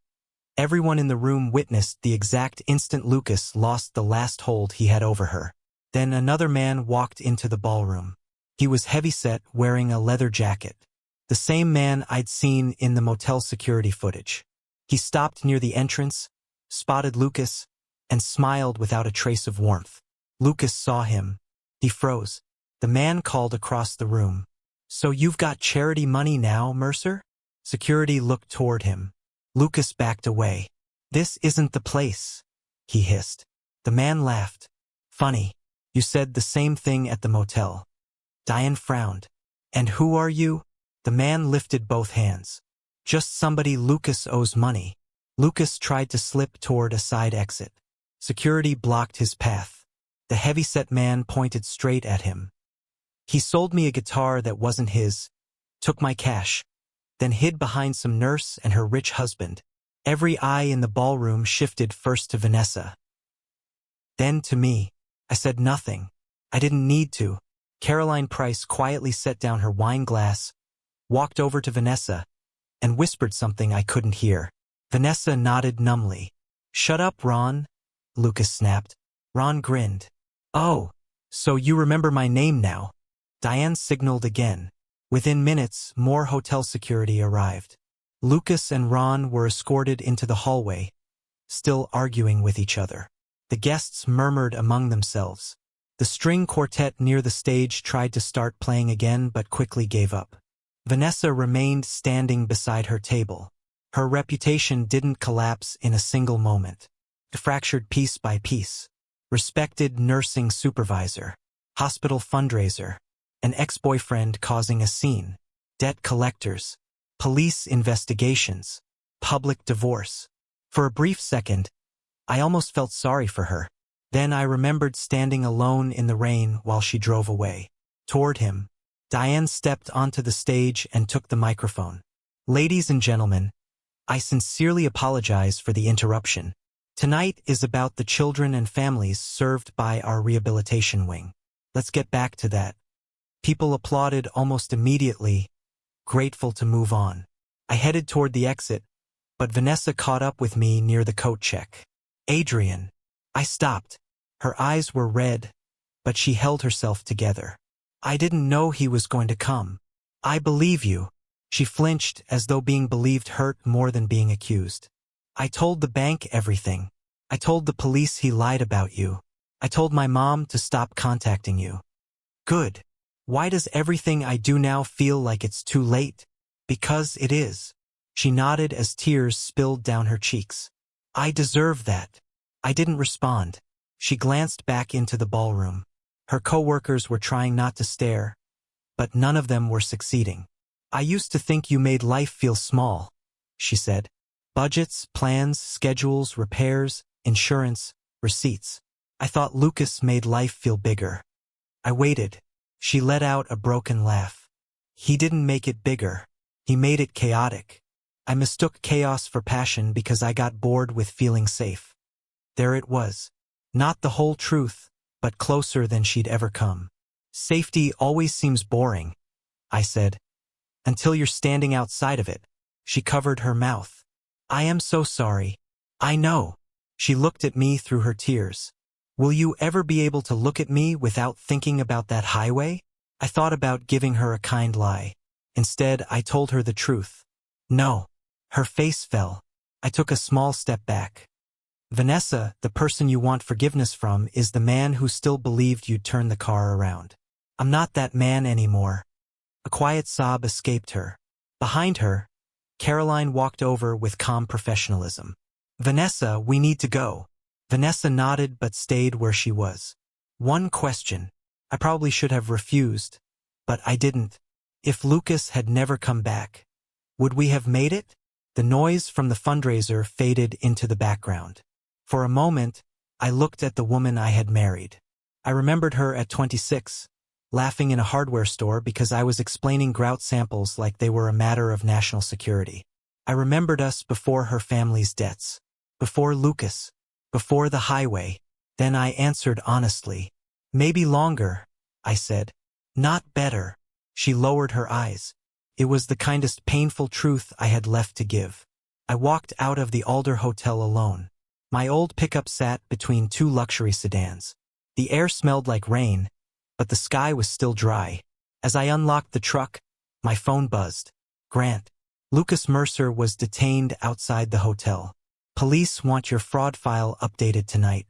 everyone in the room witnessed the exact instant Lucas lost the last hold he had over her. Then another man walked into the ballroom. He was heavyset, wearing a leather jacket. The same man I'd seen in the motel security footage. He stopped near the entrance, spotted Lucas, and smiled without a trace of warmth. Lucas saw him. He froze. The man called across the room. "So you've got charity money now, Mercer?" Security looked toward him. Lucas backed away. "This isn't the place," he hissed. The man laughed. "Funny. You said the same thing at the motel." Diane frowned. "And who are you?" The man lifted both hands. "Just somebody Lucas owes money." Lucas tried to slip toward a side exit. Security blocked his path. The heavyset man pointed straight at him. "He sold me a guitar that wasn't his, took my cash, then hid behind some nurse and her rich husband." Every eye in the ballroom shifted first to Vanessa, then to me. I said nothing. I didn't need to. Caroline Price quietly set down her wine glass, walked over to Vanessa, and whispered something I couldn't hear. Vanessa nodded numbly. "Shut up, Ron," Lucas snapped. Ron grinned. "Oh, so you remember my name now." Diane signaled again. Within minutes, more hotel security arrived. Lucas and Ron were escorted into the hallway, still arguing with each other. The guests murmured among themselves. The string quartet near the stage tried to start playing again but quickly gave up. Vanessa remained standing beside her table. Her reputation didn't collapse in a single moment. It fractured piece by piece. Respected nursing supervisor, hospital fundraiser, an ex-boyfriend causing a scene, debt collectors, police investigations, public divorce. For a brief second, I almost felt sorry for her. Then I remembered standing alone in the rain while she drove away. Toward him, Diane stepped onto the stage and took the microphone. "Ladies and gentlemen, I sincerely apologize for the interruption. Tonight is about the children and families served by our rehabilitation wing. Let's get back to that." People applauded almost immediately, grateful to move on. I headed toward the exit, but Vanessa caught up with me near the coat check. "Adrian." I stopped. Her eyes were red, but she held herself together. "I didn't know he was going to come." "I believe you." She flinched as though being believed hurt more than being accused. "I told the bank everything. I told the police he lied about you. I told my mom to stop contacting you." "Good." Why does everything I do now feel like it's too late? Because it is. She nodded as tears spilled down her cheeks. I deserve that. I didn't respond. She glanced back into the ballroom. Her coworkers were trying not to stare, but none of them were succeeding. I used to think you made life feel small, she said. Budgets, plans, schedules, repairs, insurance, receipts. I thought Lucas made life feel bigger. I waited. She let out a broken laugh. He didn't make it bigger. He made it chaotic. I mistook chaos for passion because I got bored with feeling safe. There it was. Not the whole truth, but closer than she'd ever come. Safety always seems boring, I said. Until you're standing outside of it. She covered her mouth. I am so sorry. I know. She looked at me through her tears. Will you ever be able to look at me without thinking about that highway? I thought about giving her a kind lie. Instead, I told her the truth. No. Her face fell. I took a small step back. Vanessa, the person you want forgiveness from, is the man who still believed you'd turn the car around. I'm not that man anymore. A quiet sob escaped her. Behind her, Caroline walked over with calm professionalism. Vanessa, we need to go. Vanessa nodded but stayed where she was. One question. I probably should have refused, but I didn't. If Lucas had never come back, would we have made it? The noise from the fundraiser faded into the background. For a moment, I looked at the woman I had married. I remembered her at 26, laughing in a hardware store because I was explaining grout samples like they were a matter of national security. I remembered us before her family's debts, before Lucas, before the highway. Then I answered honestly. Maybe longer, I said. Not better. She lowered her eyes. It was the kindest painful truth I had left to give. I walked out of the Alder Hotel alone. My old pickup sat between two luxury sedans. The air smelled like rain, but the sky was still dry. As I unlocked the truck, my phone buzzed. Grant. Lucas Mercer was detained outside the hotel. Police want your fraud file updated tonight.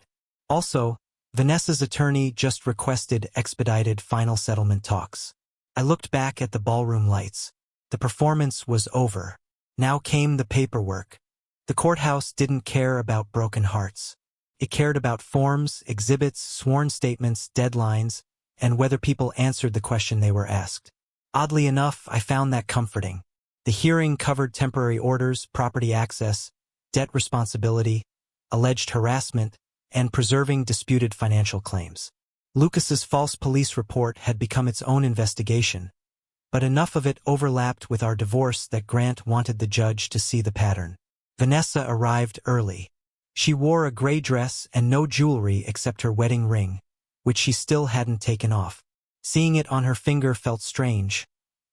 Also, Vanessa's attorney just requested expedited final settlement talks. I looked back at the ballroom lights. The performance was over. Now came the paperwork. The courthouse didn't care about broken hearts. It cared about forms, exhibits, sworn statements, deadlines, and whether people answered the question they were asked. Oddly enough, I found that comforting. The hearing covered temporary orders, property access, debt responsibility, alleged harassment, and preserving disputed financial claims. Lucas's false police report had become its own investigation, but enough of it overlapped with our divorce that Grant wanted the judge to see the pattern. Vanessa arrived early. She wore a gray dress and no jewelry except her wedding ring, which she still hadn't taken off. Seeing it on her finger felt strange,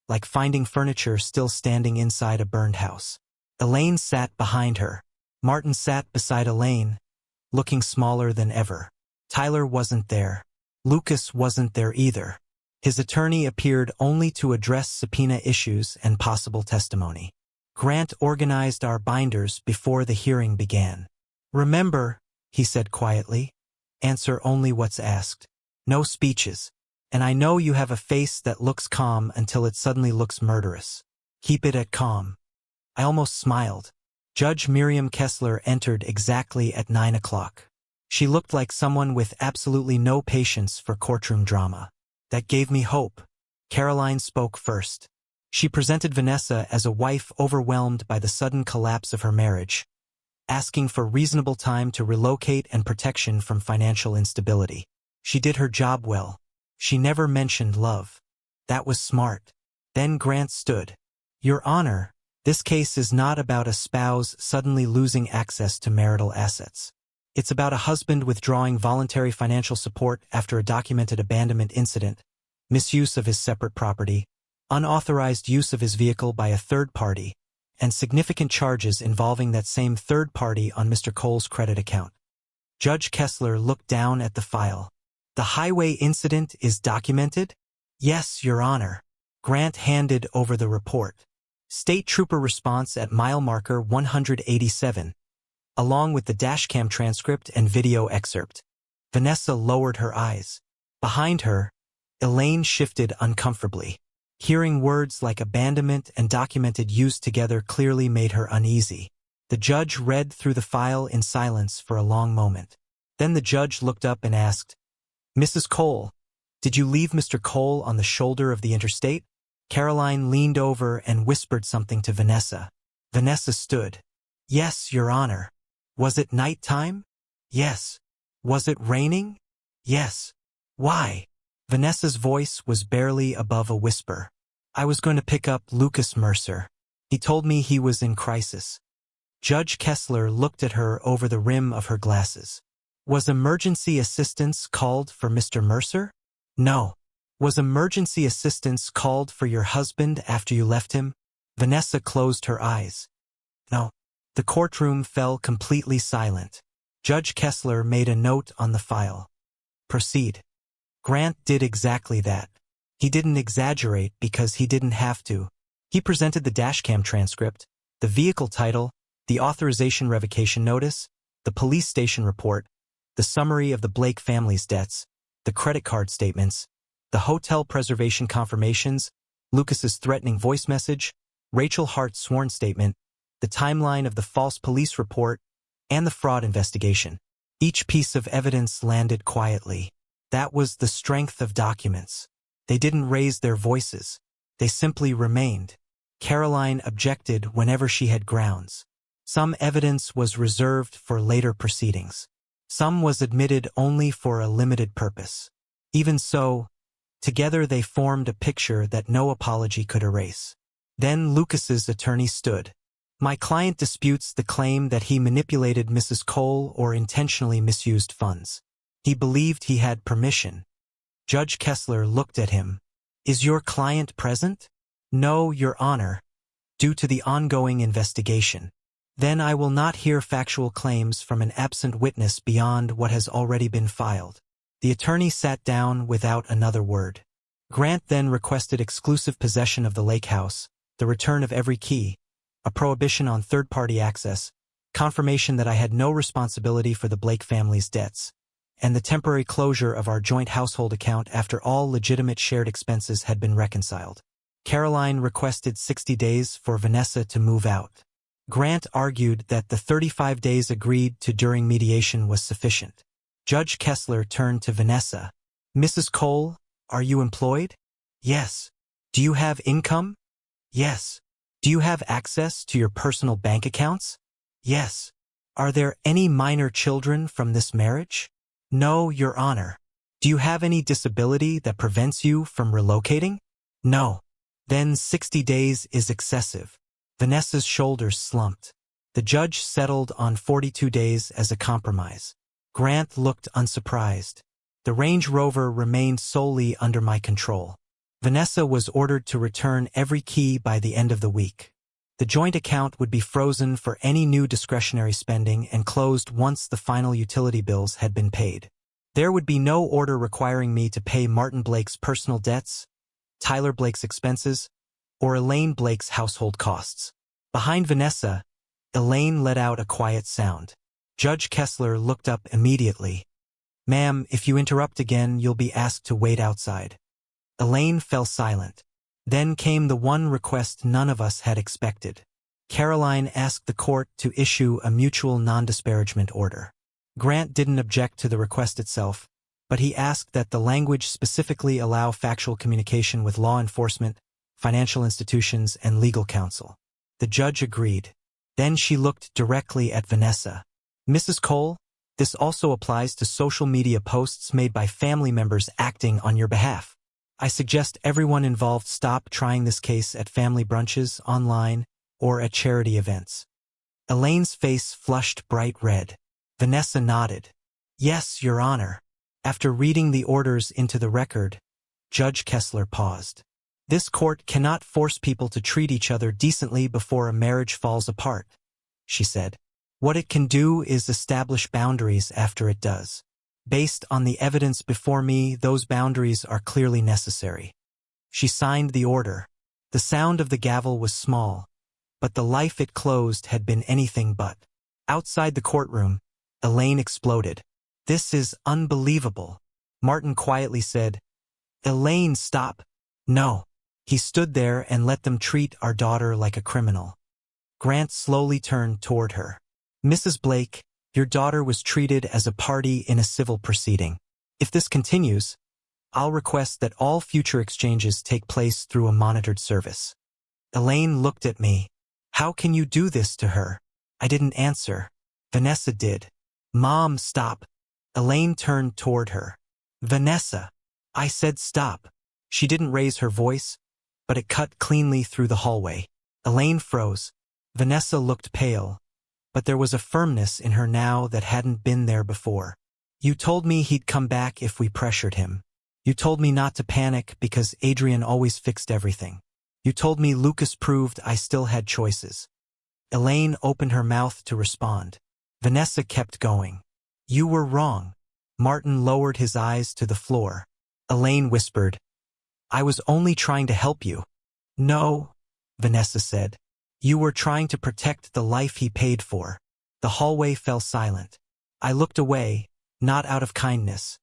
like finding furniture still standing inside a burned house. Elaine sat behind her. Martin sat beside Elaine, looking smaller than ever. Tyler wasn't there. Lucas wasn't there either. His attorney appeared only to address subpoena issues and possible testimony. Grant organized our binders before the hearing began. Remember, he said quietly, answer only what's asked. No speeches. And I know you have a face that looks calm until it suddenly looks murderous. Keep it at calm. I almost smiled. Judge Miriam Kessler entered exactly at 9 o'clock. She looked like someone with absolutely no patience for courtroom drama. That gave me hope. Caroline spoke first. She presented Vanessa as a wife overwhelmed by the sudden collapse of her marriage, asking for reasonable time to relocate and protection from financial instability. She did her job well. She never mentioned love. That was smart. Then Grant stood. Your Honor, this case is not about a spouse suddenly losing access to marital assets. It's about a husband withdrawing voluntary financial support after a documented abandonment incident, misuse of his separate property, unauthorized use of his vehicle by a third party, and significant charges involving that same third party on Mr. Cole's credit account. Judge Kessler looked down at the file. The highway incident is documented? Yes, Your Honor. Grant handed over the report. State Trooper response at mile marker 187, along with the dashcam transcript and video excerpt. Vanessa lowered her eyes. Behind her, Elaine shifted uncomfortably. Hearing words like abandonment and documented used together clearly made her uneasy. The judge read through the file in silence for a long moment. Then the judge looked up and asked, "Mrs. Cole, did you leave Mr. Cole on the shoulder of the Interstate?" Caroline leaned over and whispered something to Vanessa. Vanessa stood. "Yes, Your Honor." "Was it night time?" "Yes." "Was it raining?" "Yes." "Why?" Vanessa's voice was barely above a whisper. "I was going to pick up Lucas Mercer. He told me he was in crisis." Judge Kessler looked at her over the rim of her glasses. "Was emergency assistance called for Mr. Mercer?" "No." "Was emergency assistance called for your husband after you left him?" Vanessa closed her eyes. "No." The courtroom fell completely silent. Judge Kessler made a note on the file. "Proceed." Grant did exactly that. He didn't exaggerate because he didn't have to. He presented the dashcam transcript, the vehicle title, the authorization revocation notice, the police station report, the summary of the Blake family's debts, the credit card statements, the hotel preservation confirmations, Lucas's threatening voice message, Rachel Hart's sworn statement, the timeline of the false police report, and the fraud investigation. Each piece of evidence landed quietly. That was the strength of documents. They didn't raise their voices. They simply remained. Caroline objected whenever she had grounds. Some evidence was reserved for later proceedings. Some was admitted only for a limited purpose. Even so, together they formed a picture that no apology could erase. Then Lucas's attorney stood. "My client disputes the claim that he manipulated Mrs. Cole or intentionally misused funds. He believed he had permission." Judge Kessler looked at him. "Is your client present?" "No, Your Honor, due to the ongoing investigation." "Then I will not hear factual claims from an absent witness beyond what has already been filed." The attorney sat down without another word. Grant then requested exclusive possession of the lake house, the return of every key, a prohibition on third-party access, confirmation that I had no responsibility for the Blake family's debts, and the temporary closure of our joint household account after all legitimate shared expenses had been reconciled. Caroline requested 60 days for Vanessa to move out. Grant argued that the 35 days agreed to during mediation was sufficient. Judge Kessler turned to Vanessa. "Mrs. Cole, are you employed?" "Yes." "Do you have income?" "Yes." "Do you have access to your personal bank accounts?" "Yes." "Are there any minor children from this marriage?" "No, Your Honor." "Do you have any disability that prevents you from relocating?" "No." "Then 60 days is excessive." Vanessa's shoulders slumped. The judge settled on 42 days as a compromise. Grant looked unsurprised. The Range Rover remained solely under my control. Vanessa was ordered to return every key by the end of the week. The joint account would be frozen for any new discretionary spending and closed once the final utility bills had been paid. There would be no order requiring me to pay Martin Blake's personal debts, Tyler Blake's expenses, or Elaine Blake's household costs. Behind Vanessa, Elaine let out a quiet sound. Judge Kessler looked up immediately. "Ma'am, if you interrupt again, you'll be asked to wait outside." Elaine fell silent. Then came the one request none of us had expected. Caroline asked the court to issue a mutual non-disparagement order. Grant didn't object to the request itself, but he asked that the language specifically allow factual communication with law enforcement, financial institutions, and legal counsel. The judge agreed. Then she looked directly at Vanessa. "Mrs. Cole, this also applies to social media posts made by family members acting on your behalf. I suggest everyone involved stop trying this case at family brunches, online, or at charity events." Elaine's face flushed bright red. Vanessa nodded. "Yes, Your Honor." After reading the orders into the record, Judge Kessler paused. "This court cannot force people to treat each other decently before a marriage falls apart," she said. "What it can do is establish boundaries after it does. Based on the evidence before me, those boundaries are clearly necessary." She signed the order. The sound of the gavel was small, but the life it closed had been anything but. Outside the courtroom, Elaine exploded. "This is unbelievable," Martin quietly said. Elaine, stop. No. He stood there and let them treat our daughter like a criminal. Grant slowly turned toward her. Mrs. Blake, your daughter was treated as a party in a civil proceeding. If this continues, I'll request that all future exchanges take place through a monitored service. Elaine looked at me. How can you do this to her? I didn't answer. Vanessa did. Mom, stop. Elaine turned toward her. Vanessa. I said stop. She didn't raise her voice, but it cut cleanly through the hallway. Elaine froze. Vanessa looked pale, but there was a firmness in her now that hadn't been there before. You told me he'd come back if we pressured him. You told me not to panic because Adrian always fixed everything. You told me Lucas proved I still had choices. Elaine opened her mouth to respond. Vanessa kept going. You were wrong. Martin lowered his eyes to the floor. Elaine whispered, I was only trying to help you. No, Vanessa said. You were trying to protect the life he paid for. The hallway fell silent. I looked away, not out of kindness,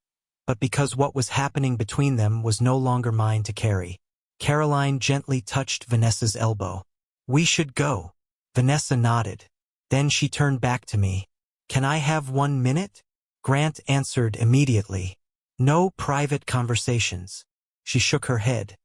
but because what was happening between them was no longer mine to carry. Caroline gently touched Vanessa's elbow. We should go. Vanessa nodded. Then she turned back to me. Can I have 1 minute? Grant answered immediately. No private conversations. She shook her head.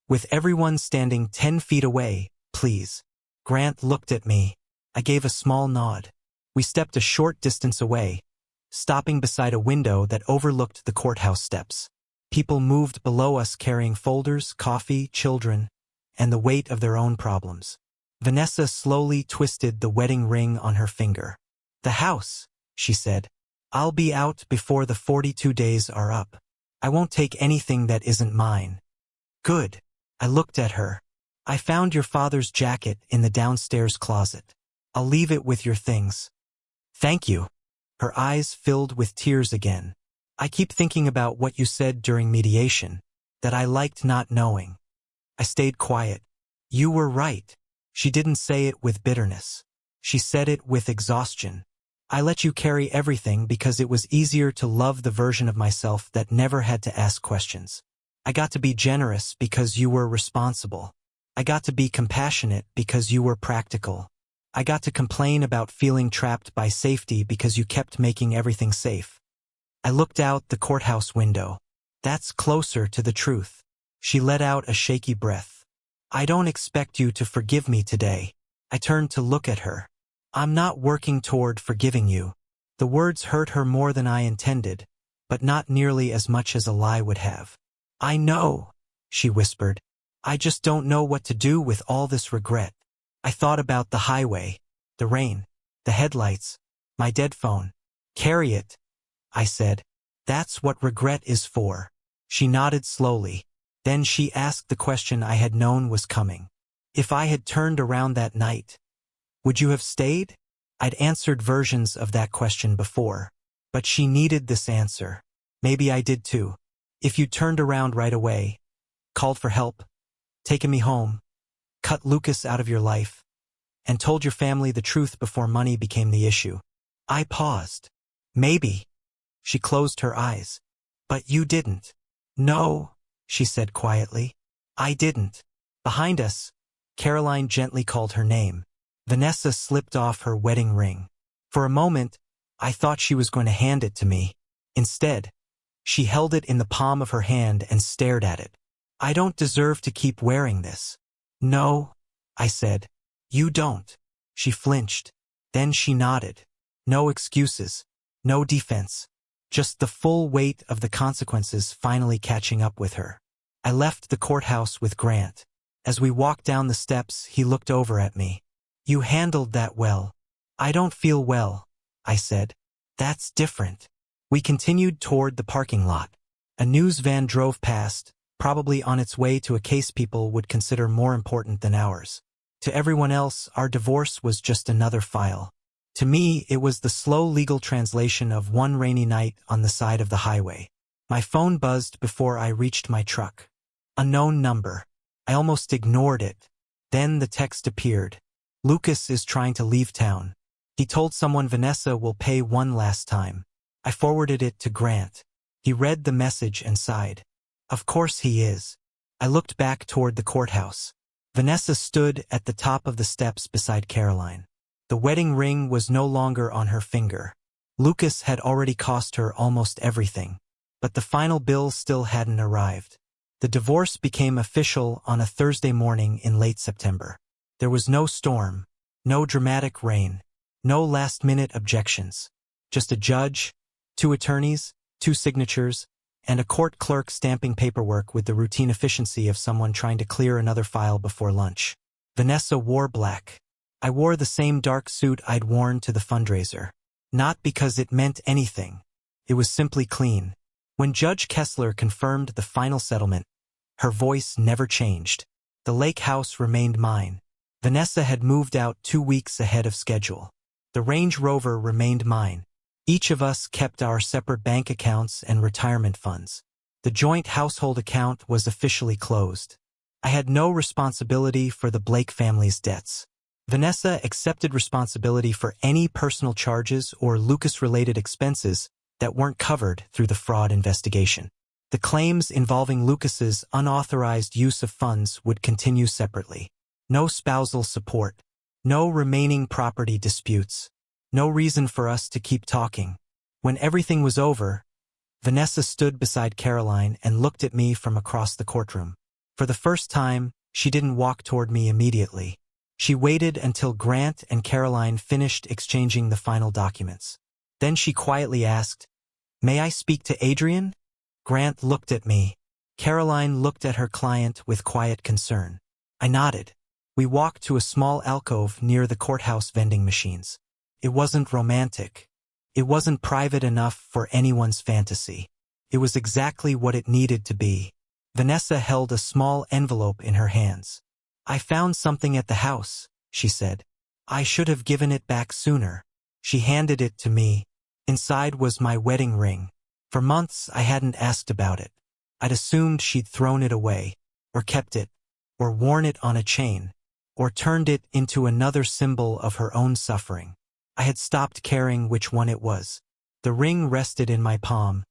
With everyone standing 10 feet away, please. Grant looked at me. I gave a small nod. We stepped a short distance away, stopping beside a window that overlooked the courthouse steps. People moved below us carrying folders, coffee, children, and the weight of their own problems. Vanessa slowly twisted the wedding ring on her finger. The house, she said. I'll be out before the 42 days are up. I won't take anything that isn't mine. Good. I looked at her. I found your father's jacket in the downstairs closet. I'll leave it with your things. Thank you. Her eyes filled with tears again. I keep thinking about what you said during mediation, that I liked not knowing. I stayed quiet. You were right. She didn't say it with bitterness. She said it with exhaustion. I let you carry everything because it was easier to love the version of myself that never had to ask questions. I got to be generous because you were responsible. I got to be compassionate because you were practical. I got to complain about feeling trapped by safety because you kept making everything safe. I looked out the courthouse window. That's closer to the truth. She let out a shaky breath. I don't expect you to forgive me today. I turned to look at her. I'm not working toward forgiving you. The words hurt her more than I intended, but not nearly as much as a lie would have. I know, she whispered. I just don't know what to do with all this regret. I thought about the highway, the rain, the headlights, my dead phone. Carry it, I said. That's what regret is for. She nodded slowly. Then she asked the question I had known was coming. If I had turned around that night, would you have stayed? I'd answered versions of that question before, but she needed this answer. Maybe I did too. If you turned around right away, called for help, taken me home, cut Lucas out of your life, and told your family the truth before money became the issue. I paused. Maybe. She closed her eyes. But you didn't. No, she said quietly. I didn't. Behind us, Caroline gently called her name. Vanessa slipped off her wedding ring. For a moment, I thought she was going to hand it to me. Instead, she held it in the palm of her hand and stared at it. I don't deserve to keep wearing this. No, I said. You don't. She flinched. Then she nodded. No excuses. No defense. Just the full weight of the consequences finally catching up with her. I left the courthouse with Grant. As we walked down the steps, he looked over at me. You handled that well. I don't feel well, I said. That's different. We continued toward the parking lot. A news van drove past, probably on its way to a case people would consider more important than ours. To everyone else, our divorce was just another file. To me, it was the slow legal translation of one rainy night on the side of the highway. My phone buzzed before I reached my truck. Unknown number. I almost ignored it. Then the text appeared. Lucas is trying to leave town. He told someone Vanessa will pay one last time. I forwarded it to Grant. He read the message and sighed. Of course he is. I looked back toward the courthouse. Vanessa stood at the top of the steps beside Caroline. The wedding ring was no longer on her finger. Lucas had already cost her almost everything. But the final bill still hadn't arrived. The divorce became official on a Thursday morning in late September. There was no storm, no dramatic rain, no last-minute objections. Just a judge, 2 attorneys, 2 signatures, and a court clerk stamping paperwork with the routine efficiency of someone trying to clear another file before lunch. Vanessa wore black. I wore the same dark suit I'd worn to the fundraiser. Not because it meant anything. It was simply clean. When Judge Kessler confirmed the final settlement, her voice never changed. The lake house remained mine. Vanessa had moved out 2 weeks ahead of schedule. The Range Rover remained mine. Each of us kept our separate bank accounts and retirement funds. The joint household account was officially closed. I had no responsibility for the Blake family's debts. Vanessa accepted responsibility for any personal charges or Lucas-related expenses that weren't covered through the fraud investigation. The claims involving Lucas's unauthorized use of funds would continue separately. No spousal support. No remaining property disputes. No reason for us to keep talking. When everything was over, Vanessa stood beside Caroline and looked at me from across the courtroom. For the first time, she didn't walk toward me immediately. She waited until Grant and Caroline finished exchanging the final documents. Then she quietly asked, "May I speak to Adrian?" Grant looked at me. Caroline looked at her client with quiet concern. I nodded. We walked to a small alcove near the courthouse vending machines. It wasn't romantic. It wasn't private enough for anyone's fantasy. It was exactly what it needed to be. Vanessa held a small envelope in her hands. "I found something at the house," she said. "I should have given it back sooner." She handed it to me. Inside was my wedding ring. For months I hadn't asked about it. I'd assumed she'd thrown it away, or kept it, or worn it on a chain, or turned it into another symbol of her own suffering. I had stopped caring which one it was. The ring rested in my palm,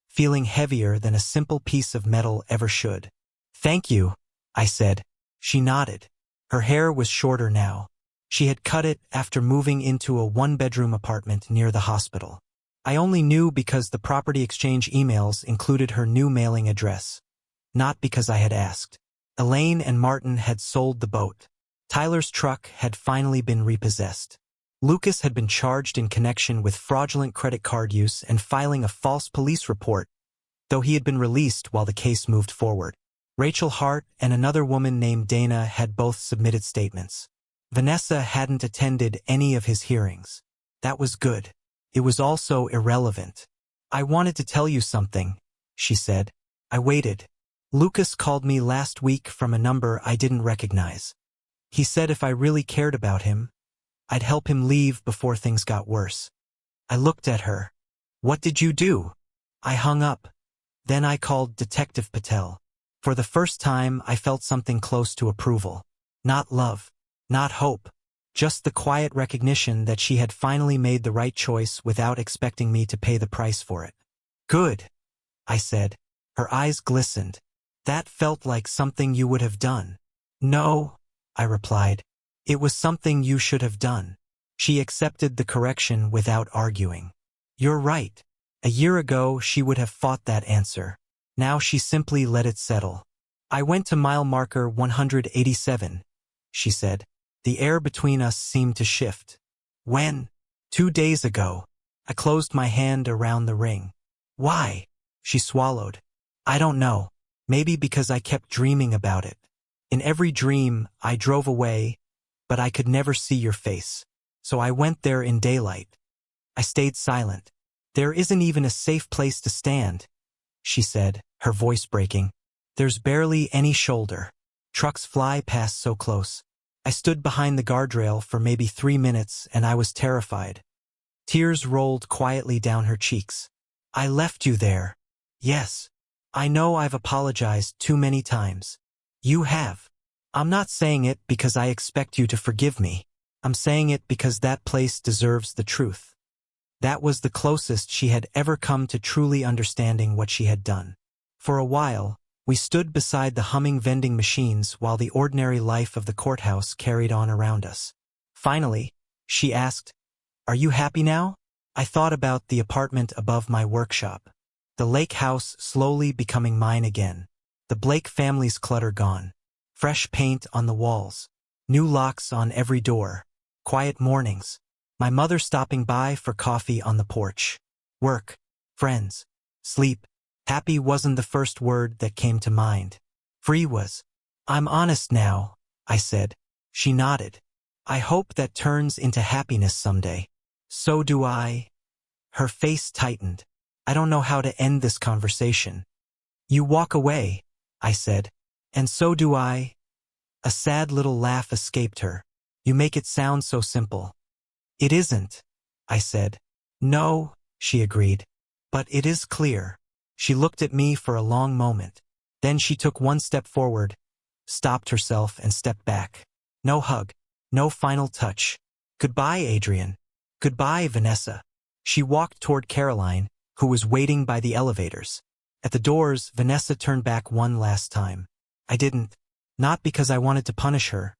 feeling heavier than a simple piece of metal ever should. "Thank you," I said. She nodded. Her hair was shorter now. She had cut it after moving into a 1-bedroom apartment near the hospital. I only knew because the property exchange emails included her new mailing address. Not because I had asked. Elaine and Martin had sold the boat. Tyler's truck had finally been repossessed. Lucas had been charged in connection with fraudulent credit card use and filing a false police report, though he had been released while the case moved forward. Rachel Hart and another woman named Dana had both submitted statements. Vanessa hadn't attended any of his hearings. That was good. It was also irrelevant. "I wanted to tell you something," she said. I waited. Lucas called me last week from a number I didn't recognize. He said if I really cared about him, I'd help him leave before things got worse. I looked at her. "What did you do?" I hung up. Then I called Detective Patel. For the first time, I felt something close to approval. Not love. Not hope. Just the quiet recognition that she had finally made the right choice without expecting me to pay the price for it. "Good," I said. Her eyes glistened. "That felt like something you would have done." "No," I replied. "It was something you should have done." She accepted the correction without arguing. "You're right." A year ago, she would have fought that answer. Now she simply let it settle. "I went to mile marker 187, she said. The air between us seemed to shift. "When?" 2 days ago." I closed my hand around the ring. "Why?" She swallowed. "I don't know. Maybe because I kept dreaming about it. In every dream, I drove away, but I could never see your face. So I went there in daylight." I stayed silent. "There isn't even a safe place to stand," she said, her voice breaking. "There's barely any shoulder. Trucks fly past so close." I stood behind the guardrail for maybe 3 minutes, and I was terrified. Tears rolled quietly down her cheeks. "I left you there." "Yes. I know I've apologized too many times." "You have. I'm not saying it because I expect you to forgive me. I'm saying it because that place deserves the truth." That was the closest she had ever come to truly understanding what she had done. For a while, We stood beside the humming vending machines while the ordinary life of the courthouse carried on around us. Finally, she asked, "Are you happy now?" I thought about the apartment above my workshop. The lake house slowly becoming mine again. The Blake family's clutter gone. Fresh paint on the walls. New locks on every door. Quiet mornings. My mother stopping by for coffee on the porch. Work. Friends. Sleep. Happy wasn't the first word that came to mind. Free was. "I'm honest now," I said. She nodded. "I hope that turns into happiness someday." "So do I." Her face tightened. "I don't know how to end this conversation." "You walk away," I said. "And so do I." A sad little laugh escaped her. "You make it sound so simple." "It isn't," I said. "No," she agreed. "But it is clear." She looked at me for a long moment. Then she took one step forward, stopped herself and stepped back. No hug. No final touch. "Goodbye, Adrian. Goodbye, Vanessa." She walked toward Caroline, who was waiting by the elevators. At the doors, Vanessa turned back one last time. I didn't. Not because I wanted to punish her,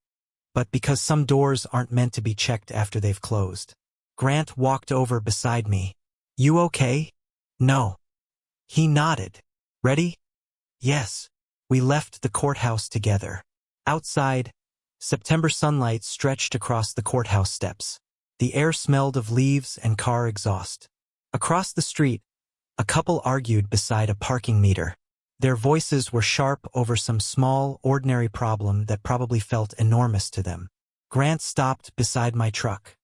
but because some doors aren't meant to be checked after they've closed. Grant walked over beside me. "You okay?" "No." He nodded. "Ready?" "Yes." We left the courthouse together. Outside, September sunlight stretched across the courthouse steps. The air smelled of leaves and car exhaust. Across the street, a couple argued beside a parking meter. Their voices were sharp over some small, ordinary problem that probably felt enormous to them. Grant stopped beside my truck.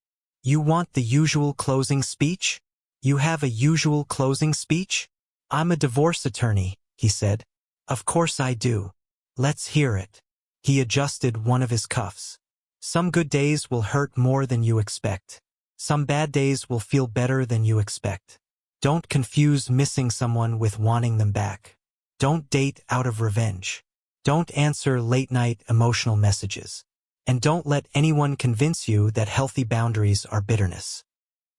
"You want the usual closing speech? You have a usual closing speech?" "I'm a divorce attorney," he said. "Of course I do. Let's hear it." He adjusted one of his cuffs. "Some good days will hurt more than you expect. Some bad days will feel better than you expect. Don't confuse missing someone with wanting them back. Don't date out of revenge. Don't answer late-night emotional messages. And don't let anyone convince you that healthy boundaries are bitterness."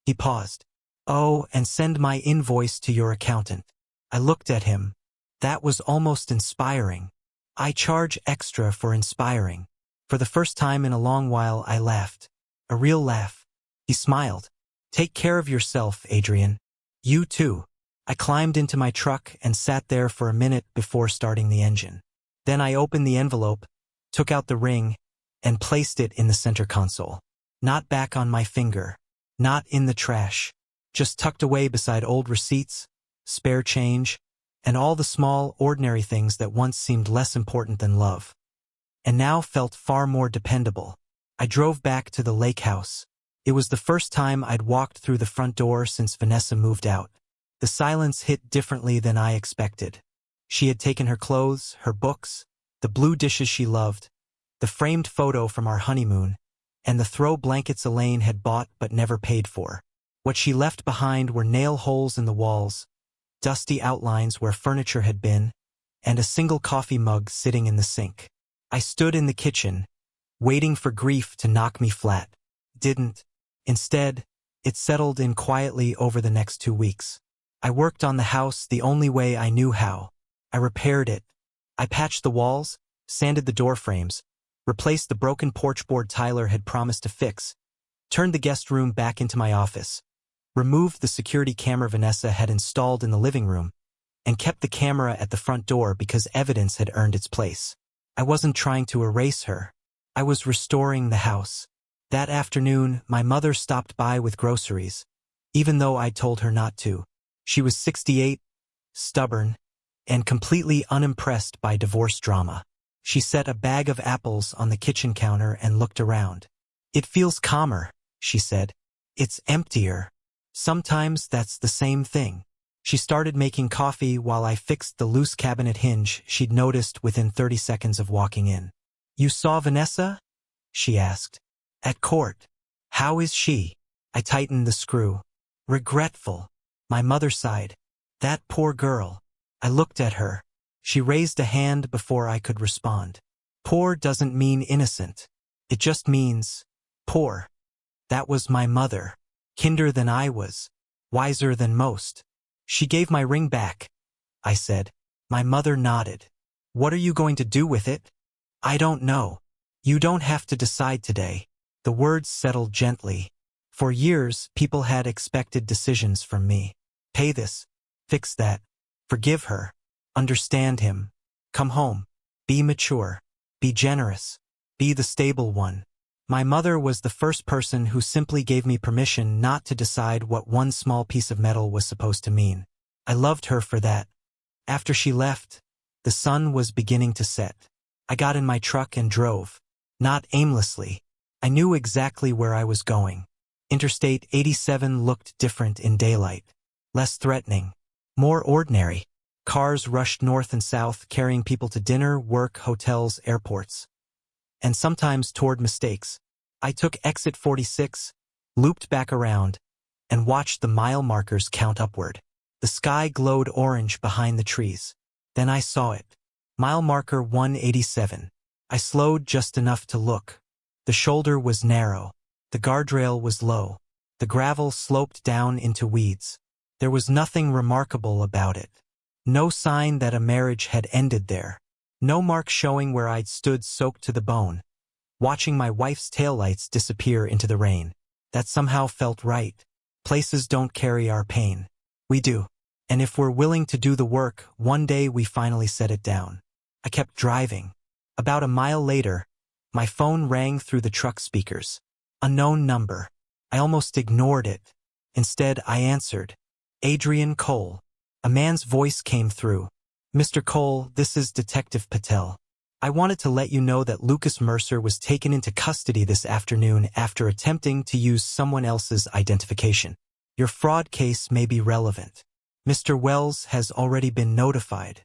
He paused. "Oh, and send my invoice to your accountant." I looked at him. That was almost inspiring. I charge extra for inspiring. For the first time in a long while, I laughed. A real laugh. He smiled. "Take care of yourself, Adrian." "You too." I climbed into my truck and sat there for a minute before starting the engine. Then I opened the envelope, took out the ring, and placed it in the center console. Not back on my finger. Not in the trash. Just tucked away beside old receipts, spare change, and all the small, ordinary things that once seemed less important than love, and now felt far more dependable. I drove back to the lake house. It was the first time I'd walked through the front door since Vanessa moved out. The silence hit differently than I expected. She had taken her clothes, her books, the blue dishes she loved, the framed photo from our honeymoon, and the throw blankets Elaine had bought but never paid for. What she left behind were nail holes in the walls, dusty outlines where furniture had been, and a single coffee mug sitting in the sink. I stood in the kitchen, waiting for grief to knock me flat. Didn't. Instead, it settled in quietly over the next 2 weeks. I worked on the house the only way I knew how. I repaired it. I patched the walls, sanded the door frames, replaced the broken porch board Tyler had promised to fix, turned the guest room back into my office, removed the security camera Vanessa had installed in the living room, and kept the camera at the front door because evidence had earned its place. I wasn't trying to erase her. I was restoring the house. That afternoon, my mother stopped by with groceries, even though I'd told her not to. She was 68, stubborn, and completely unimpressed by divorce drama. She set a bag of apples on the kitchen counter and looked around. "It feels calmer," she said. "It's emptier." Sometimes that's the same thing. She started making coffee while I fixed the loose cabinet hinge she'd noticed within 30 seconds of walking in. "You saw Vanessa?" she asked. "At court. How is she?" I tightened the screw. "Regretful." My mother sighed. "That poor girl." I looked at her. She raised a hand before I could respond. Poor doesn't mean innocent. It just means poor. That was my mother. Kinder than I was. Wiser than most. "She gave my ring back," I said. My mother nodded. What are you going to do with it? I don't know. You don't have to decide today. The words settled gently. For years, people had expected decisions from me. Pay this. Fix that. Forgive her. Understand him. Come home. Be mature. Be generous. Be the stable one. My mother was the first person who simply gave me permission not to decide what one small piece of metal was supposed to mean. I loved her for that. After she left, the sun was beginning to set. I got in my truck and drove. Not aimlessly. I knew exactly where I was going. Interstate 87 looked different in daylight. Less threatening. More ordinary. Cars rushed north and south, carrying people to dinner, work, hotels, airports. And sometimes toward mistakes. I took exit 46, looped back around, and watched the mile markers count upward. The sky glowed orange behind the trees. Then I saw it. Mile marker 187. I slowed just enough to look. The shoulder was narrow. The guardrail was low. The gravel sloped down into weeds. There was nothing remarkable about it. No sign that a marriage had ended there. No mark showing where I'd stood soaked to the bone, watching my wife's taillights disappear into the rain. That somehow felt right. Places don't carry our pain. We do. And if we're willing to do the work, one day we finally set it down. I kept driving. About a mile later, my phone rang through the truck speakers. Unknown number. I almost ignored it. Instead, I answered. Adrian Cole. A man's voice came through. Mr. Cole, this is Detective Patel. I wanted to let you know that Lucas Mercer was taken into custody this afternoon after attempting to use someone else's identification. Your fraud case may be relevant. Mr. Wells has already been notified.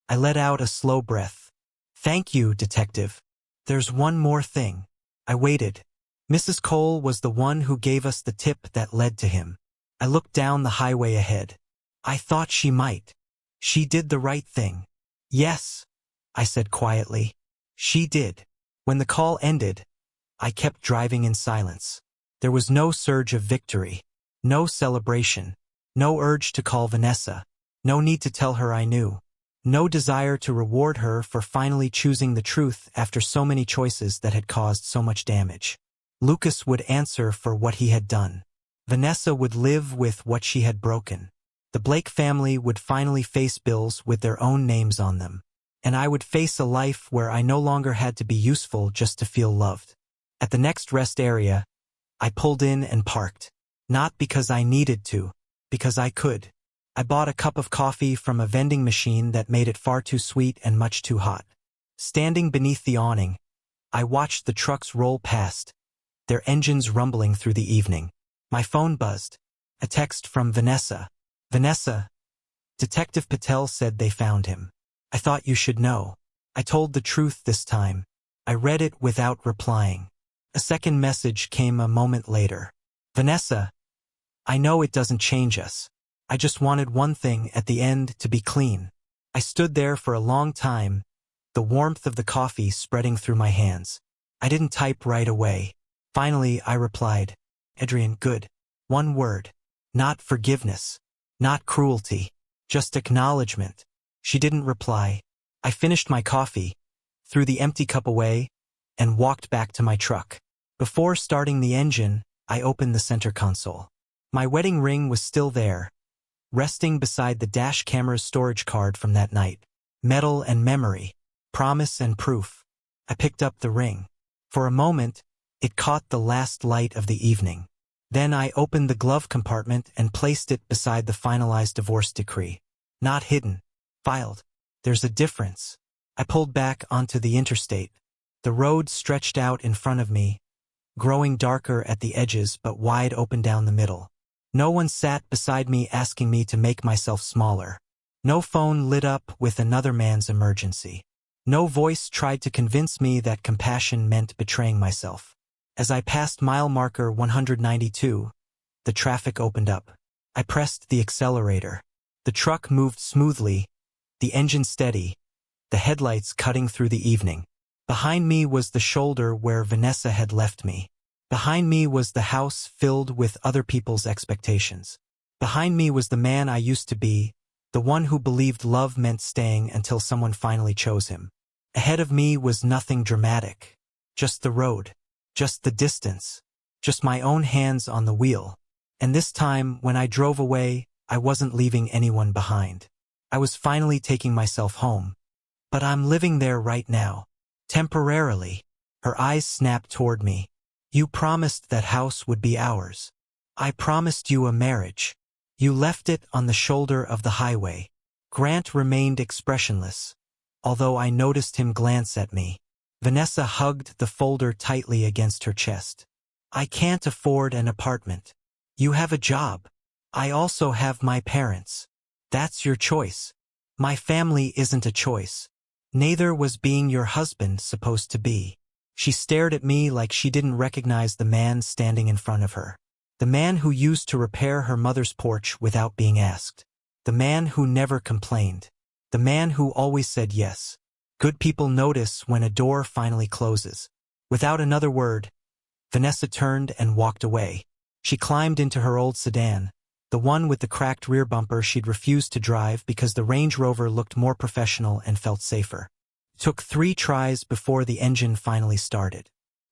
I let out a slow breath. Thank you, Detective. There's one more thing. I waited. Mrs. Cole was the one who gave us the tip that led to him. I looked down the highway ahead. I thought she might. She did the right thing. Yes, I said quietly. She did. When the call ended, I kept driving in silence. There was no surge of victory, no celebration, no urge to call Vanessa, no need to tell her I knew, no desire to reward her for finally choosing the truth after so many choices that had caused so much damage. Lucas would answer for what he had done. Vanessa would live with what she had broken. The Blake family would finally face bills with their own names on them. And I would face a life where I no longer had to be useful just to feel loved. At the next rest area, I pulled in and parked. Not because I needed to, because I could. I bought a cup of coffee from a vending machine that made it far too sweet and much too hot. Standing beneath the awning, I watched the trucks roll past, their engines rumbling through the evening. My phone buzzed. A text from Vanessa. Vanessa, Detective Patel said they found him. I thought you should know. I told the truth this time. I read it without replying. A second message came a moment later. Vanessa, I know it doesn't change us. I just wanted one thing at the end to be clean. I stood there for a long time, the warmth of the coffee spreading through my hands. I didn't type right away. Finally, I replied, Adrian, good. One word. Not forgiveness. Not cruelty. Just acknowledgement. She didn't reply. I finished my coffee, threw the empty cup away, and walked back to my truck. Before starting the engine, I opened the center console. My wedding ring was still there, resting beside the dash camera's storage card from that night. Metal and memory. Promise and proof. I picked up the ring. For a moment, it caught the last light of the evening. Then I opened the glove compartment and placed it beside the finalized divorce decree. Not hidden. Filed. There's a difference. I pulled back onto the interstate. The road stretched out in front of me, growing darker at the edges but wide open down the middle. No one sat beside me asking me to make myself smaller. No phone lit up with another man's emergency. No voice tried to convince me that compassion meant betraying myself. As I passed mile marker 192, the traffic opened up. I pressed the accelerator. The truck moved smoothly, the engine steady, the headlights cutting through the evening. Behind me was the shoulder where Vanessa had left me. Behind me was the house filled with other people's expectations. Behind me was the man I used to be, the one who believed love meant staying until someone finally chose him. Ahead of me was nothing dramatic. Just the road. Just the distance. Just my own hands on the wheel. And this time, when I drove away, I wasn't leaving anyone behind. I was finally taking myself home. But I'm living there right now. Temporarily. Her eyes snapped toward me. You promised that house would be ours. I promised you a marriage. You left it on the shoulder of the highway. Grant remained expressionless, although I noticed him glance at me. Vanessa hugged the folder tightly against her chest. I can't afford an apartment. You have a job. I also have my parents. That's your choice. My family isn't a choice. Neither was being your husband supposed to be. She stared at me like she didn't recognize the man standing in front of her. The man who used to repair her mother's porch without being asked. The man who never complained. The man who always said yes. Good people notice when a door finally closes. Without another word, Vanessa turned and walked away. She climbed into her old sedan, the one with the cracked rear bumper she'd refused to drive because the Range Rover looked more professional and felt safer. It took 3 tries before the engine finally started.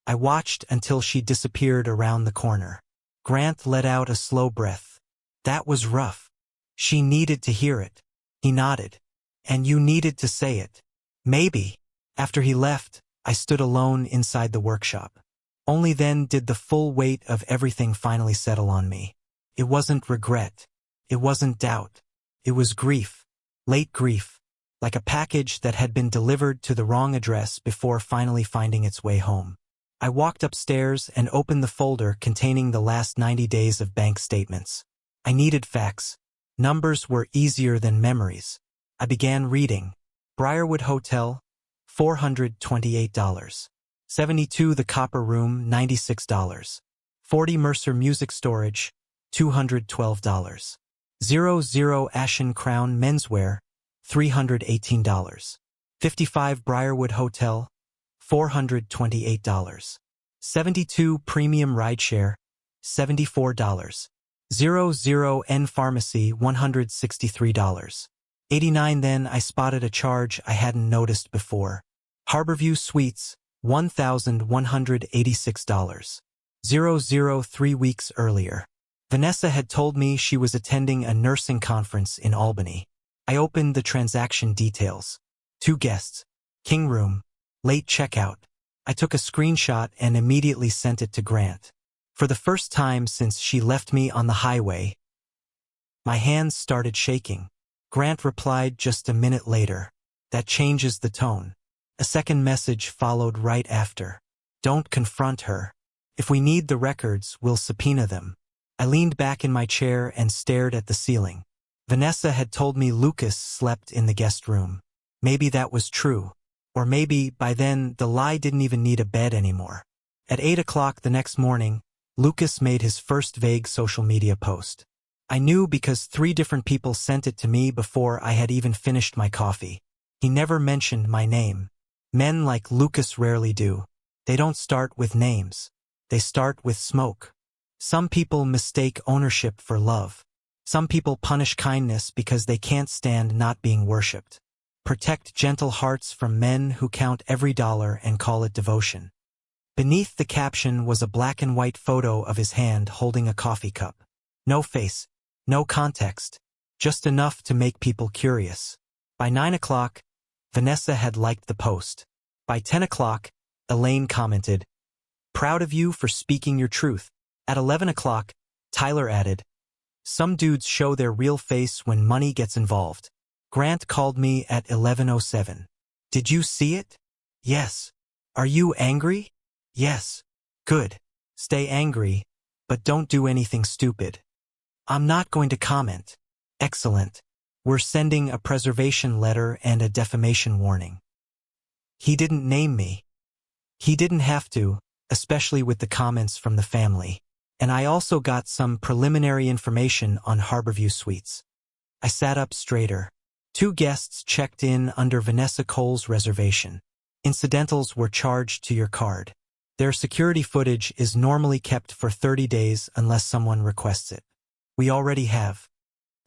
I watched until she disappeared around the corner. Grant let out a slow breath. That was rough. She needed to hear it. He nodded. And you needed to say it. Maybe. After he left, I stood alone inside the workshop. Only then did the full weight of everything finally settle on me. It wasn't regret. It wasn't doubt. It was grief. Late grief. Like a package that had been delivered to the wrong address before finally finding its way home. I walked upstairs and opened the folder containing the last 90 days of bank statements. I needed facts. Numbers were easier than memories. I began reading. Briarwood Hotel, $428. 72 The Copper Room, $96. 40 Mercer Music Storage, $212. 00 Ashen Crown Menswear, $318. 55 Briarwood Hotel, $428. 72 Premium Rideshare, $74. 00 N Pharmacy, $163. 89 Then I spotted a charge I hadn't noticed before. Harborview Suites, $1,186. 00 3 weeks earlier. Vanessa had told me she was attending a nursing conference in Albany. I opened the transaction details. 2 guests. King room. Late checkout. I took a screenshot and immediately sent it to Grant. For the first time since she left me on the highway, my hands started shaking. Grant replied just a minute later. That changes the tone. A second message followed right after. Don't confront her. If we need the records, we'll subpoena them. I leaned back in my chair and stared at the ceiling. Vanessa had told me Lucas slept in the guest room. Maybe that was true. Or maybe, by then, the lie didn't even need a bed anymore. At 8 o'clock the next morning, Lucas made his first vague social media post. I knew because 3 different people sent it to me before I had even finished my coffee. He never mentioned my name. Men like Lucas rarely do. They don't start with names. They start with smoke. Some people mistake ownership for love. Some people punish kindness because they can't stand not being worshipped. Protect gentle hearts from men who count every dollar and call it devotion. Beneath the caption was a black and white photo of his hand holding a coffee cup. No face, no context, just enough to make people curious. By 9 o'clock, Vanessa had liked the post. By 10 o'clock, Elaine commented, "Proud of you for speaking your truth." At 11 o'clock, Tyler added, "Some dudes show their real face when money gets involved." Grant called me at 11:07. "Did you see it?" "Yes." "Are you angry?" "Yes." "Good. Stay angry, but don't do anything stupid." "I'm not going to comment." "Excellent. We're sending a preservation letter and a defamation warning." He didn't name me. He didn't have to, especially with the comments from the family. And I also got some preliminary information on Harborview Suites. I sat up straighter. 2 guests checked in under Vanessa Cole's reservation. Incidentals were charged to your card. Their security footage is normally kept for 30 days unless someone requests it. We already have.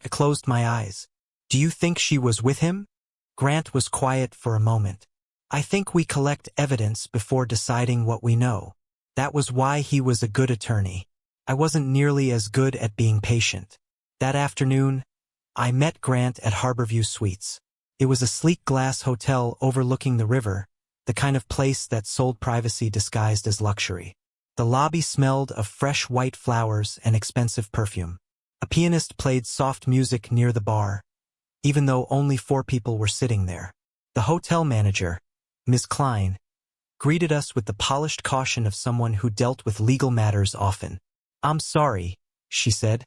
I closed my eyes. Do you think she was with him? Grant was quiet for a moment. I think we collect evidence before deciding what we know. That was why he was a good attorney. I wasn't nearly as good at being patient. That afternoon, I met Grant at Harborview Suites. It was a sleek glass hotel overlooking the river, the kind of place that sold privacy disguised as luxury. The lobby smelled of fresh white flowers and expensive perfume. A pianist played soft music near the bar, even though only 4 people were sitting there. The hotel manager, Ms. Klein, greeted us with the polished caution of someone who dealt with legal matters often. "I'm sorry," she said,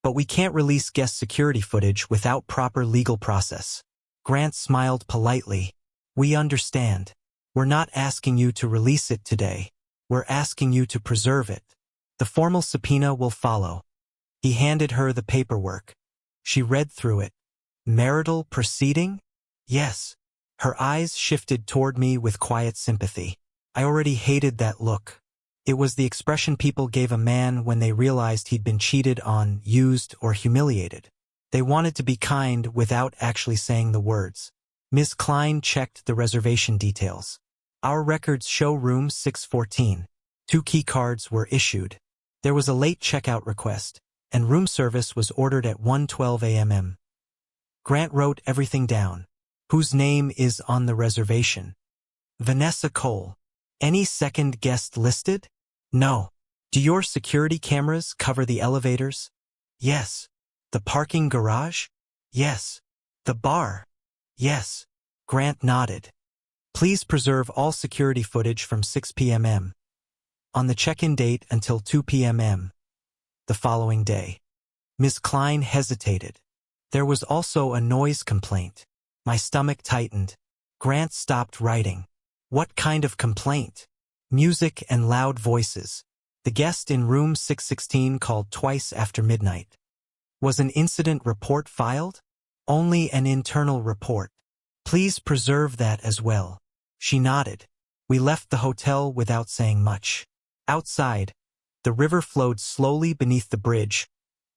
"but we can't release guest security footage without proper legal process." Grant smiled politely. "We understand. We're not asking you to release it today. We're asking you to preserve it. The formal subpoena will follow." He handed her the paperwork. She read through it. "Marital proceeding?" "Yes." Her eyes shifted toward me with quiet sympathy. I already hated that look. It was the expression people gave a man when they realized he'd been cheated on, used, or humiliated. They wanted to be kind without actually saying the words. Ms. Klein checked the reservation details. "Our records show room 614. 2 key cards were issued. There was a late checkout request, and room service was ordered at 1:12 a.m. Grant wrote everything down. "Whose name is on the reservation?" "Vanessa Cole." "Any second guest listed?" "No." "Do your security cameras cover the elevators?" "Yes." "The parking garage?" "Yes." "The bar?" "Yes." Grant nodded. "Please preserve all security footage from 6 p.m. on the check-in date until 2 p.m. the following day." Ms. Klein hesitated. There was also a noise complaint. My stomach tightened. Grant stopped writing. "What kind of complaint?" "Music and loud voices. The guest in room 616 called twice after midnight." "Was an incident report filed?" "Only an internal report." "Please preserve that as well." She nodded. We left the hotel without saying much. Outside, the river flowed slowly beneath the bridge,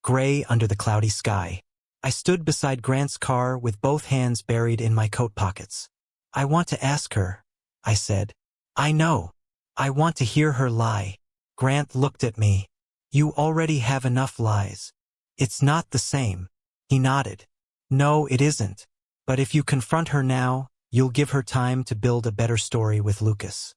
gray under the cloudy sky. I stood beside Grant's car with both hands buried in my coat pockets. "I want to ask her," I said. "I know. I want to hear her lie." Grant looked at me. "You already have enough lies. It's not the same." He nodded. "No, it isn't. But if you confront her now, you'll give her time to build a better story with Lucas."